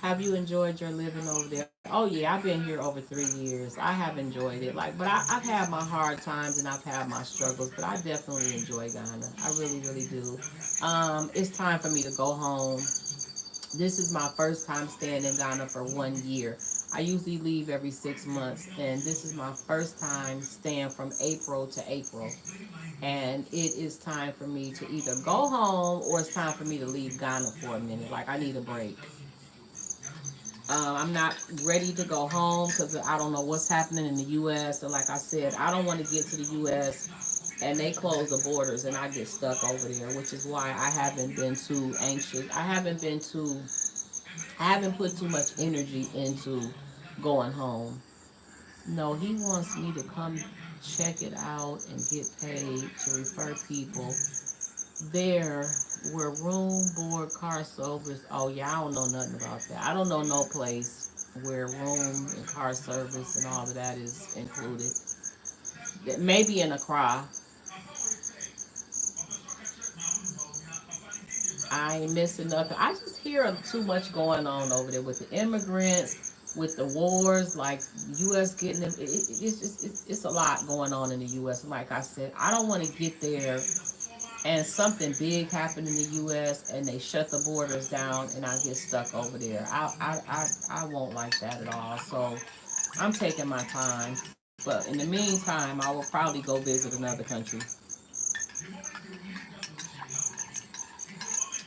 Have you enjoyed your living over there? Oh yeah, I've been here over 3 years. I have enjoyed it. Like, but I've had my hard times and I've had my struggles, but I definitely enjoy Ghana. I really, really do. It's time for me to go home. This is my first time staying in Ghana for 1 year. I usually leave every 6 months, and this is my first time staying from April to April. And it is time for me to either go home or it's time for me to leave Ghana for a minute. Like, I need a break. I'm not ready to go home because I don't know what's happening in the U.S. And like I said, I don't want to get to the U.S. and they close the borders and I get stuck over there, which is why I haven't been too anxious. I haven't put too much energy into going home. No, he wants me to come check it out and get paid to refer people there where room, board, car service. Oh yeah, I don't know nothing about that. I don't know no place where room and car service and all of that is included. Maybe in Accra. I ain't missing nothing. I just hear too much going on over there with the immigrants, with the wars, like U.S. getting them. It's a lot going on in the U.S. Like I said, I don't want to get there and something big happened in the U.S. and they shut the borders down and I get stuck over there. I won't like that at all. So I'm taking my time. But in the meantime, I will probably go visit another country.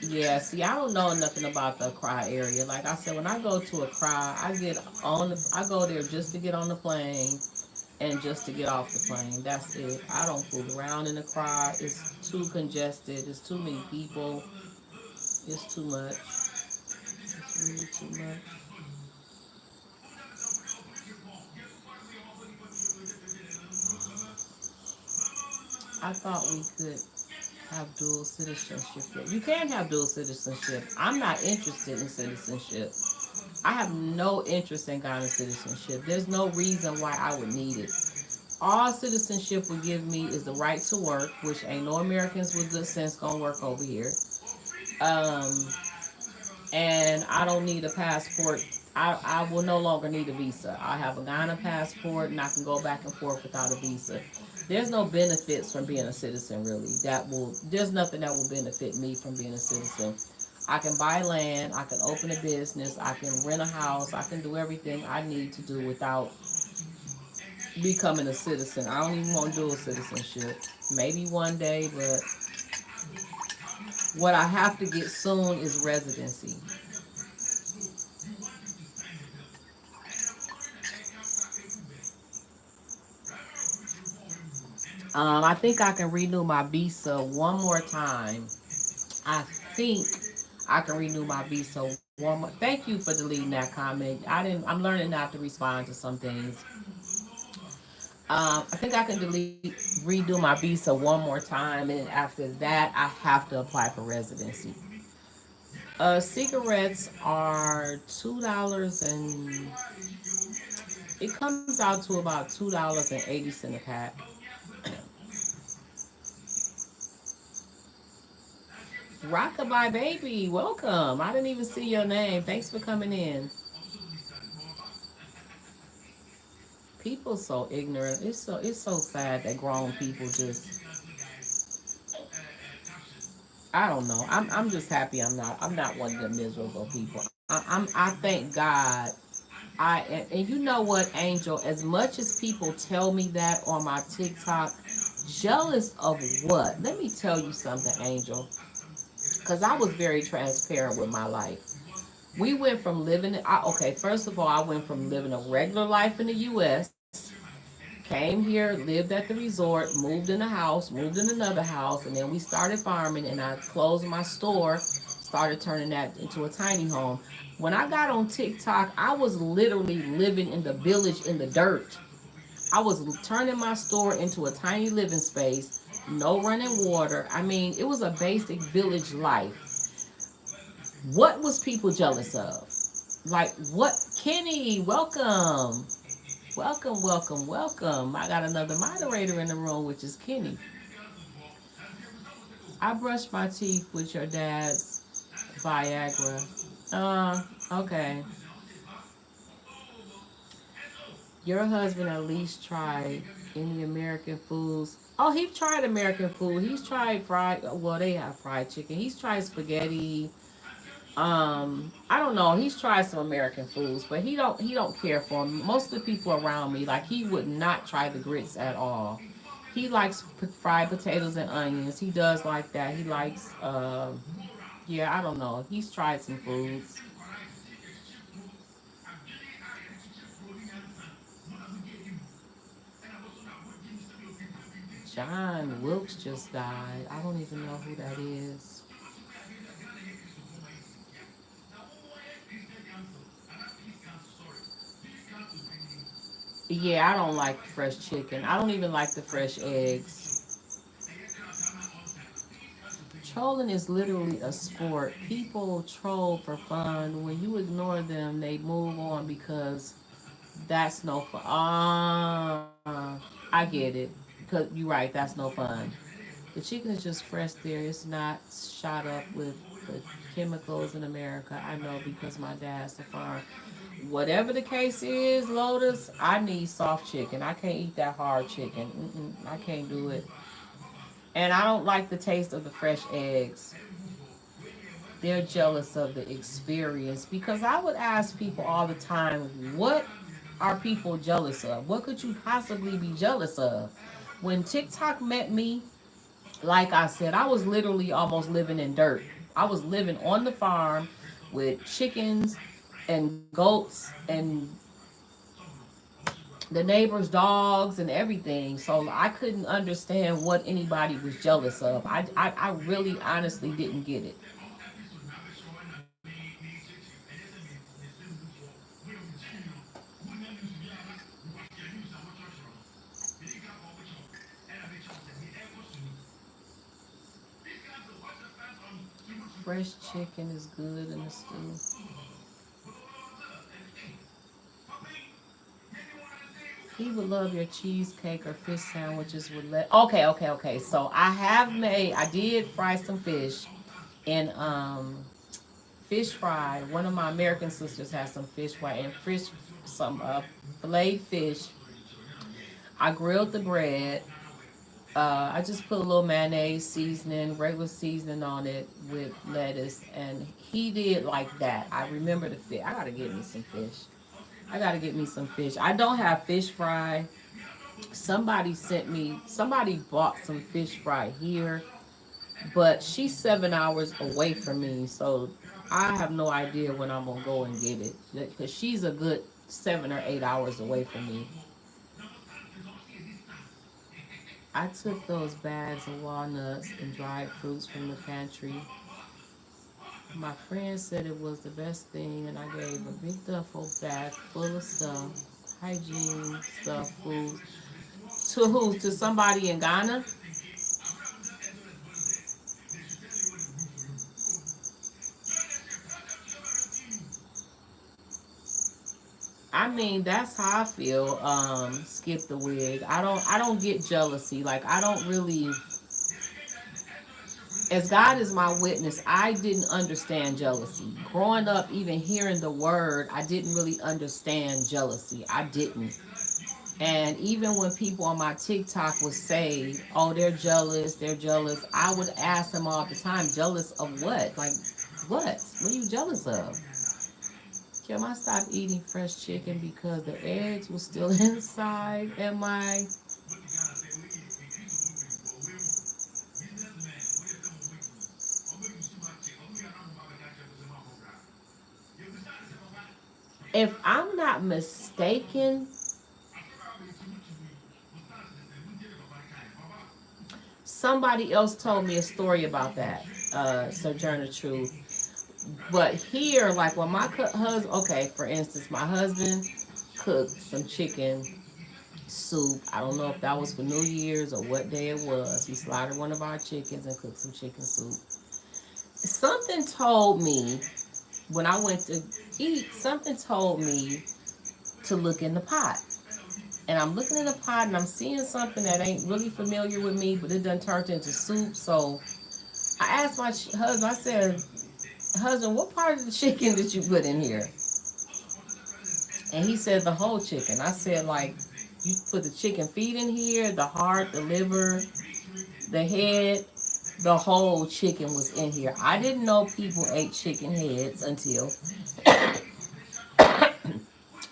Yeah, see, I don't know nothing about the Accra area. Like I said, when I go to Accra, I go there just to get on the plane and just to get off the plane. That's it. I don't fool around in Accra. It's too congested. It's too many people. It's too much. It's really too much. I thought we could have dual citizenship here. You can have dual citizenship. I'm not interested in citizenship. I have no interest in Ghana citizenship. There's no reason why I would need it. All citizenship would give me is the right to work, which ain't no Americans with good sense gonna work over here. Um, and I don't need a passport. I will no longer need a visa. I have a Ghana passport and I can go back and forth without a visa. There's no benefits from being a citizen really. There's nothing that will benefit me from being a citizen. I can buy land, I can open a business, I can rent a house, I can do everything I need to do without becoming a citizen. I don't even want dual citizenship. Maybe one day, but what I have to get soon is residency. I think I can renew my visa one more time. I think I can renew my visa one more. Thank you for deleting that comment. I'm learning not to respond to some things. I think I can redo my visa one more time, and after that, I have to apply for residency. Cigarettes are $2 and It comes out to about $2.80 a pack. Rockabye baby, welcome. I didn't even see your name. Thanks for coming in. People so ignorant. It's so sad that grown people just, I don't know. I'm just happy I'm not one of the miserable people. I thank God. And you know what, Angel? As much as people tell me that on my TikTok, jealous of what? Let me tell you something, Angel. Because I was very transparent with my life. We went from okay, first of all, I went from living a regular life in the U.S., came here, lived at the resort, moved in a house, moved in another house, and then we started farming, and I closed my store, started turning that into a tiny home. When I got on TikTok, I was literally living in the village in the dirt. I was turning my store into a tiny living space, no running water. I mean, it was a basic village life. What was people jealous of? Like, what? Kenny, welcome. Welcome, welcome, welcome. I got another moderator in the room, which is Kenny. I brushed my teeth with your dad's Viagra. Okay. Your husband at least tried any American foods. Oh, he tried American food. He's tried fried. Well, they have fried chicken. He's tried spaghetti. I don't know. He's tried some American foods, but he don't care for them. Most of the people around me, like, he would not try the grits at all. He likes fried potatoes and onions. He does like that. He likes yeah, I don't know. He's tried some foods. John Wilkes just died. I don't even know who that is. Yeah, I don't like fresh chicken. I don't even like the fresh eggs. Trolling is literally a sport. People troll for fun. When you ignore them, they move on because that's no fun. I get it. Cause you're right. That's no fun. The chicken is just fresh there. It's not shot up with the chemicals in America. I know because my dad's a farm. Whatever the case is, Lotus, I need soft chicken. I can't eat that hard chicken. I can't do it. And I don't like the taste of the fresh eggs. They're jealous of the experience because I would ask people all the time, what are people jealous of? What could you possibly be jealous of? When TikTok met me, like I said, I was literally almost living in dirt. I was living on the farm with chickens and goats and the neighbors' dogs and everything. So I couldn't understand what anybody was jealous of. I really honestly didn't get it. Fresh chicken is good in the stew. He would love your cheesecake or fish sandwiches with Okay, okay, okay. So I did fry some fish and fish fry. One of my American sisters has some fish fry and some filleted fish. I grilled the bread. I just put a little mayonnaise seasoning, regular seasoning on it with lettuce, and he did like that. I remember the fish. I gotta get me some fish. I gotta get me some fish. I don't have fish fry. Somebody bought some fish fry here, but she's 7 hours away from me, so I have no idea when I'm gonna go and get it because she's a good 7 or 8 hours away from me. I took those bags of walnuts and dried fruits from the pantry. My friend said it was the best thing, and I gave a big duffel bag full of stuff, hygiene stuff, food. To who? To somebody in Ghana? mean, that's how I feel. Skip the wig. I don't get jealousy. Like I don't really, as God is my witness, I didn't understand jealousy. Growing up, even hearing the word, I didn't really understand jealousy. I didn't. And even when people on my TikTok would say, "Oh, they're jealous," I would ask them all the time, "Jealous of what? Like, what? What are you jealous of?" Kim, I stopped eating fresh chicken because the eggs were still inside. Am I? If I'm not mistaken, somebody else told me a story about that, Sojourner Truth. But here, like when my husband, okay, for instance, my husband cooked some chicken soup. I don't know if that was for New Year's or what day it was. He slaughtered one of our chickens and cooked some chicken soup. Something told me when I went to eat, something told me to look in the pot. And I'm looking in the pot and I'm seeing something that ain't really familiar with me, but it done turned into soup. So I asked my husband, I said, "Husband, what part of the chicken did you put in here?" And he said, "The whole chicken." I said, "Like, you put the chicken feet in here, the heart, the liver, the head, the whole chicken was in here." I didn't know people ate chicken heads until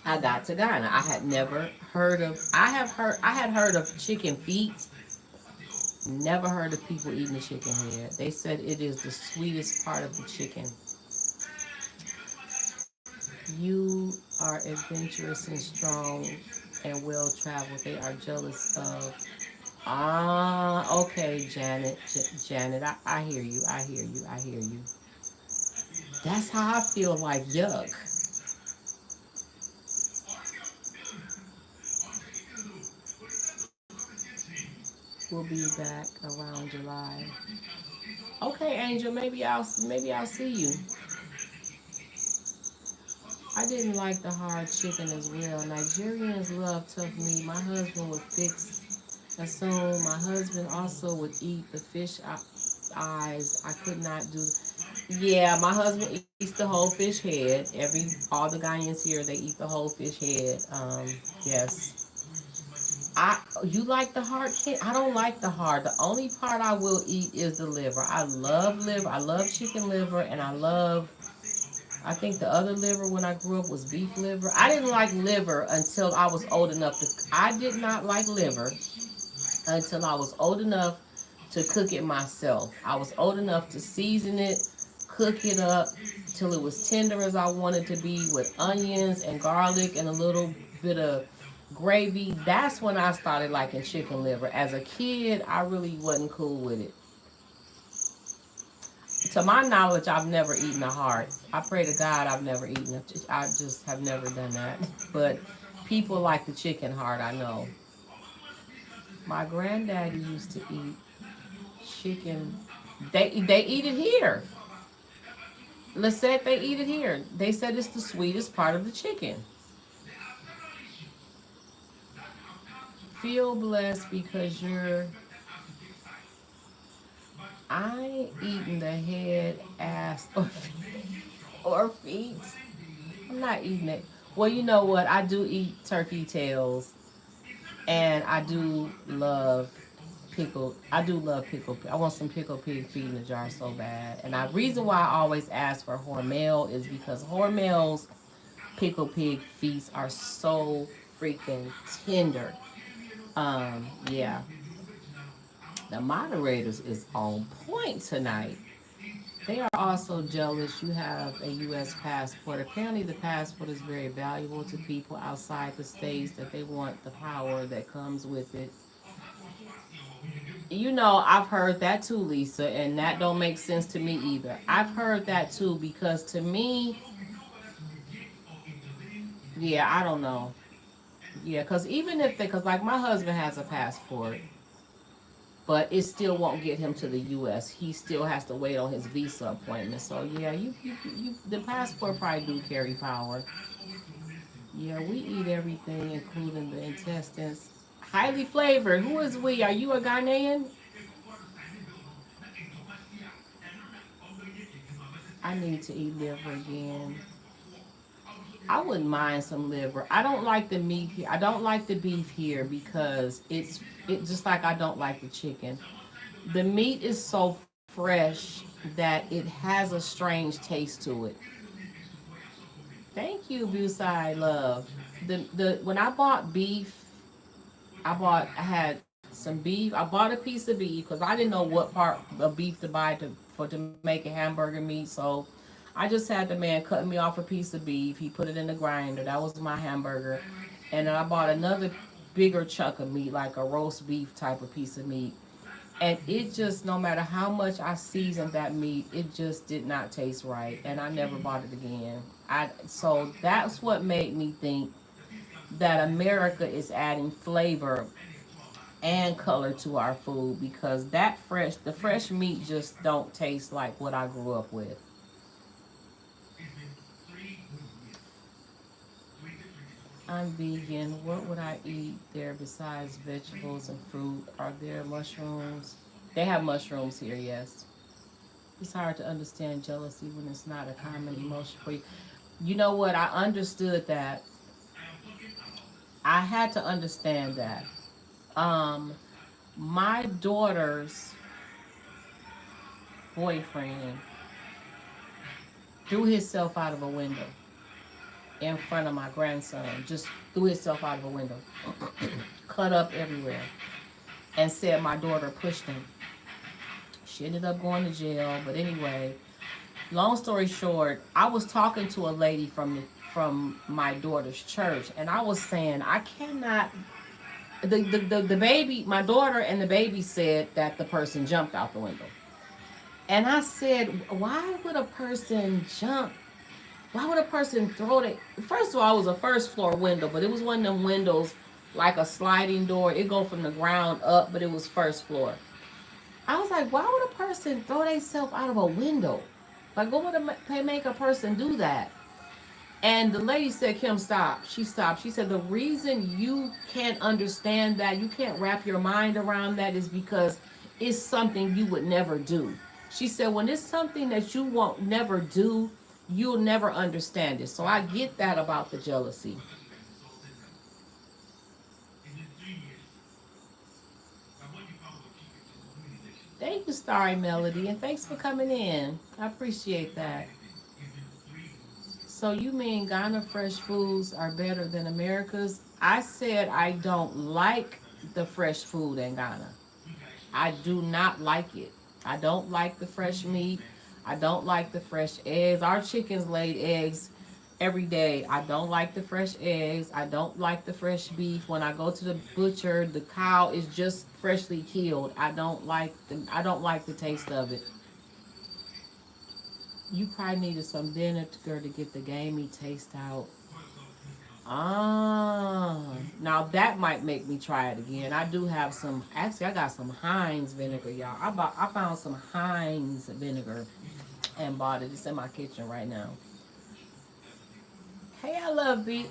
I got to Ghana. I had never heard of. I had heard of chicken feet. Never heard of people eating the chicken head. They said it is the sweetest part of the chicken. You are adventurous and strong and well traveled. They are jealous of. Ah, okay, Janet. Janet, I hear you. I hear you. I hear you. That's how I feel like yuck. We'll be back around July. Okay, Angel, maybe I'll see you. I didn't like the hard chicken as well. Nigerians love tough meat. My husband would fix as soon. My husband also would eat the fish eyes. I could not do. Yeah, my husband eats the whole fish head. All the Ghanaians here, they eat the whole fish head. Yes. You like the heart? I don't like the heart. The only part I will eat is the liver. I love liver. I love chicken liver, and I love. I think the other liver when I grew up was beef liver. I didn't like liver until I was old enough to. I did not like liver until I was old enough to cook it myself. I was old enough to season it, cook it up till it was tender as I wanted to be with onions and garlic and a little bit of gravy. That's when I started liking chicken liver. As a kid, I really wasn't cool with it. To my knowledge, I've never eaten a heart. I pray to God I've never eaten it. I just have never done that. But people like the chicken heart, I know. My granddaddy used to eat chicken. They eat it here. Lisette, they eat it here. They said it's the sweetest part of the chicken. Feel blessed because you're. I ain't eating the head, ass, or feet. I'm not eating it. Well, you know what? I do eat turkey tails, and I do love pickled. I do love pickled. I want some pickled pig feet in the jar so bad. And the reason why I always ask for Hormel is because Hormel's pickled pig feet are so freaking tender. Yeah, the moderators is on point tonight. They are also jealous you have a U.S. passport. Apparently, the passport is very valuable to people outside the states, that they want the power that comes with it. You know, I've heard that too, Lisa, and that don't make sense to me either. I've heard that too because to me, yeah, I don't know. Yeah, because even if they, because like my husband has a passport, but it still won't get him to the U.S. He still has to wait on his visa appointment. So yeah, the passport probably do carry power. Yeah, we eat everything, including the intestines. Highly flavored. Who is we? Are you a Ghanaian? I need to eat liver again. I wouldn't mind some liver. I don't like the meat here. I don't like the beef here because it just like I don't like the chicken. The meat is so fresh that it has a strange taste to it. Thank you, Busai love. The when I bought beef, I had some beef. I bought a piece of beef because I didn't know what part of beef to buy to make a hamburger meat. So I just had the man cutting me off a piece of beef. He put it in the grinder. That was my hamburger, and then I bought another bigger chunk of meat, like a roast beef type of piece of meat. And it just, no matter how much I seasoned that meat, it just did not taste right, and I never bought it again. So that's what made me think that America is adding flavor and color to our food because the fresh meat just don't taste like what I grew up with. I'm vegan. What would I eat there besides vegetables and fruit? Are there mushrooms? They have mushrooms here, yes. It's hard to understand jealousy when it's not a common emotion for you. You know what? I understood that. I had to understand that. Um, my daughter's boyfriend threw himself out of a window in front of my grandson. Just threw himself out of a window, cut up everywhere, and said my daughter pushed him. She ended up going to jail. But anyway, long story short, I was talking to a lady from my daughter's church, and I was saying I cannot. The baby, my daughter and the baby said that the person jumped out the window. And I said, why would a person jump? Why would a person throw it? First of all, it was a first floor window, but it was one of them windows like a sliding door. It go from the ground up, but it was first floor. I was like, why would a person throw themselves out of a window? Like, what would make a person do that? And the lady said, Kim, stop. She stopped. She said, the reason you can't understand that, you can't wrap your mind around that is because it's something you would never do. She said, when it's something that you won't never do, you'll never understand it. So I get that about the jealousy. Thank you, Starry Melody, and thanks for coming in. I appreciate that. So you mean Ghana fresh foods are better than America's? I said I don't like the fresh food in Ghana. I do not like it. I don't like the fresh meat. I don't like the fresh eggs. Our chickens laid eggs every day. I don't like the fresh eggs. I don't like the fresh beef. When I go to the butcher, the cow is just freshly killed. I don't like the taste of it. You probably needed some vinegar to get the gamey taste out. Ah, now that might make me try it again. I do have some. Actually, I got some Heinz vinegar, y'all. I found some Heinz vinegar and bought it. It's in my kitchen right now. Hey, I love beat.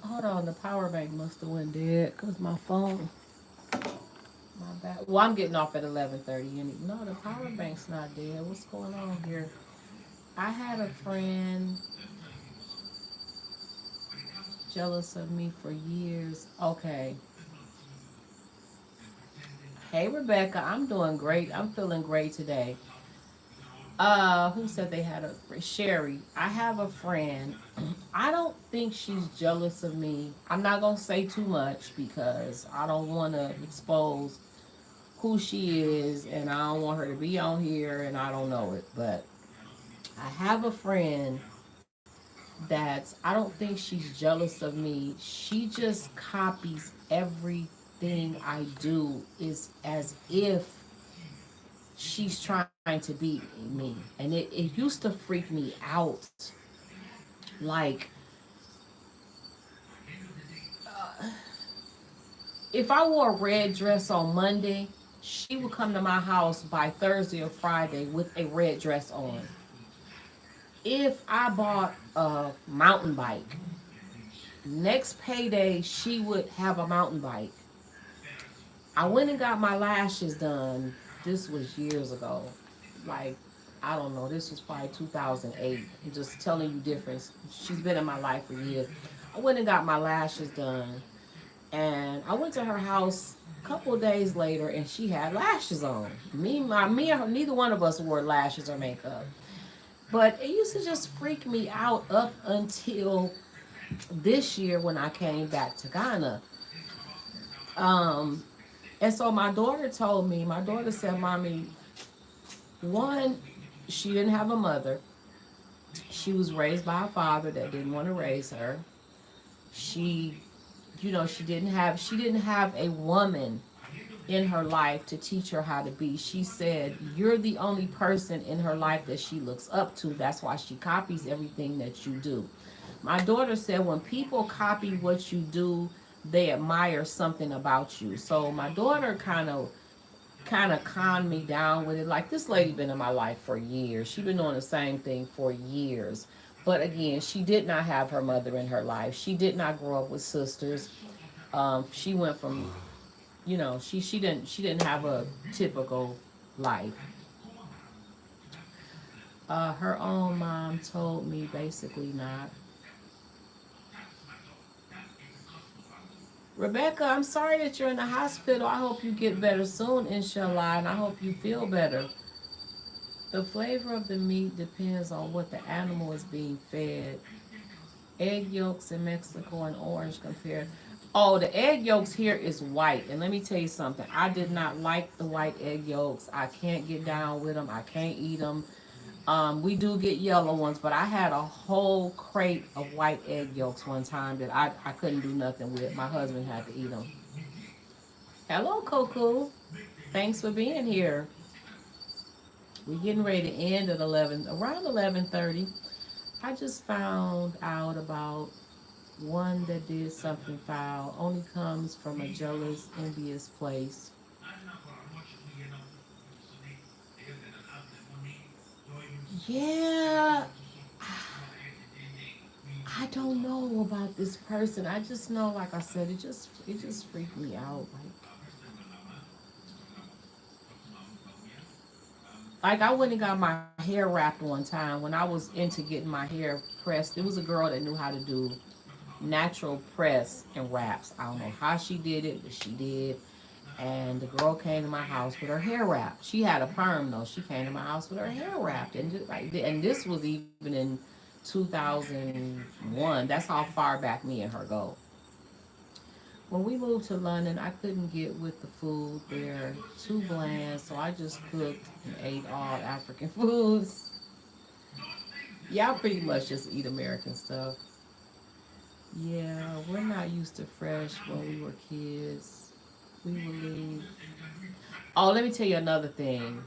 Hold on, the power bank must have went dead because my phone. My bad. Well, I'm getting off at 11:30. No, the power bank's not dead. What's going on here? I had a friend jealous of me for years. Okay. Hey, Rebecca. I'm doing great. I'm feeling great today. Who said they had a Sherry? I have a friend. I don't think she's jealous of me. I'm not gonna say too much because I don't want to expose who she is, and I don't want her to be on here, and I don't know it. But I have a friend that I don't think she's jealous of me. She just copies everything I do, is as if she's trying to beat me. And it used to freak me out. Like, if I wore a red dress on Monday, she would come to my house by Thursday or Friday with a red dress on. If I bought a mountain bike Next payday, she would have a mountain bike. I went and got my lashes done. This was years ago. Like, I don't know, this was probably 2008. I'm just telling you difference. She's been in my life for years. I went and got my lashes done. And I went to her house a couple of days later and she had lashes on. Me and her, neither one of us wore lashes or makeup. But it used to just freak me out up until this year when I came back to Ghana. Um, and so my daughter said, Mommy, one, she didn't have a mother. She was raised by a father that didn't want to raise her. She, she didn't have a woman in her life to teach her how to be. She said, you're the only person in her life that she looks up to. That's why she copies everything that you do. My daughter said, when people copy what you do, they admire something about you. So my daughter kind of calmed me down with it. Like, this lady been in my life for years. She been doing the same thing for years. But again, she did not have her mother in her life. She did not grow up with sisters. She went from, she didn't have a typical life. Her own mom told me basically not. Rebecca, I'm sorry that you're in the hospital. I hope you get better soon, inshallah, and I hope you feel better. The flavor of the meat depends on what the animal is being fed. Egg yolks in Mexico and orange compared. Oh, the egg yolks here is white. And let me tell you something. I did not like the white egg yolks. I can't get down with them. I can't eat them. We do get yellow ones, but I had a whole crate of white egg yolks one time that I couldn't do nothing with. My husband had to eat them. Hello, Coco. Thanks for being here. We're getting ready to end at 11, around 11:30. I just found out about one that did something foul. Only comes from a jealous, envious place. Yeah, I don't know about this person. I just know, like I said, it just freaked me out. Like I went and got my hair wrapped one time when I was into getting my hair pressed. There was a girl that knew how to do natural press and wraps. I don't know how she did it, but she did. And the girl came to my house with her hair wrapped. She had a perm though. She came to my house with her hair wrapped, and and this was even in 2001. That's how far back me and her go. When we moved to London, I couldn't get with the food there. Too bland, so I just cooked and ate all African foods. Y'all pretty much just eat American stuff. Yeah, we're not used to fresh when we were kids. We would leave. Oh, let me tell you another thing.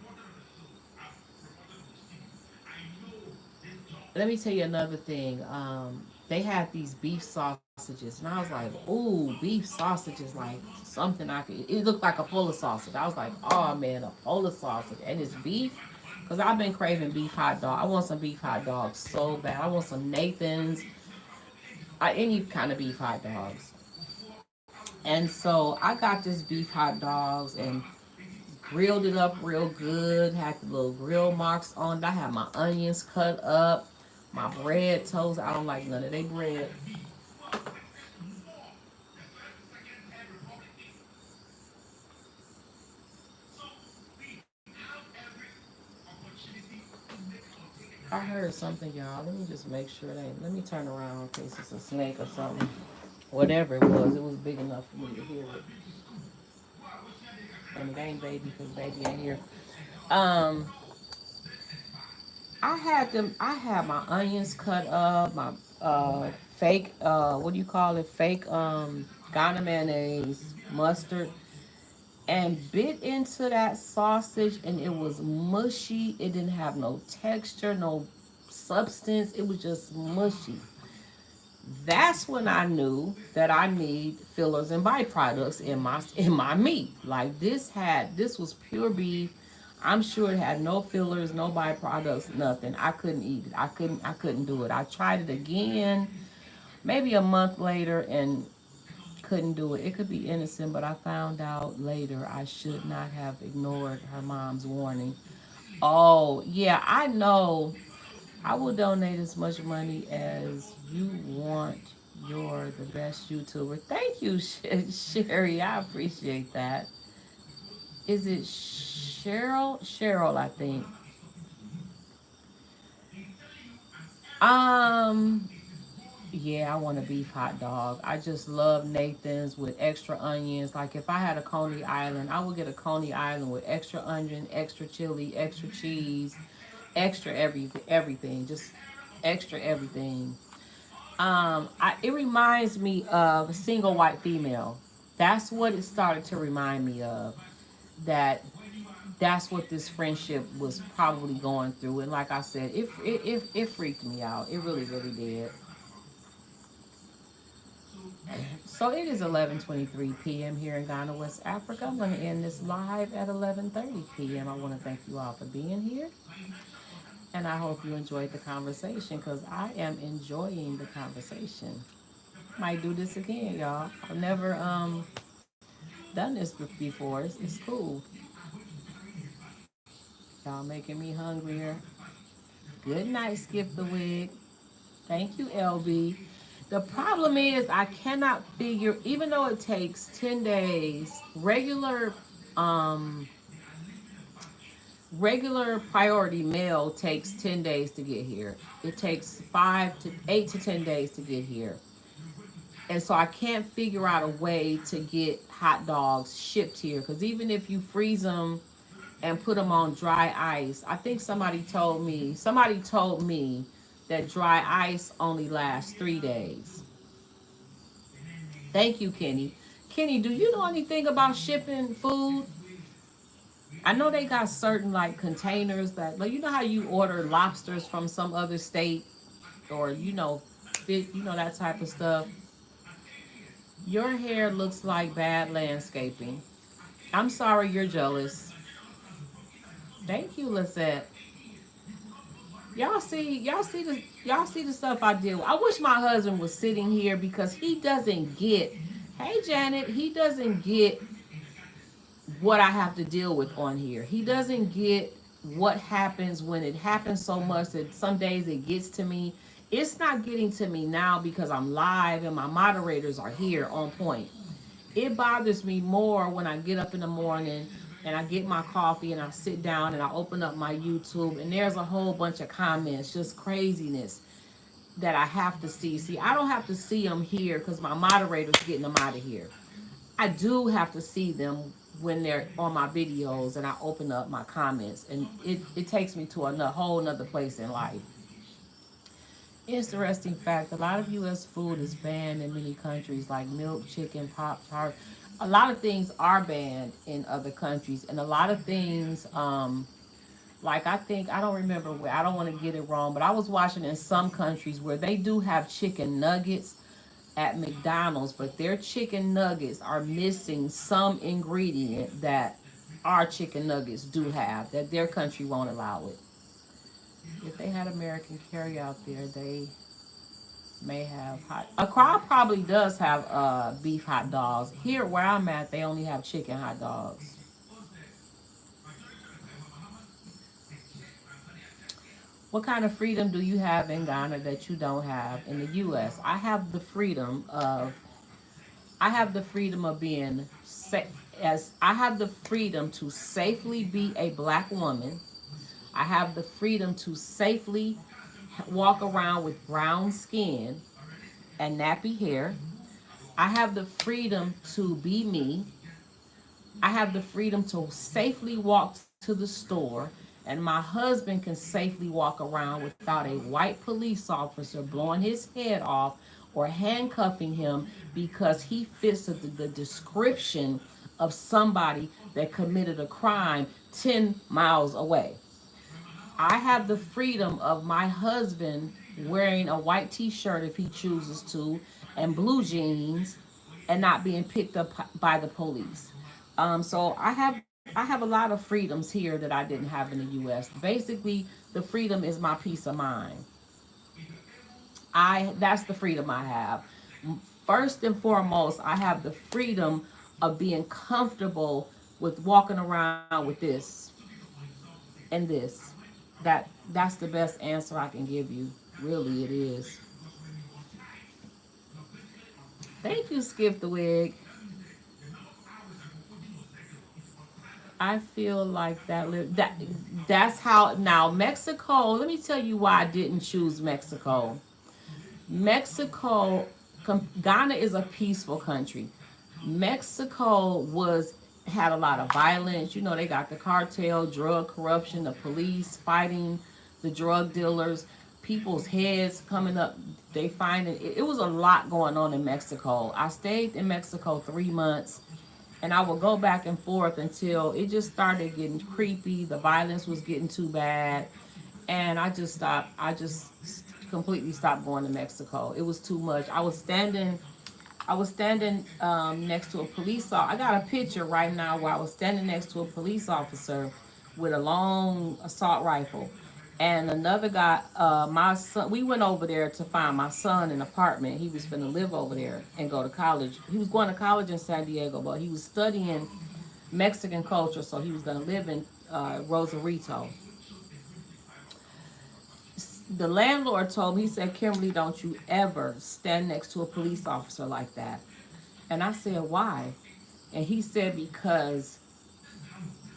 Let me tell you another thing. They had these beef sausages, and I was like, "Ooh, beef sausages, like something I could." It looked like a Polish sausage. I was like, "Oh man, a Polish sausage, and it's beef." Cause I've been craving beef hot dog. I want some beef hot dogs so bad. I want some Nathan's, any kind of beef hot dogs. And so I got this beef hot dogs and grilled it up real good. Had the little grill marks on it. I had my onions cut up, my bread toast. I don't like none of they bread. I heard something, y'all. Let me just make sure it ain't. Let me turn around in case it's a snake or something. Whatever it was big enough for me to hear it. And it ain't baby because baby ain't here. Um, I had my onions cut up, my fake what do you call it? Fake Ghana mayonnaise, mustard, and bit into that sausage and it was mushy. It didn't have no texture, no substance. It was just mushy. That's when I knew that I need fillers and byproducts in my meat. Like this was pure beef. I'm sure it had no fillers, no byproducts, nothing. I couldn't eat it. I couldn't do it. I tried it again. maybe a month later and couldn't do it. It could be innocent, but I found out later I should not have ignored her mom's warning. Oh, yeah, I know. I will donate as much money as you want. You're the best YouTuber. Thank you, Sherry. I appreciate that. Is it Cheryl? Cheryl, I think. Um, yeah, I want a beef hot dog. I just love Nathan's with extra onions. Like if I had a Coney Island, I would get a Coney Island with extra onion, extra chili, extra cheese, extra everything, just extra everything. It reminds me of a single white female. That's what it started to remind me of. That that's what this friendship was probably going through. And like I said, it freaked me out. It really, really did. So it is 11:23 p.m. here in Ghana, West Africa. I'm going to end this live at 11:30 p.m. I want to thank you all for being here. And I hope you enjoyed the conversation because I am enjoying the conversation. Might do this again, y'all. I've never done this before. It's cool. Y'all making me hungrier. Good night, Skip the Wig. Thank you, LB. The problem is I cannot figure, even though it takes 10 days, um regular priority mail takes 10 days to get here. It takes 8 to 10 days to get here. And so I can't figure out a way to get hot dogs shipped here because even if you freeze them and put them on dry ice, I think somebody told me that dry ice only lasts 3 days. Thank you, Kenny. Kenny, do you know anything about shipping food? I know they got certain like containers that, like, you know how you order lobsters from some other state, or fish, that type of stuff. Your hair looks like bad landscaping. I'm sorry you're jealous. Thank you, Lisette. Y'all see the stuff I do. I wish my husband was sitting here because he doesn't get. Hey Janet, he doesn't get what I have to deal with on here. He doesn't get what happens when it happens so much that some days it gets to me. It's not getting to me now because I'm live and my moderators are here on point. It bothers me more when I get up in the morning and I get my coffee and I sit down and I open up my YouTube and there's a whole bunch of comments, just craziness that I have to see. See, I don't have to see them here because my moderator's getting them out of here. I do have to see them when they're on my videos and I open up my comments, and it takes me to a whole nother place in life. Interesting fact, a lot of U.S. food is banned in many countries like milk, chicken, pop tart. A lot of things are banned in other countries, and a lot of things, like I think, I don't remember where, I don't want to get it wrong, but I was watching in some countries where they do have chicken nuggets at McDonald's, but their chicken nuggets are missing some ingredient that our chicken nuggets do have, that their country won't allow it. If they had American carry out there, they may have hot. Accra probably does have beef hot dogs. Here where I'm at, they only have chicken hot dogs. What kind of freedom do you have in Ghana that you don't have in the U.S.? I have the freedom of being as I have the freedom to safely be a black woman. I have the freedom to safely walk around with brown skin and nappy hair. I have the freedom to be me. I have the freedom to safely walk to the store, and my husband can safely walk around without a white police officer blowing his head off or handcuffing him because he fits the description of somebody that committed a crime 10 miles away. I have the freedom of my husband wearing a white t-shirt if he chooses to and blue jeans and not being picked up by the police. So I have a lot of freedoms here that I didn't have in the U.S. Basically, the freedom is my peace of mind. That's the freedom I have. First and foremost, I have the freedom of being comfortable with walking around with this and this. That's the best answer I can give you. Really, it is. Thank you, Skip the Wig. I feel like that's how now Mexico. Let me tell you why I didn't choose Mexico. Mexico, Ghana is a peaceful country. Mexico was had a lot of violence. You know, they got the cartel, drug corruption, the police fighting the drug dealers, people's heads coming up. They finding it was a lot going on in Mexico. I stayed in Mexico 3 months, and I would go back and forth until it just started getting creepy. The violence was getting too bad, and I just stopped. I just completely stopped going to Mexico. It was too much. I was standing next to a police officer. I got a picture right now where I was standing next to a police officer with a long assault rifle. And another guy, my son, we went over there to find my son an apartment. He was finna live over there and go to college. He was going to college in San Diego, but he was studying Mexican culture, so he was gonna live in Rosarito. The landlord told me, he said, Kimberly, don't you ever stand next to a police officer like that. And I said, why? And he said, because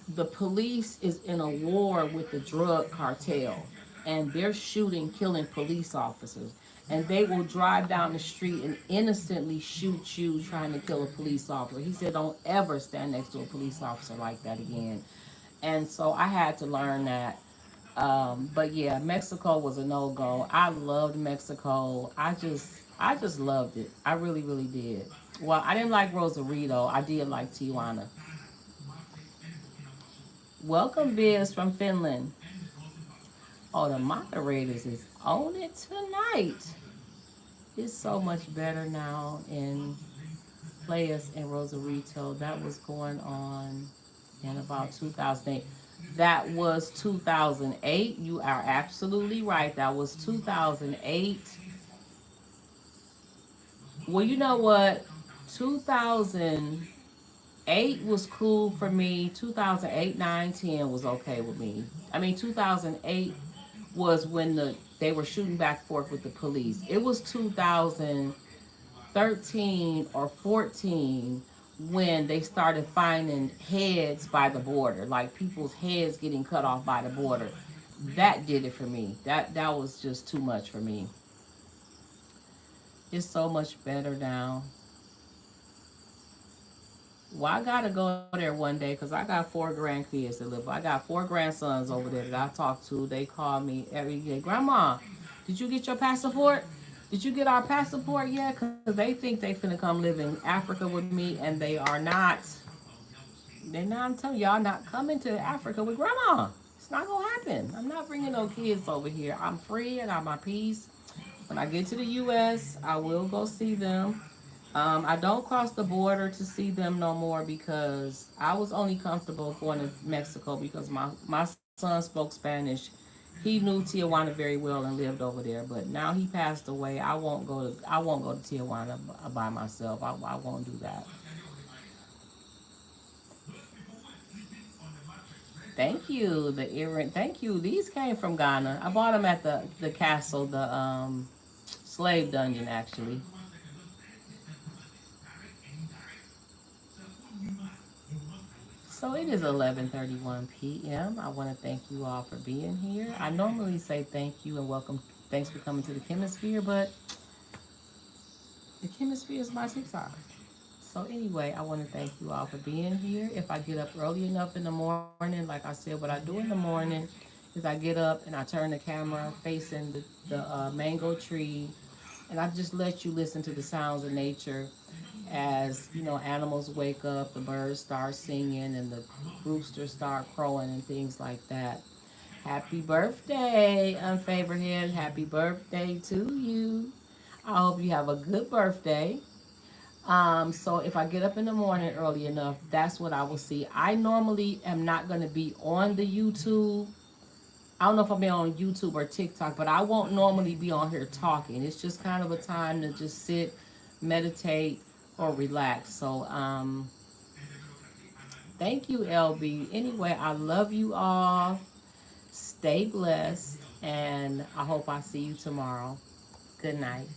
the police is in a war with the drug cartel, and they're shooting, killing police officers. And they will drive down the street and innocently shoot you trying to kill a police officer. He said, don't ever stand next to a police officer like that again. And so I had to learn that. But yeah, Mexico was a no go. I loved Mexico. I just loved it. I really, really did. Well, I didn't like Rosarito. I did like Tijuana. Welcome, Biz from Finland. Oh, the moderators is on it tonight. It's so much better now in Playas and Rosarito. That was going on in about 2008. That was 2008. You are absolutely right. That was 2008. Well, you know what? 2008 was cool for me. 2008, 9, 10 was okay with me. I mean, 2008 was when they were shooting back and forth with the police. It was 2013 or 14 when they started finding heads by the border, like people's heads getting cut off by the border. That did it for me. That was just too much for me. It's so much better now. Well, I gotta go there one day because I got 4 grandkids to live. I got 4 grandsons over there that I talk to. They call me every day. Grandma, did you get your passport? Did you get our passport yet? Because they think they finna come live in Africa with me, and they are not. They're not. I'm telling y'all, not coming to Africa with grandma. It's not gonna happen. I'm not bringing no kids over here. I'm free and I'm at peace. When I get to the U.S., I will go see them. I don't cross the border to see them no more because I was only comfortable going to Mexico because my son spoke Spanish. He knew Tijuana very well and lived over there, but now he passed away. I won't go to Tijuana by myself. I won't do that. Thank you, the earring. Thank you. These came from Ghana. I bought them at the castle, the slave dungeon actually. So it is 11:31 p.m. I want to thank you all for being here. I normally say thank you and welcome, thanks for coming to the Chemisphere, but the Chemisphere is my TikTok. So anyway, I want to thank you all for being here. If I get up early enough in the morning, like I said, what I do in the morning is I get up and I turn the camera facing the mango tree, and I just let you listen to the sounds of nature as you know animals wake up, the birds start singing, and the roosters start crowing and things like that. Happy birthday, unfavored head. Happy birthday to you. I hope you have a good birthday. So if I get up in the morning early enough, that's what I will see. I normally am not going to be on the YouTube I don't know if I'll be on YouTube or TikTok, but I won't normally be on here talking. It's just kind of a time to just sit, meditate, or relax. So, thank you, LB. Anyway, I love you all. Stay blessed, and I hope I see you tomorrow. Good night.